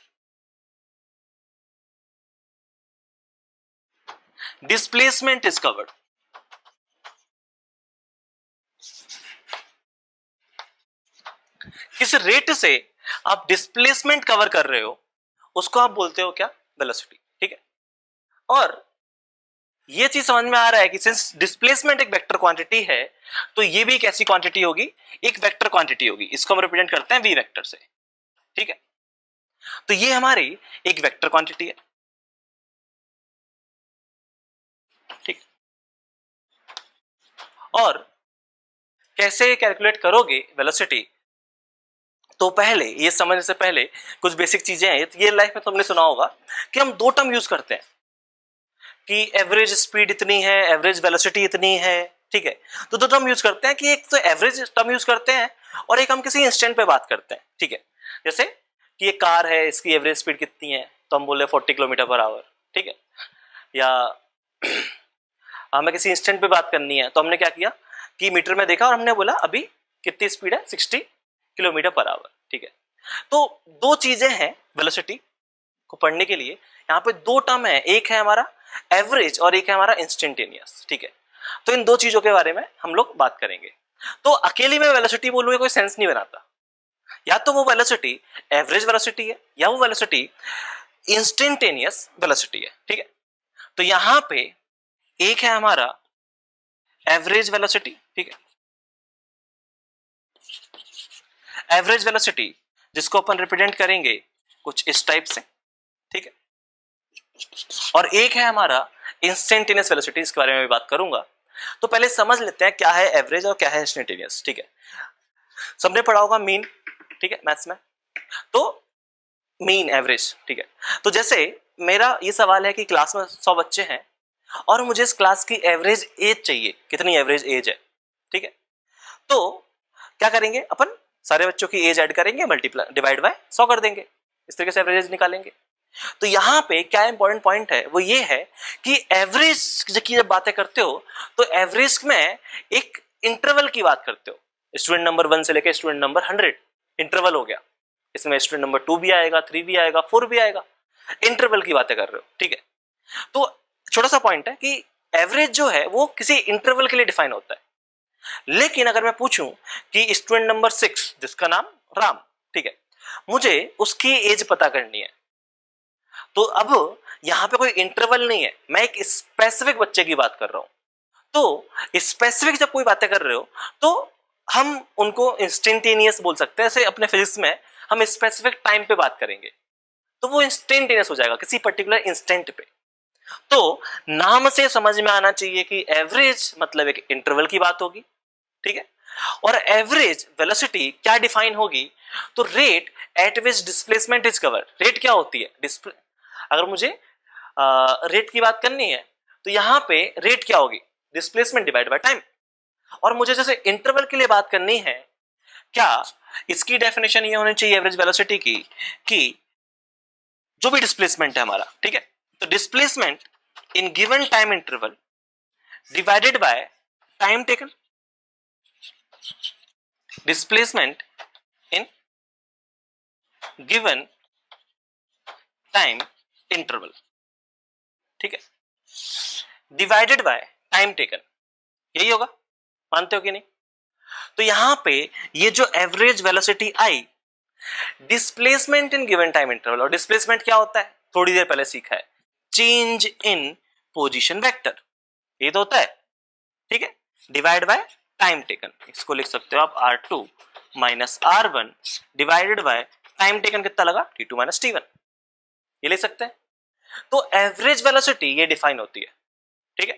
displacement is covered. किस रेट से आप डिस्प्लेसमेंट कवर कर रहे हो उसको आप बोलते हो क्या? वेलोसिटी, ठीक है। और ये चीज समझ में आ रहा है कि सिंस डिस्प्लेसमेंट एक वेक्टर क्वांटिटी है तो ये भी एक ऐसी क्वांटिटी होगी, एक वेक्टर क्वांटिटी होगी। इसको हम रिप्रेजेंट करते हैं वी वेक्टर से, ठीक है। तो ये हमारी एक वेक्टर क्वांटिटी है, ठीक। और कैसे कैलकुलेट करोगे वेलोसिटी? तो पहले ये समझने से पहले कुछ बेसिक चीजें हैं। ये लाइफ में तुमने सुना होगा कि हम दो टर्म यूज करते हैं कि एवरेज स्पीड इतनी है, एवरेज वेलोसिटी इतनी है, ठीक है। तो दो टर्म यूज करते हैं कि एक तो एवरेज टर्म यूज करते हैं और एक हम किसी इंस्टेंट पे बात करते हैं, ठीक है। जैसे कि ये कार है, इसकी एवरेज स्पीड कितनी है तो हम बोले 40 किलोमीटर पर आवर, ठीक है। या हमें किसी इंस्टेंट पे बात करनी है तो हमने क्या किया कि मीटर में देखा और हमने बोला अभी कितनी स्पीड है, 60 किलोमीटर पर आवर, ठीक है। तो दो चीजें हैं वेलोसिटी को पढ़ने के लिए। यहाँ पे दो टर्म है, एक है हमारा एवरेज और एक है हमारा इंस्टेंटेनियस, ठीक है। तो इन दो चीजों के बारे में हम लोग बात करेंगे। तो अकेली में वेलोसिटी बोलूंगा कोई सेंस नहीं बनाता। या तो वो वेलोसिटी एवरेज वेलोसिटी है या वो वेलोसिटी इंस्टेंटेनियस वेलोसिटी है, ठीक है। तो यहां पे एक है हमारा एवरेज वेलोसिटी, ठीक है। एवरेज वेलोसिटी जिसको अपन रिप्रेजेंट करेंगे कुछ इस टाइप से, ठीक है। और एक है हमारा इंस्टेंटेनियस वेलोसिटी, इसके बारे में भी बात करूंगा। तो पहले समझ लेते हैं क्या है एवरेज और क्या है इंस्टेंटेनियस, ठीक है। सबने पढ़ा होगा मीन, ठीक है, मैथ्स में। तो मीन एवरेज, ठीक है। तो जैसे मेरा ये सवाल है कि क्लास में 100 बच्चे हैं और मुझे इस क्लास की एवरेज एज चाहिए, कितनी एवरेज एज है, ठीक है। तो क्या करेंगे अपन, सारे बच्चों की एज ऐड करेंगे, मल्टीप्लाई डिवाइड बाय 100 कर देंगे, इस तरीके से एवरेज निकालेंगे। तो यहां पे क्या इंपॉर्टेंट पॉइंट है वो ये है कि एवरेज की जब बातें करते हो तो एवरेज में एक इंटरवल की बात करते हो। स्टूडेंट नंबर 1 से लेकर स्टूडेंट नंबर 100 इंटरवल हो गया, इसमें स्टूडेंट नंबर 2 भी आएगा, 3 भी आएगा, 4 भी आएगा, इंटरवल की बातें कर रहे हो, ठीक है। तो छोटा सा पॉइंट है कि एवरेज जो है वो किसी इंटरवल के लिए डिफाइन होता है। लेकिन अगर मैं पूछूं कि स्टूडेंट नंबर 6 जिसका नाम राम, ठीक है, मुझे उसकी एज पता करनी है, तो अब यहां पे कोई इंटरवल नहीं है, मैं एक स्पेसिफिक बच्चे की बात कर रहा हूं। तो स्पेसिफिक जब कोई बातें कर रहे हो तो हम उनको इंस्टेंटेनियस बोल सकते हैं। ऐसे अपने फिजिक्स में हम स्पेसिफिक टाइम पे बात करेंगे तो वो इंस्टेंटेनियस हो जाएगा, किसी पर्टिकुलर इंस्टेंट पे। तो नाम से समझ में आना चाहिए कि एवरेज मतलब एक इंटरवल की बात होगी, ठीक है। और एवरेज वेलोसिटी क्या डिफाइन होगी? तो rate at which displacement is covered. Rate क्या होती है? अगर मुझे रेट की बात करनी है तो यहां पे रेट क्या होगी? Displacement divide by time. और मुझे जैसे इंटरवल के लिए बात करनी है, क्या इसकी डेफिनेशन ये होनी चाहिए एवरेज वेलोसिटी की कि जो भी डिस्प्लेसमेंट है हमारा, ठीक है, तो displacement in given time interval divided by time taken. Displacement in given time interval, ठीक है, डिवाइडेड बाय टाइम टेकन, यही होगा, मानते हो कि नहीं? तो यहां पे ये जो average velocity I, displacement in given time interval, और डिस्प्लेसमेंट क्या होता है थोड़ी देर पहले सीखा है, चेंज इन पोजीशन वेक्टर, ये तो होता है, ठीक है, डिवाइड बाय टाइम टेकन। इसको लिख सकते हो आप R2 minus R1 divided by time taken कितना लगा, T2 माइनस T1, ये लिख सकते हैं। तो एवरेज वेलोसिटी ये डिफाइन होती है, ठीक है।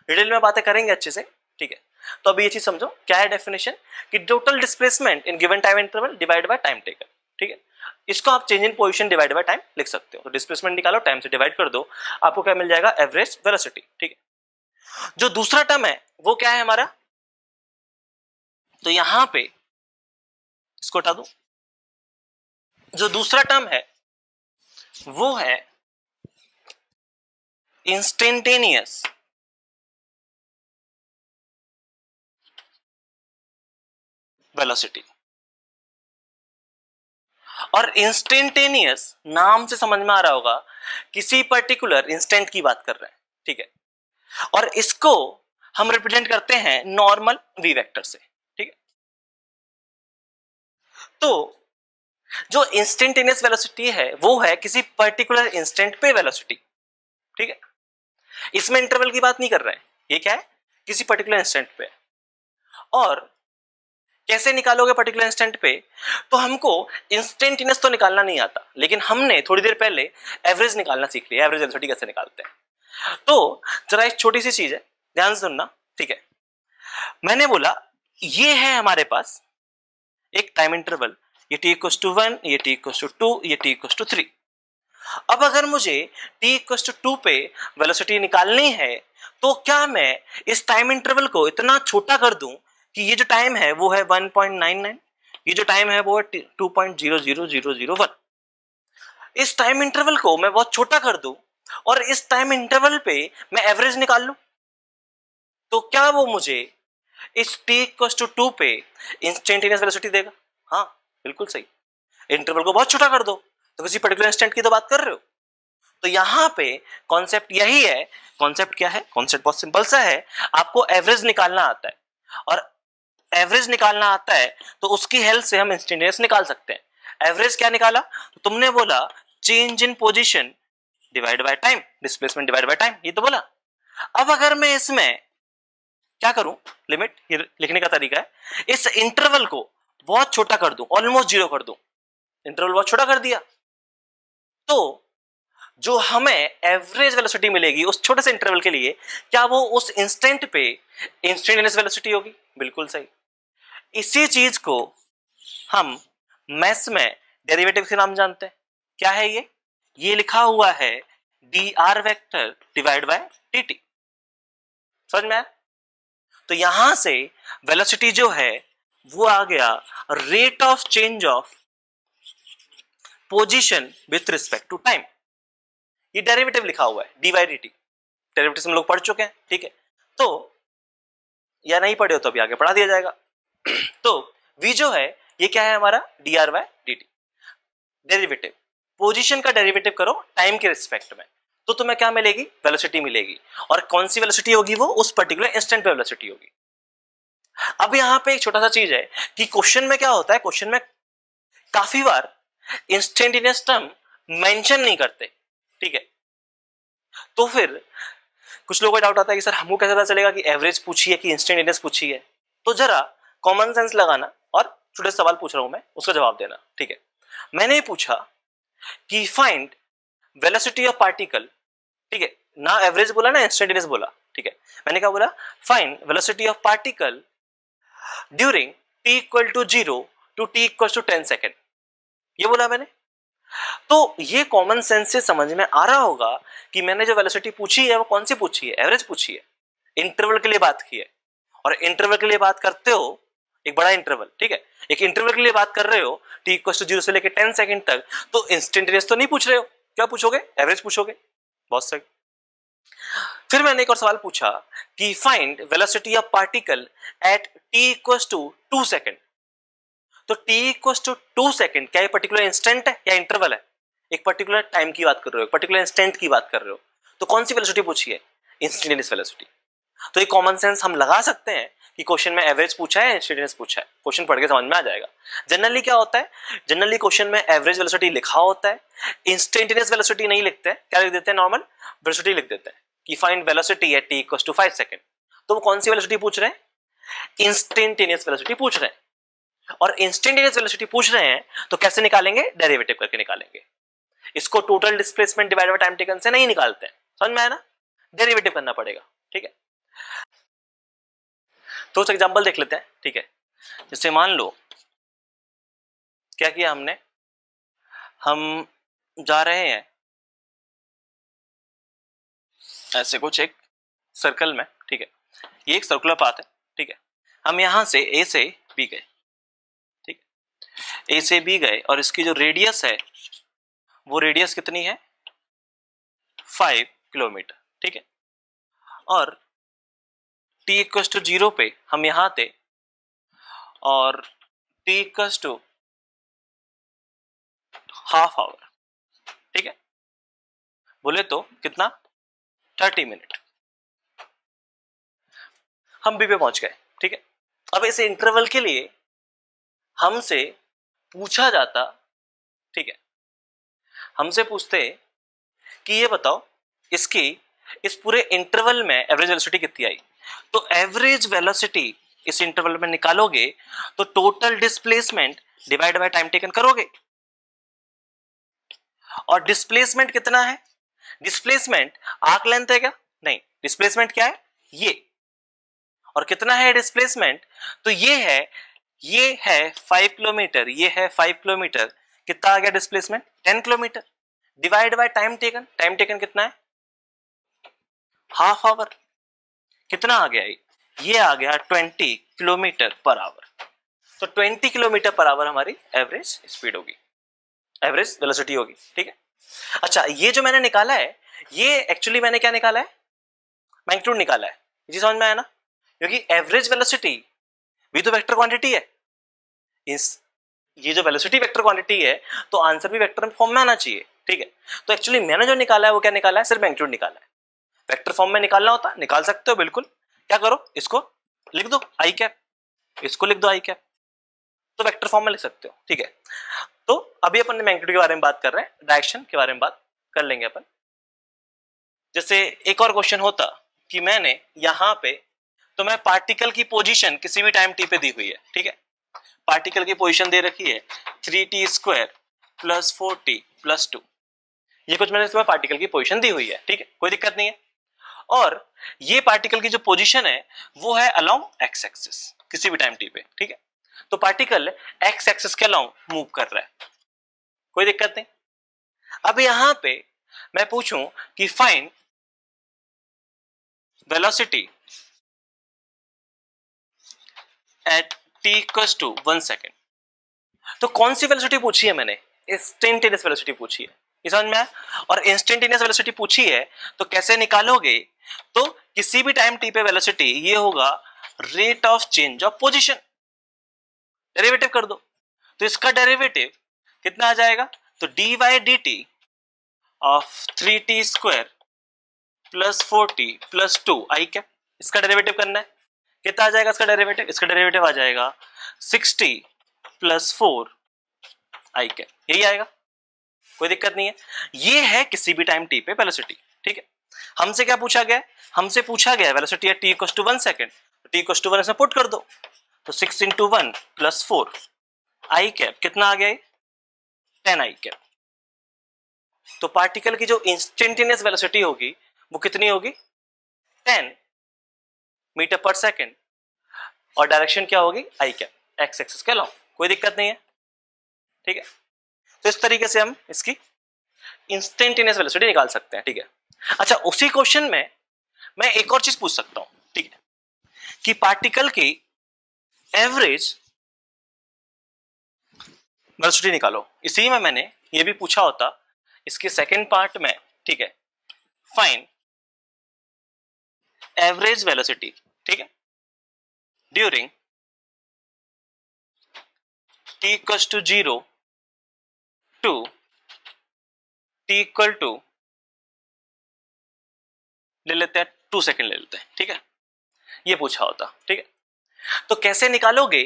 डिटेल में बातें करेंगे अच्छे से, ठीक है। तो अभी ये चीज समझो क्या है डेफिनेशन कि total displacement in given time interval divide by time taken, ठीक है। इसको आप change in position divide by time लिख सकते हो। तो डिस्प्लेसमेंट निकालो, टाइम से डिवाइड कर दो, आपको क्या मिल जाएगा? एवरेज वेलोसिटी, ठीक है। जो दूसरा टर्म है वो क्या है हमारा? तो यहां पे इसको हटा दूं, जो दूसरा टर्म है वो है इंस्टेंटेनियस वेलोसिटी। और इंस्टेंटेनियस नाम से समझ में आ रहा होगा किसी पर्टिकुलर इंस्टेंट की बात कर रहे हैं, ठीक है। और इसको हम रिप्रेजेंट करते हैं नॉर्मल वी वेक्टर से, ठीक है। तो जो इंस्टेंटेनियस वेलोसिटी है वो है किसी पर्टिकुलर इंस्टेंट पे वेलोसिटी, ठीक है। इसमें इंटरवल की बात नहीं कर रहे हैं, ये क्या है, किसी पर्टिकुलर इंस्टेंट पे। और कैसे निकालोगे पर्टिकुलर इंस्टेंट पे, तो हमको इंस्टेंटेनियस तो निकालना नहीं आता, लेकिन हमने थोड़ी देर पहले एवरेज निकालना सीख लिया। एवरेज वेलोसिटी कैसे निकालते हैं, तो जरा एक छोटी सी चीज है, ध्यान से सुनना, ठीक है। मैंने बोला ये है हमारे पास एक टाइम इंटरवल, ये t इक्वल टू 1, ये t इक्वल टू 2, ये t इक्वल टू 3। अब अगर मुझे t इक्वल टू 2 पे वेलोसिटी निकालनी है, तो क्या मैं इस टाइम इंटरवल को इतना छोटा कर दूं कि ये जो टाइम है वो है 1.99, ये जो टाइम है वो है 2.00001। इस टाइम इंटरवल को मैं बहुत छोटा कर दूं और इस टाइम इंटरवल पे मैं एवरेज निकाल लूं, तो क्या वो मुझे इस t इक्वल टू 2 पे इंस्टेंटेनियस वेलोसिटी देगा? हाँ बिल्कुल सही। इंटरवल को बहुत छोटा कर दो तो किसी पर्टिकुलर इंस्टेंट की तो बात कर रहे हो। तो यहां पे कॉन्सेप्ट यही है। कॉन्सेप्ट क्या है? कॉन्सेप्ट बहुत सिंपल सा है, आपको एवरेज निकालना आता है, और एवरेज निकालना आता है तो उसकी हेल्प से हम इंस्टेंटेनियस निकाल सकते हैं। एवरेज क्या निकाला? तो तुमने बोला change in position divide by time, displacement divide by time, ये तो बोला। अब अगर मैं इसमें क्या करूं, लिमिट लिखने का तरीका है, इस इंटरवल को बहुत छोटा कर दूं, ऑलमोस्ट जीरो कर दूं, इंटरवल बहुत छोटा कर दिया, तो जो हमें एवरेज वेलोसिटी मिलेगी उस छोटे से इंटरवल के लिए, क्या वो उस इंस्टेंट पे इंस्टेंटेनियस वेलोसिटी होगी? बिल्कुल सही। इसी चीज को हम मैथ्स में डेरिवेटिव के नाम जानते हैं। क्या है ये लिखा हुआ है D R vector divide by d T. समझ में आया? तो यहां से वेलोसिटी जो है वो आ गया rate of change of position with respect to time. ये डेरिवेटिव लिखा हुआ है d by d t, derivative हम लोग पढ़ चुके हैं, ठीक है। तो या नहीं पढ़े हो तो अभी आगे पढ़ा दिया जाएगा। तो v जो है ये क्या है हमारा, d r by d t. Derivative, position का डेरिवेटिव करो टाइम के रिस्पेक्ट में, तो तुम्हें क्या मिलेगी? वेलोसिटी मिलेगी। और कौन सी वेलोसिटी होगी? वो उस पर्टिकुलर इंस्टेंट पे वेलोसिटी होगी। अब यहां पे एक छोटा सा चीज है कि क्वेश्चन में क्या होता है, क्वेश्चन में काफी बार इंस्टेंटेनियस टर्म मेंशन नहीं करते, ठीक है। तो फिर कुछ लोगों को डाउट आता है कि सर हमको कैसे पता चलेगा कि एवरेज पूछी है कि इंस्टेंटेनियस पूछी है? तो जरा कॉमन सेंस लगाना और छोटे सवाल पूछ रहा हूं मैं, उसका जवाब देना, ठीक है। मैंने पूछा कि फाइंड वेलोसिटी ऑफ पार्टिकल, ठीक है ना, एवरेज बोला ना इंस्टेंटेनियस बोला, ठीक है। मैंने क्या बोला? Find velocity of particle during t equal to 0 to t equal to 10 second, ये बोला मैंने। तो ये कॉमन सेंस से समझ में आ रहा होगा कि मैंने जो वेलोसिटी पूछी है वो कौन सी पूछी है? एवरेज पूछी है, इंटरवल के लिए बात की है। और इंटरवल के लिए बात करते हो एक बड़ा इंटरवल, ठीक है, एक इंटरवल के लिए बात कर रहे हो t इक्वल टू 0 से लेकर 10 सेकंड तक, तो इंस्टेंटेनियस तो नहीं पूछ रहे हो, क्या पूछोगे? एवरेज पूछोगे। बहुत सही। फिर मैंने एक और सवाल पूछा कि find velocity of particle at t equal to 2 second. तो t इक्वल टू 2 सेकंड क्या ये पर्टिकुलर इंस्टेंट है या इंटरवल है? एक पर्टिकुलर टाइम की बात कर रहे हो, एक पर्टिकुलर इंस्टेंट की बात कर रहे हो, तो कौन सी वेलोसिटी पूछी है? Instantaneous velocity. तो ये कॉमन सेंस हम लगा सकते हैं कि क्वेश्चन में एवरेज पूछा है, इंस्टेंटेनियस पूछा है, क्वेश्चन पढ़ के समझ में आ जाएगा। जनरली क्या होता है, जनरली क्वेश्चन में एवरेज वेलोसिटी लिखा होता है, इंस्टेंटेनियस वेलोसिटी नहीं लिखते हैं, क्या लिख देते हैं? नॉर्मल वेलोसिटी लिख देते हैं कि find velocity at t equal to 5 second. तो वो कौन सी वेलोसिटी पूछ रहे हैं? इंस्टेंटेनियस वेलोसिटी पूछ रहे हैं। और इंस्टेंटेनियस वेलोसिटी पूछ रहे हैं तो कैसे निकालेंगे? डेरिवेटिव करके निकालेंगे। इसको total displacement divide by time taken से नहीं निकालते हैं, समझ में आया ना? डेरिवेटिव करना पड़ेगा, ठीक है। तो उस एग्जांपल देख लेते हैं, ठीक है। जैसे मान लो क्या किया हमने, हम जा रहे हैं ऐसे कुछ एक सर्कल में, ठीक है, ये एक सर्कुलर पाथ है, ठीक है। हम यहां से ए से बी गए, ठीक है, ए से बी गए, और इसकी जो रेडियस है वो रेडियस कितनी है? 5 किलोमीटर, ठीक है, और t इक्वल टू 0 पे हम यहां थे और t equal to half hour, ठीक है, बोले तो कितना 30 मिनट हम बी पे पहुंच गए, ठीक है। अब इस इंटरवल के लिए हमसे पूछा जाता, ठीक है, हमसे पूछते कि ये बताओ इसकी इस पूरे इंटरवल में एवरेज वेलोसिटी कितनी आई। तो एवरेज वेलोसिटी इस इंटरवल में निकालोगे तो total displacement divide by time taken करोगे, और डिस्प्लेसमेंट कितना है, डिस्प्लेसमेंट आर्क लेंथ है क्या, नहीं, डिस्प्लेसमेंट क्या है ये, और कितना है डिस्प्लेसमेंट, तो ये है 5 किलोमीटर, ये है 5 किलोमीटर, कितना आ गया displacement 10 kilometre, divide by time taken कितना है हाफ आवर, कितना आ गया ये आ गया 20 किलोमीटर पर आवर। तो 20 किलोमीटर पर आवर हमारी एवरेज स्पीड होगी, एवरेज वेलोसिटी होगी, ठीक है। अच्छा, ये जो मैंने निकाला है ये एक्चुअली मैंने क्या निकाला है, मैग्नीट्यूड निकाला है, जी समझ में आया ना, क्योंकि एवरेज वेलोसिटी भी तो वेक्टर क्वांटिटी है, ये जो वेलोसिटी वेक्टर क्वांटिटी है तो आंसर भी वेक्टर फॉर्म में आना चाहिए, ठीक है। तो एक्चुअली मैंने जो निकाला है वो क्या निकाला है, सिर्फ मैग्नीट्यूड निकाला है। वेक्टर फॉर्म में निकालना होता निकाल सकते हो बिल्कुल, क्या करो इसको लिख दो आई कैप, इसको लिख दो आई कैप, तो वेक्टर फॉर्म में लिख सकते हो, ठीक है। तो अभी अपन मैग्नीट्यूड के बारे में बात कर रहे हैं, डायरेक्शन के बारे में बात कर लेंगे अपन। जैसे एक और क्वेश्चन होता कि मैंने यहां पे, तो मैं पार्टिकल की पोजीशन किसी भी टाइम टी पे दी हुई है, ठीक है, पार्टिकल की पोजीशन दे रखी है 3t square plus 4t plus 2, ये कुछ मैंने इसमें पार्टिकल की पोजीशन दी हुई है, ठीक है, कोई दिक्कत नहीं है। और ये पार्टिकल की जो पोजीशन है वो है अलोंग एक्स एक्सिस किसी भी टाइम टी पे, ठीक है, तो पार्टिकल एक्स एक्सिस के अलोंग मूव कर रहा है, कोई दिक्कत नहीं। अब यहां पे मैं पूछूं कि find velocity at t equals to 1 second, तो कौन सी वेलोसिटी पूछी है मैंने, इंस्टेंटेनियस वेलोसिटी पूछी है, ये समझ में आया। और इंस्टेंटेनियस वेलोसिटी पूछी है तो कैसे निकालोगे, तो किसी भी टाइम टी पे वेलोसिटी ये होगा rate of change of position, derivative कर दो, तो इसका डेरिवेटिव कितना आ जाएगा, तो dy dt of 3t square plus 4t plus 2 I cap, इसका डेरिवेटिव करना है, कितना आ जाएगा इसका डेरिवेटिव, इसका डेरिवेटिव आ जाएगा 60 प्लस 4 आई कैप, यही आएगा, कोई दिक्कत नहीं है। ये है किसी भी टाइम टी पे वेलोसिटी, ठीक है। हमसे क्या पूछा गया, हमसे पूछा गया velocity at t equals to 1 second, t equals to 1 इसमें पुट कर दो, तो 6 इंटू 1 प्लस 4 आई कैप, कितना आ गया 10 आई कैप। तो पार्टिकल की जो इंस्टेंटेनियस वेलोसिटी होगी वो कितनी होगी 10 मीटर पर सेकंड, और डायरेक्शन क्या होगी आई कैप एक्स एक्सिस के अलोंग, कोई दिक्कत नहीं है, ठीक है। तो इस तरीके से हम इसकी इंस्टेंटेनियस वेलोसिटी निकाल सकते हैं, ठीक है। अच्छा, उसी क्वेश्चन में मैं एक और चीज पूछ सकता हूं, ठीक है, कि पार्टिकल की एवरेज वेलोसिटी निकालो, इसी में मैंने ये भी पूछा होता इसके सेकंड पार्ट में, ठीक है, फाइंड एवरेज वेलोसिटी, ठीक है, during t equals to 0 to t equal to ले लेते हैं 2 सेकेंड ले लेते हैं, ठीक है, ये पूछा होता, ठीक है। तो कैसे निकालोगे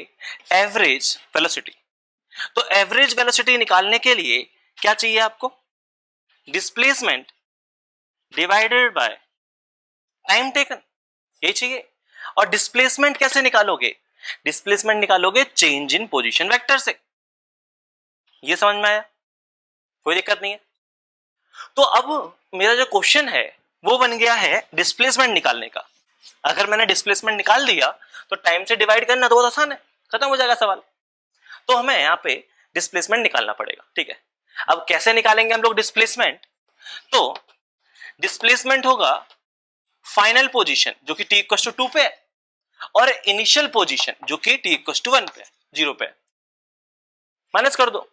एवरेज वेलोसिटी, तो एवरेज वेलोसिटी निकालने के लिए क्या चाहिए आपको, displacement divided by time taken, ये चाहिए। और डिस्प्लेसमेंट कैसे निकालोगे, डिस्प्लेसमेंट निकालोगे चेंज इन पोजीशन वेक्टर से, ये समझ में आया, कोई दिक्कत नहीं है। तो अब मेरा जो क्वेश्चन है वो बन गया है डिस्प्लेसमेंट निकालने का। अगर मैंने डिस्प्लेसमेंट निकाल दिया तो टाइम से डिवाइड करना तो बहुत आसान है, खत्म हो जाएगा सवाल। तो हमें यहाँ पे डिस्प्लेसमेंट निकालना पड़ेगा, ठीक है। अब कैसे निकालेंगे हम लोग डिस्प्लेसमेंट, तो डिस्प्लेसमेंट होगा फाइनल पोजीशन जो कि t इक्वल टू 2 पे है, और इनिशियल पोजीशन जो कि t इक्वल टू 1 पे, 0 पे, माइनस कर दो।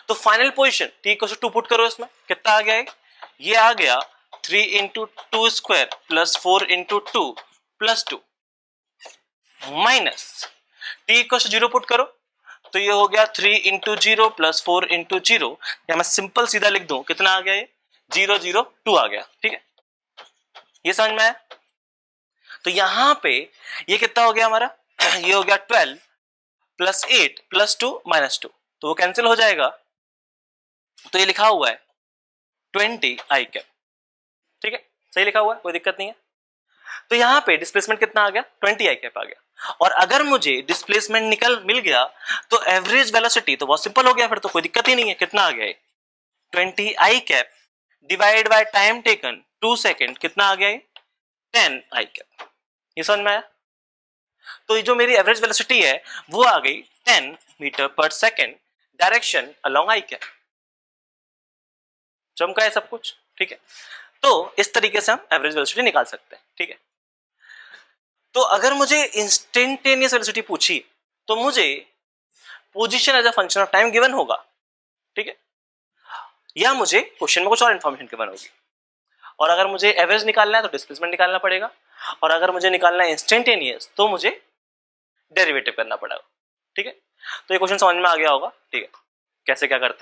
तो final position t equal to 2 put करो, इसमें कितना आ गया है, ये आ गया 3 into 2 square plus 4 into 2 plus 2 minus t equal to 0 put करो तो ये हो गया 3 इंटू 0 प्लस 4 इंटू 0, या मैं सिंपल सीधा लिख दूं कितना आ गया, ये 0 0 2 आ गया। ठीक है, ये समझ में आया। तो यहां पे ये कितना हो गया हमारा, ये हो गया 12 प्लस 8 प्लस 2 माइनस 2, तो वो कैंसिल हो जाएगा, तो ये लिखा हुआ है 20 आई कैप। ठीक है, सही लिखा हुआ है, कोई दिक्कत नहीं है। तो यहां पे डिस्प्लेसमेंट कितना आ गया, 20 आई कैप आ गया। और अगर मुझे डिस्प्लेसमेंट मिल गया तो एवरेज वेलोसिटी तो बहुत सिंपल हो गया, फिर तो कोई दिक्कत ही नहीं है, कितना आ गया 20 I cap divide by time taken 2 second, कितना आ गया 10 आई कैप। ये समझ में आया। तो ये जो मेरी एवरेज वेलोसिटी है वो आ गई 10 मीटर पर सेकेंड डायरेक्शन अलोंग आई कैप। चमका है सब कुछ। ठीक है, तो इस तरीके से हम एवरेज वेलोसिटी निकाल सकते हैं। ठीक है, तो अगर मुझे इंस्टेंटेनियस वेलोसिटी पूछी तो मुझे position as a function of time given होगा। ठीक है, या मुझे क्वेश्चन में कुछ और इंफॉर्मेशन गिवन होगी। और अगर मुझे एवरेज निकालना है तो डिस्प्लेसमेंट निकालना पड़ेगा, और अगर मुझे निकालना है इंस्टेंटेनियस तो मुझे डेरिवेटिव करना पड़ेगा। ठीक है, तो ये क्वेश्चन समझ में आ गया होगा। ठीक है, कैसे क्या करते हैं।